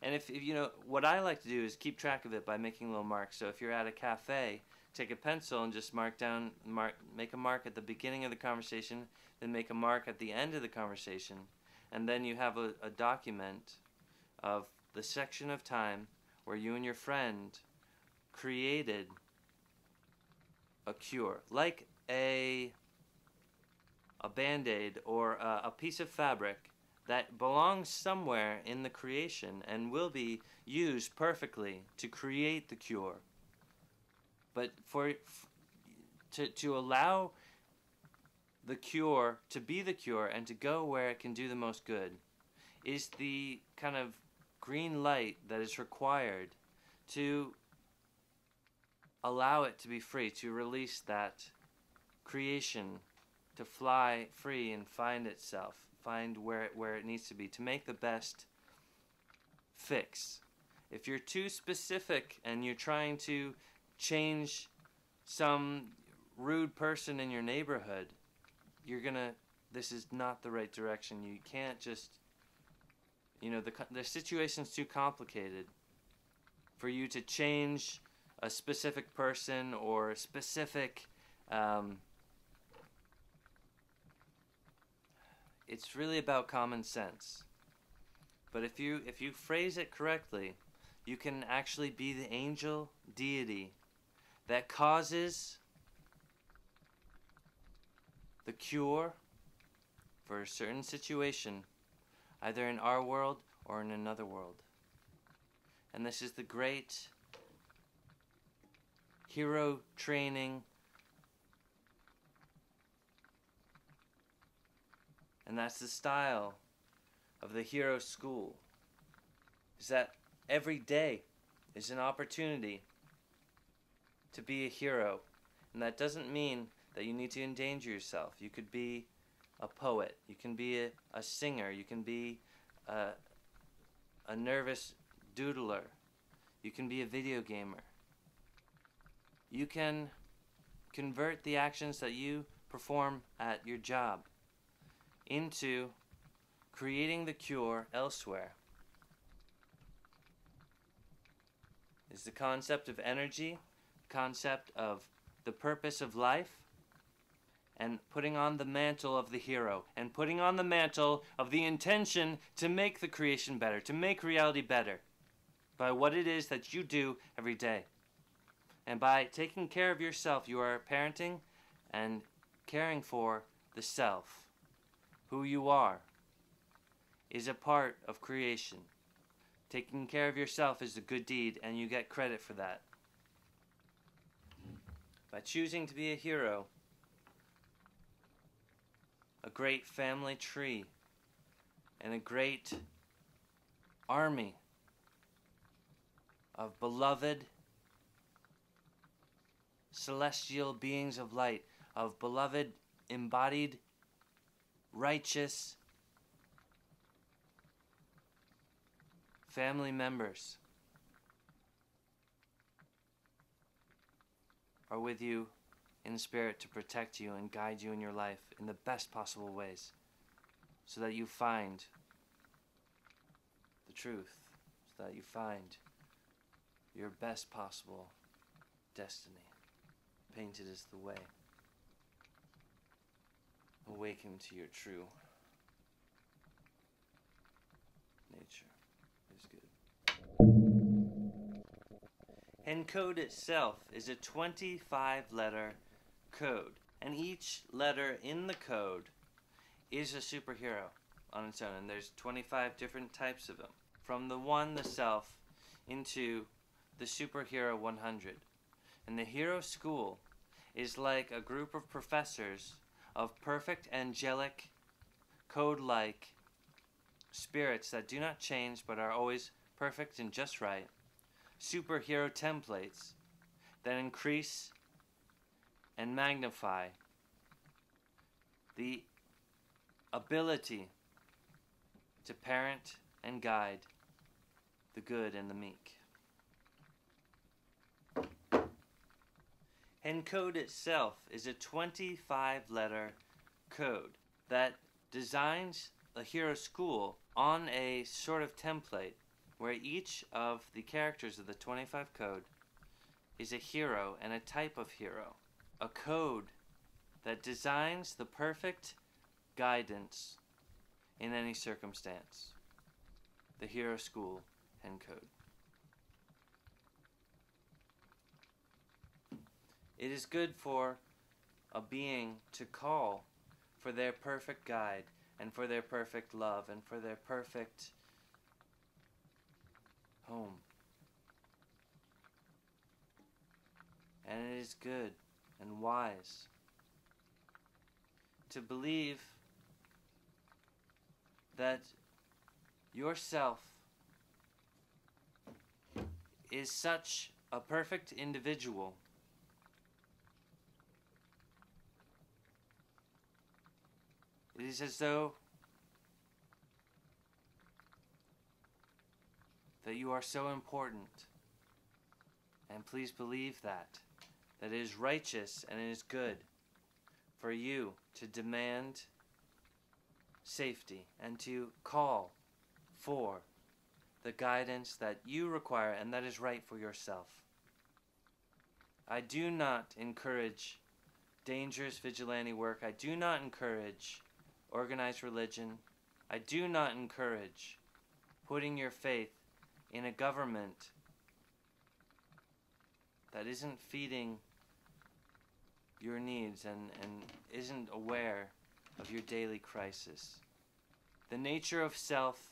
and if you know, what I like to do is keep track of it by making little marks. So if you're at a cafe, take a pencil and just make a mark at the beginning of the conversation, then make a mark at the end of the conversation, and then you have a document of the section of time where you and your friend created a cure, like a band-aid or a piece of fabric that belongs somewhere in the creation and will be used perfectly to create the cure. But to allow the cure to be the cure and to go where it can do the most good is the kind of green light that is required to allow it to be free, to release that creation to fly free and find itself, find where it needs to be, to make the best fix. If you're too specific and you're trying to change some rude person in your neighborhood, this is not the right direction. You can't just, the situation's too complicated for you to change a specific person or a specific it's really about common sense. But if you phrase it correctly, you can actually be the angel deity that causes the cure for a certain situation, either in our world or in another world. And this is the great hero training, and that's the style of the hero school, is that every day is an opportunity to be a hero. And that doesn't mean that you need to endanger yourself. You could be a poet, you can be a singer, you can be a nervous doodler, you can be a video gamer. You can convert the actions that you perform at your job into creating the cure elsewhere. It's the concept of energy, concept of the purpose of life, and putting on the mantle of the hero, and putting on the mantle of the intention to make the creation better, to make reality better, by what it is that you do every day. And by taking care of yourself, you are parenting and caring for the self. Who you are is a part of creation. Taking care of yourself is a good deed, and you get credit for that. By choosing to be a hero, a great family tree, and a great army of beloved celestial beings of light, of beloved embodied righteous family members are with you in spirit to protect you and guide you in your life in the best possible ways, so that you find the truth, so that you find your best possible destiny. Painted as the way. Awaken to your true nature. Is good. Hen code itself is a 25-letter code, and each letter in the code is a superhero on its own, and there's 25 different types of them, from the one, the self, into the superhero 100. And the hero school is like a group of professors of perfect angelic, code-like spirits that do not change but are always perfect and just right. Superhero templates that increase and magnify the ability to parent and guide the good and the meek. Hen code itself is a 25-letter code that designs a hero school on a sort of template where each of the characters of the 25 code is a hero and a type of hero. A code that designs the perfect guidance in any circumstance. The Hero School Hen Code. It is good for a being to call for their perfect guide and for their perfect love and for their perfect home. And it is good and wise to believe that yourself is such a perfect individual it is as though that you are so important, and please believe that it is righteous and it is good for you to demand safety and to call for the guidance that you require and that is right for yourself. I do not encourage dangerous vigilante work. I do not encourage organized religion. I do not encourage putting your faith in a government that isn't feeding your needs and isn't aware of your daily crisis. The nature of self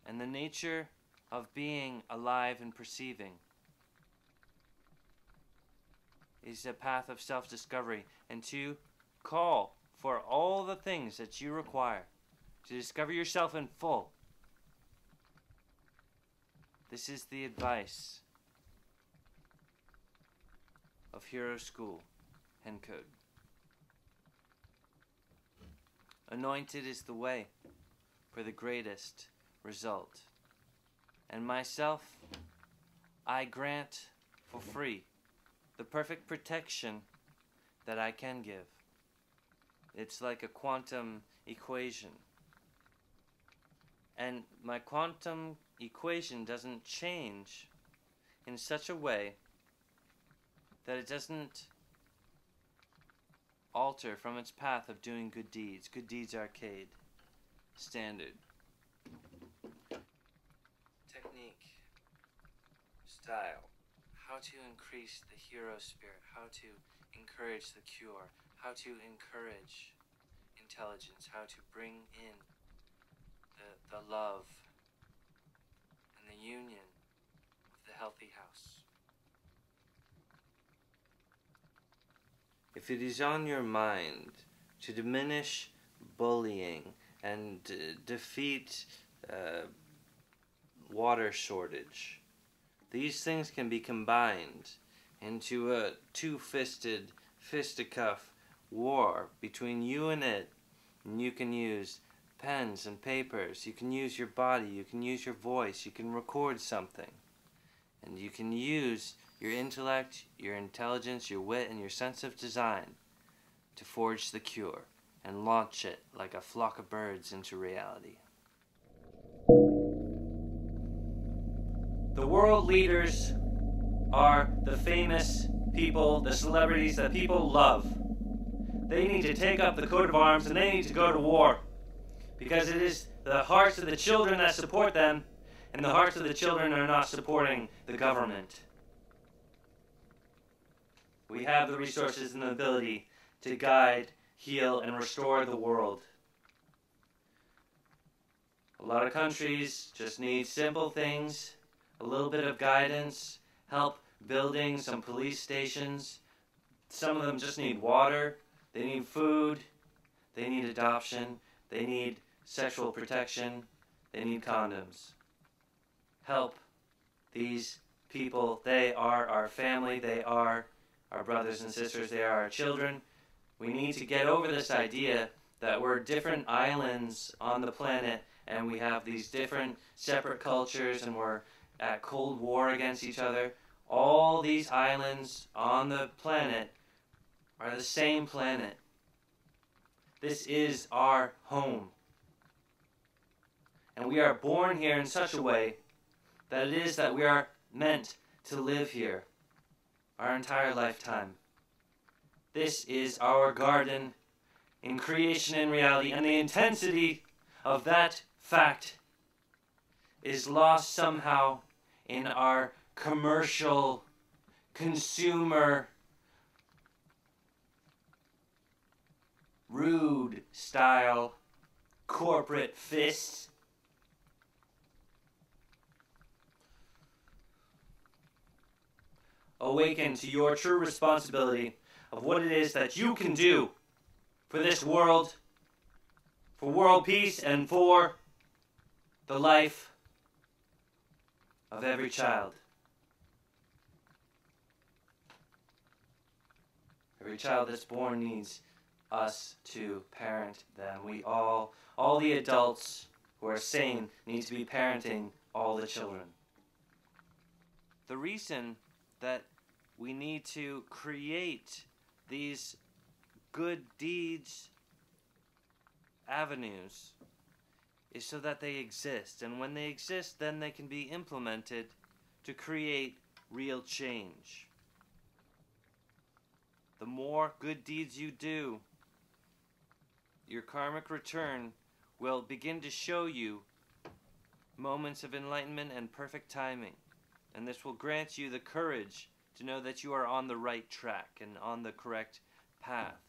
and the nature of being alive and perceiving is a path of self-discovery, and to call for all the things that you require to discover yourself in full. This is the advice of Hero School Hen Code. Anointed is the way for the greatest result. And myself, I grant for free the perfect protection that I can give. It's like a quantum equation. And my quantum equation doesn't change in such a way that it doesn't alter from its path of doing good deeds. Good Deeds Arcade. Standard. Technique. Style. How to increase the hero spirit. How to encourage the cure. How to encourage intelligence. How to bring in the love and the union of the healthy house. If it is on your mind to diminish bullying and defeat water shortage, these things can be combined into a two-fisted, fisticuff war between you and it. And you can use pens and papers, you can use your body, you can use your voice, you can record something. And you can use your intellect, your intelligence, your wit, and your sense of design to forge the cure and launch it like a flock of birds into reality. The world leaders are the famous people, the celebrities that people love. They need to take up the coat of arms and they need to go to war, because it is the hearts of the children that support them, and the hearts of the children are not supporting the government. We have the resources and the ability to guide, heal, and restore the world. A lot of countries just need simple things, a little bit of guidance, help building some police stations. Some of them just need water, they need food, they need adoption, they need sexual protection, they need condoms. Help these people. They are our family, they are our brothers and sisters, they are our children. We need to get over this idea that we're different islands on the planet, and we have these different separate cultures, and we're at Cold War against each other. All these islands on the planet are the same planet. This is our home. And we are born here in such a way that it is that we are meant to live here our entire lifetime. This is our garden in creation and reality, and the intensity of that fact is lost somehow in our commercial, consumer, rude style, corporate fists. Awaken to your true responsibility of what it is that you can do for this world, for world peace, and for the life of every child. Every child that's born needs us to parent them. We all the adults who are sane need to be parenting all the children. The reason that we need to create these good deeds avenues is so that they exist, and when they exist, then they can be implemented to create real change. The more good deeds you do, your karmic return will begin to show you moments of enlightenment and perfect timing, and this will grant you the courage to know that you are on the right track and on the correct path.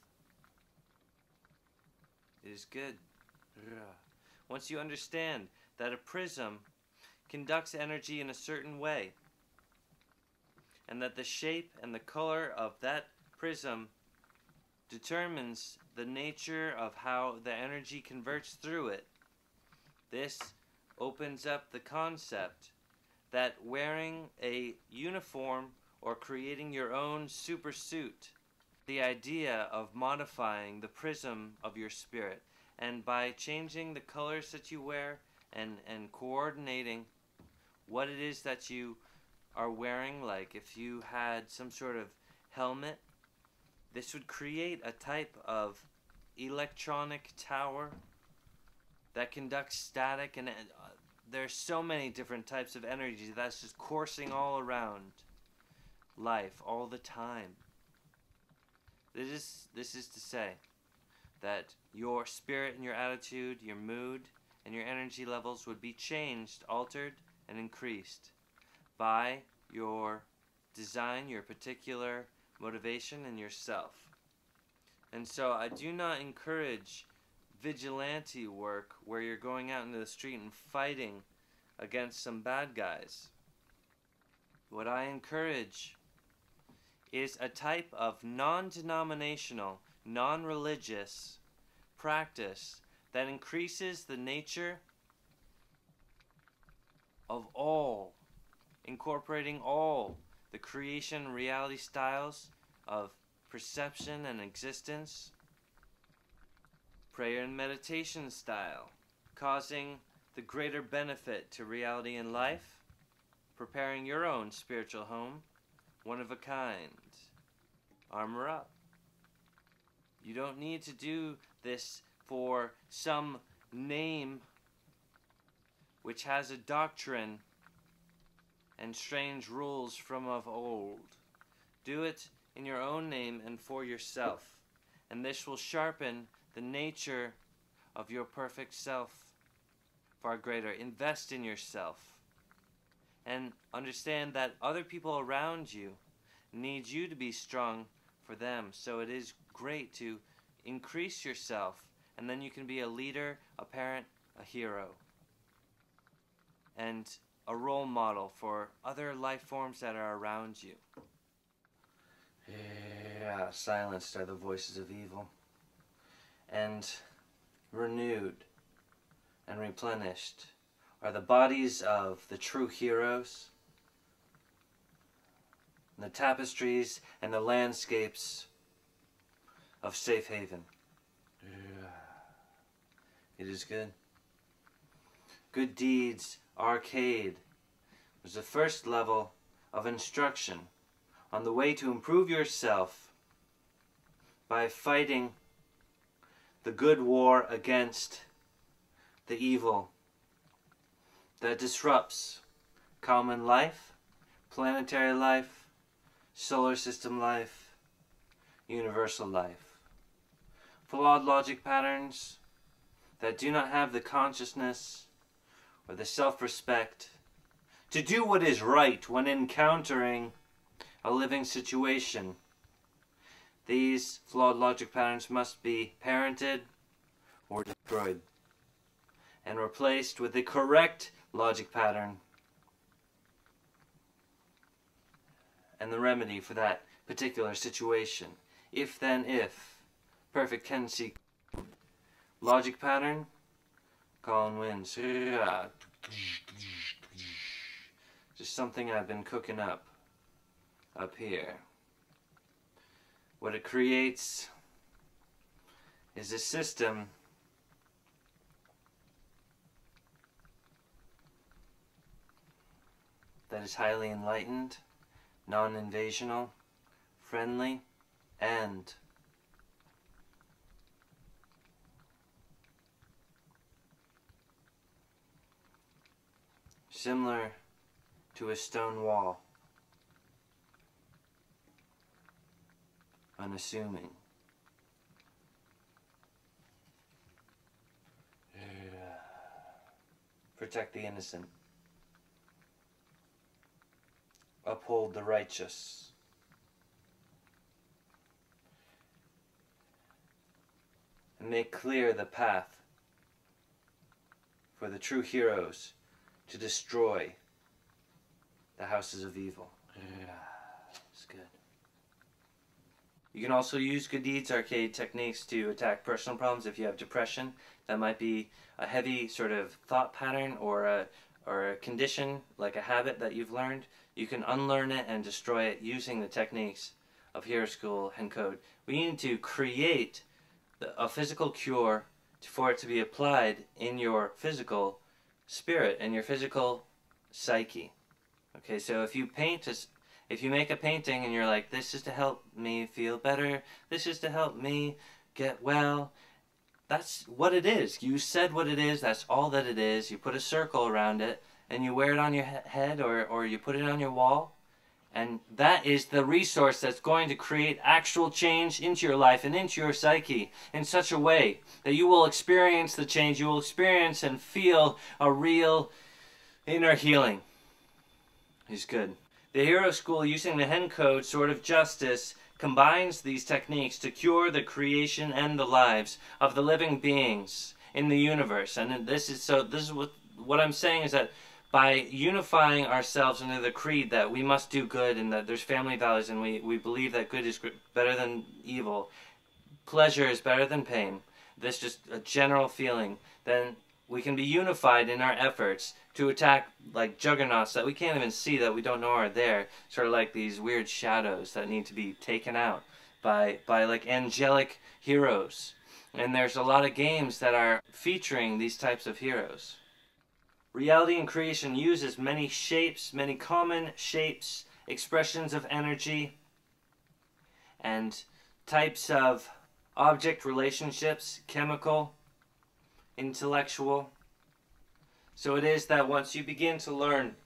It is good. Once you understand that a prism conducts energy in a certain way, and that the shape and the color of that prism determines the nature of how the energy converts through it, this opens up the concept that wearing a uniform or creating your own super suit, the idea of modifying the prism of your spirit, and by changing the colors that you wear and coordinating what it is that you are wearing, like if you had some sort of helmet, this would create a type of electronic tower that conducts static, and there's so many different types of energy that's just coursing all around life all the time. This is to say that your spirit and your attitude, your mood, and your energy levels would be changed, altered, and increased by your design, your particular motivation, and yourself. And so I do not encourage vigilante work where you're going out into the street and fighting against some bad guys. What I encourage is a type of non-denominational, non-religious practice that increases the nature of all, incorporating all the creation and reality styles of perception and existence, prayer and meditation style, causing the greater benefit to reality and life, preparing your own spiritual home, one of a kind. Armor up. You don't need to do this for some name which has a doctrine and strange rules from of old. Do it in your own name and for yourself, and this will sharpen the nature of your perfect self far greater. Invest in yourself and understand that other people around you need you to be strong for them. So it is great to increase yourself, and then you can be a leader, a parent, a hero, and a role model for other life forms that are around you. Yeah, silenced are the voices of evil, and renewed and replenished are the bodies of the true heroes, the tapestries and the landscapes of Safe Haven. Yeah. It is good. Good Deeds Arcade was the first level of instruction on the way to improve yourself by fighting the good war against the evil that disrupts common life, planetary life, solar system life, universal life. Flawed logic patterns that do not have the consciousness or the self-respect to do what is right when encountering a living situation. These flawed logic patterns must be parented or destroyed and replaced with the correct logic pattern. And the remedy for that particular situation. If then if. Perfect tendency. Logic pattern. Colin wins. Just something I've been cooking up here. What it creates is a system that is highly enlightened, non-invasional, friendly, and similar to a stone wall. Unassuming. Protect the innocent. Uphold the righteous. And make clear the path for the true heroes to destroy the houses of evil. It's good. You can also use Good Deeds Arcade techniques to attack personal problems if you have depression. That might be a heavy sort of thought pattern or a condition, like a habit that you've learned. You can unlearn it and destroy it using the techniques of SCHOOL HEN CODE. We need to create a physical cure for it to be applied in your physical spirit and your physical psyche. Okay, so if you make a painting and you're like, this is to help me feel better, this is to help me get well, that's what it is. You said what it is, that's all that it is. You put a circle around it and you wear it on your head or you put it on your wall, and that is the resource that's going to create actual change into your life and into your psyche in such a way that you will experience the change, you will experience and feel a real inner healing. Is good. The Hero School, using the Hen Code, Sword of Justice, combines these techniques to cure the creation and the lives of the living beings in the universe. And this is what I'm saying is that by unifying ourselves under the creed that we must do good and that there's family values and we believe that good is better than evil, pleasure is better than pain, this just a general feeling, then we can be unified in our efforts to attack like juggernauts that we can't even see, that we don't know are there, sort of like these weird shadows that need to be taken out by like angelic heroes. And there's a lot of games that are featuring these types of heroes. Reality and creation uses many shapes, many common shapes, expressions of energy, and types of object relationships, chemical, intellectual. So it is that once you begin to learn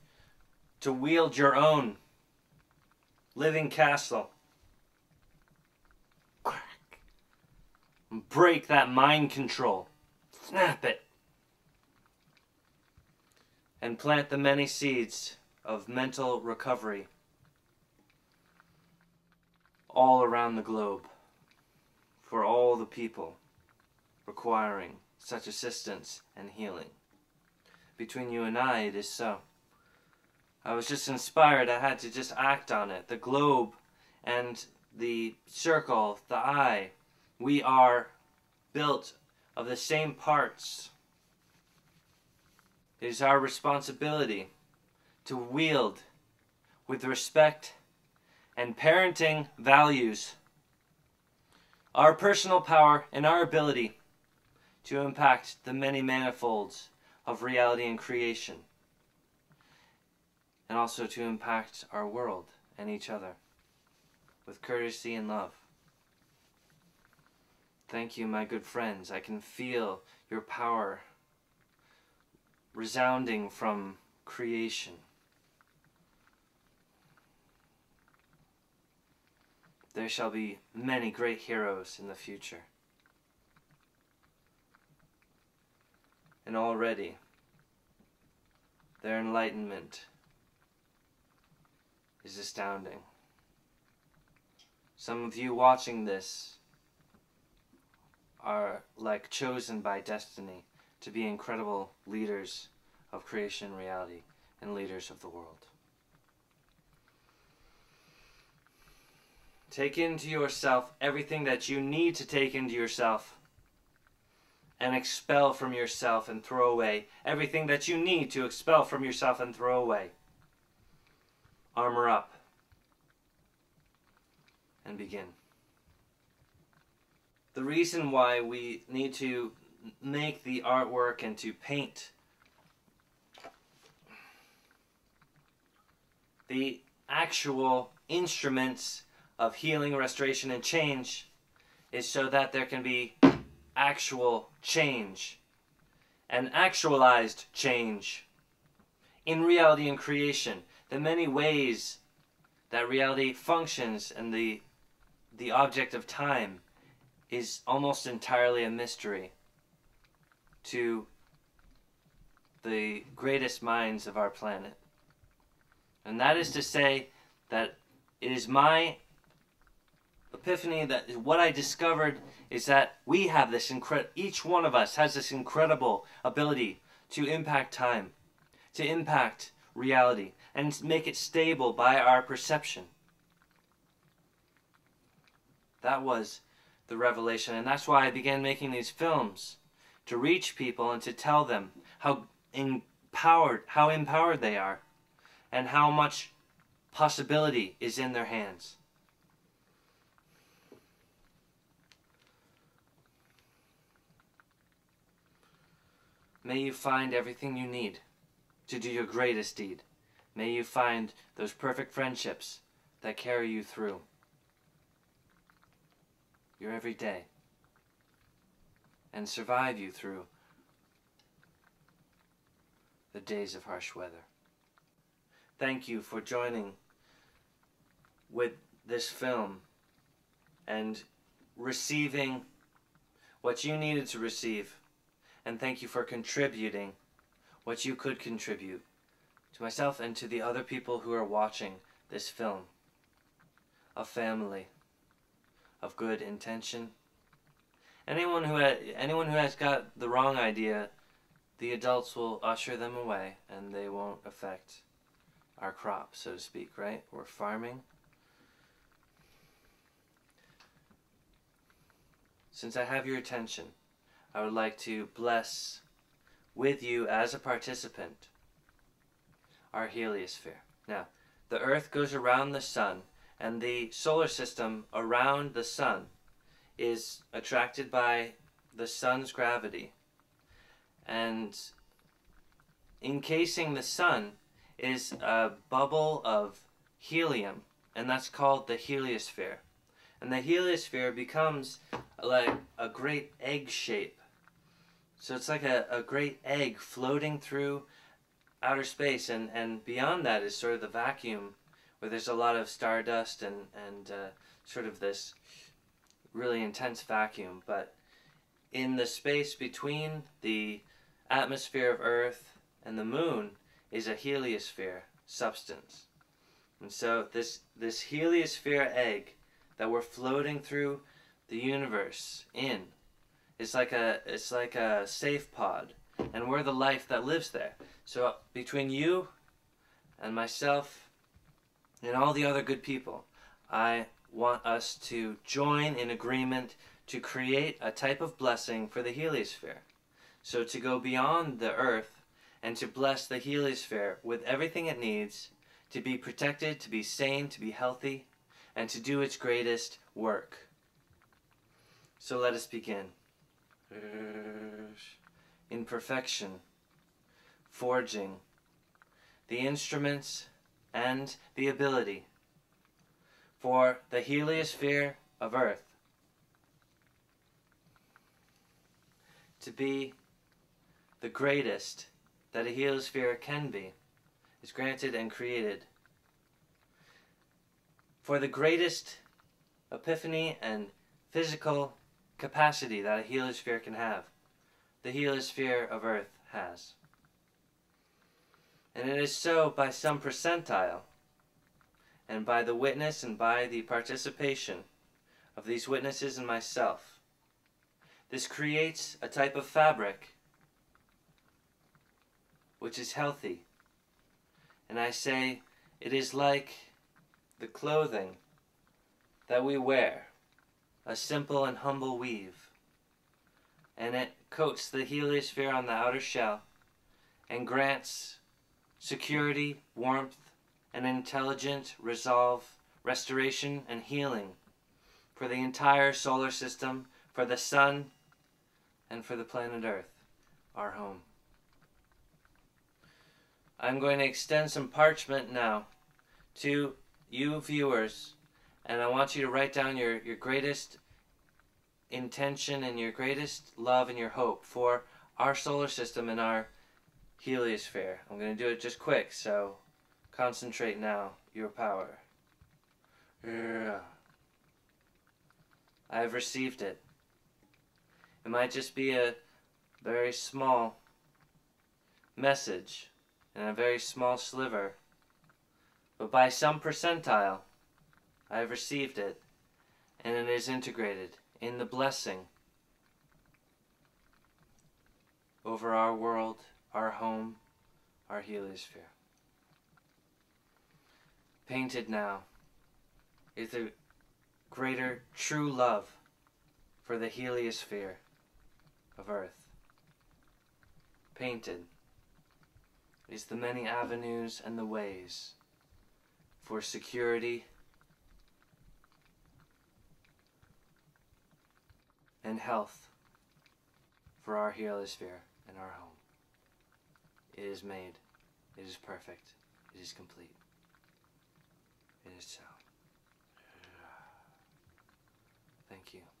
to wield your own living castle, crack, and break that mind control, snap it, and plant the many seeds of mental recovery all around the globe for all the people requiring such assistance and healing. Between you and I, it is so. I was just inspired. I had to just act on it. The globe and the circle, the eye, we are built of the same parts. It is our responsibility to wield with respect and parenting values our personal power and our ability to impact the many manifolds of reality and creation, and also to impact our world and each other with courtesy and love. Thank you, my good friends. I can feel your power resounding from creation. There shall be many great heroes in the future. And already, their enlightenment is astounding. Some of you watching this are like chosen by destiny to be incredible leaders of creation and reality and leaders of the world. Take into yourself everything that you need to take into yourself, and expel from yourself and throw away everything that you need to expel from yourself and throw away. Armor up and begin. The reason why we need to make the artwork and to paint the actual instruments of healing, restoration, and change is so that there can be actual change and actualized change in reality and creation. The many ways that reality functions and the object of time is almost entirely a mystery to the greatest minds of our planet. And that is to say that it is my epiphany, that what I discovered is that we have this each one of us has this incredible ability to impact time, to impact reality, and make it stable by our perception. That was the revelation, and that's why I began making these films, to reach people and to tell them how empowered they are, and how much possibility is in their hands. May you find everything you need to do your greatest deed. May you find those perfect friendships that carry you through your every day and survive you through the days of harsh weather. Thank you for joining with this film and receiving what you needed to receive. And thank you for contributing what you could contribute to myself and to the other people who are watching this film. A family of good intention. Anyone who has got the wrong idea, the adults will usher them away and they won't affect our crop, so to speak, right? We're farming. Since I have your attention, I would like to bless with you as a participant our heliosphere. Now, the Earth goes around the Sun, and the solar system around the Sun is attracted by the Sun's gravity. And encasing the Sun is a bubble of helium, and that's called the heliosphere. And the heliosphere becomes like a great egg shape. So it's like a great egg floating through outer space, and beyond that is sort of the vacuum, where there's a lot of stardust and sort of this really intense vacuum. But in the space between the atmosphere of Earth and the Moon is a heliosphere substance. And so this heliosphere egg that we're floating through the universe in, it's like a safe pod, and we're the life that lives there. So between you and myself and all the other good people, I want us to join in agreement to create a type of blessing for the heliosphere. So to go beyond the Earth and to bless the heliosphere with everything it needs to be protected, to be sane, to be healthy, and to do its greatest work. So let us begin. in perfection, forging the instruments and the ability for the heliosphere of Earth to be the greatest that a heliosphere can be, is granted and created. For the greatest epiphany and physical capacity that a heliosphere can have, the heliosphere of Earth has. And it is so by some percentile, and by the witness and by the participation of these witnesses and myself. This creates a type of fabric which is healthy. And I say it is like the clothing that we wear, a simple and humble weave. And it coats the heliosphere on the outer shell and grants security, warmth, and intelligent resolve, restoration, and healing for the entire solar system, for the sun, and for the planet Earth, our home. I'm going to extend some parchment now to you viewers, and I want you to write down your greatest intention and your greatest love and your hope for our solar system and our heliosphere. I'm going to do it just quick, so concentrate now, your power. I have received it. It might just be a very small message and a very small sliver, but by some percentile, I have received it, and it is integrated in the blessing over our world, our home, our heliosphere. Painted now is a greater true love for the heliosphere of Earth. Painted is the many avenues and the ways for security and health for our heliosphere and our home. It is made. It is perfect. It is complete. It is so. Thank you.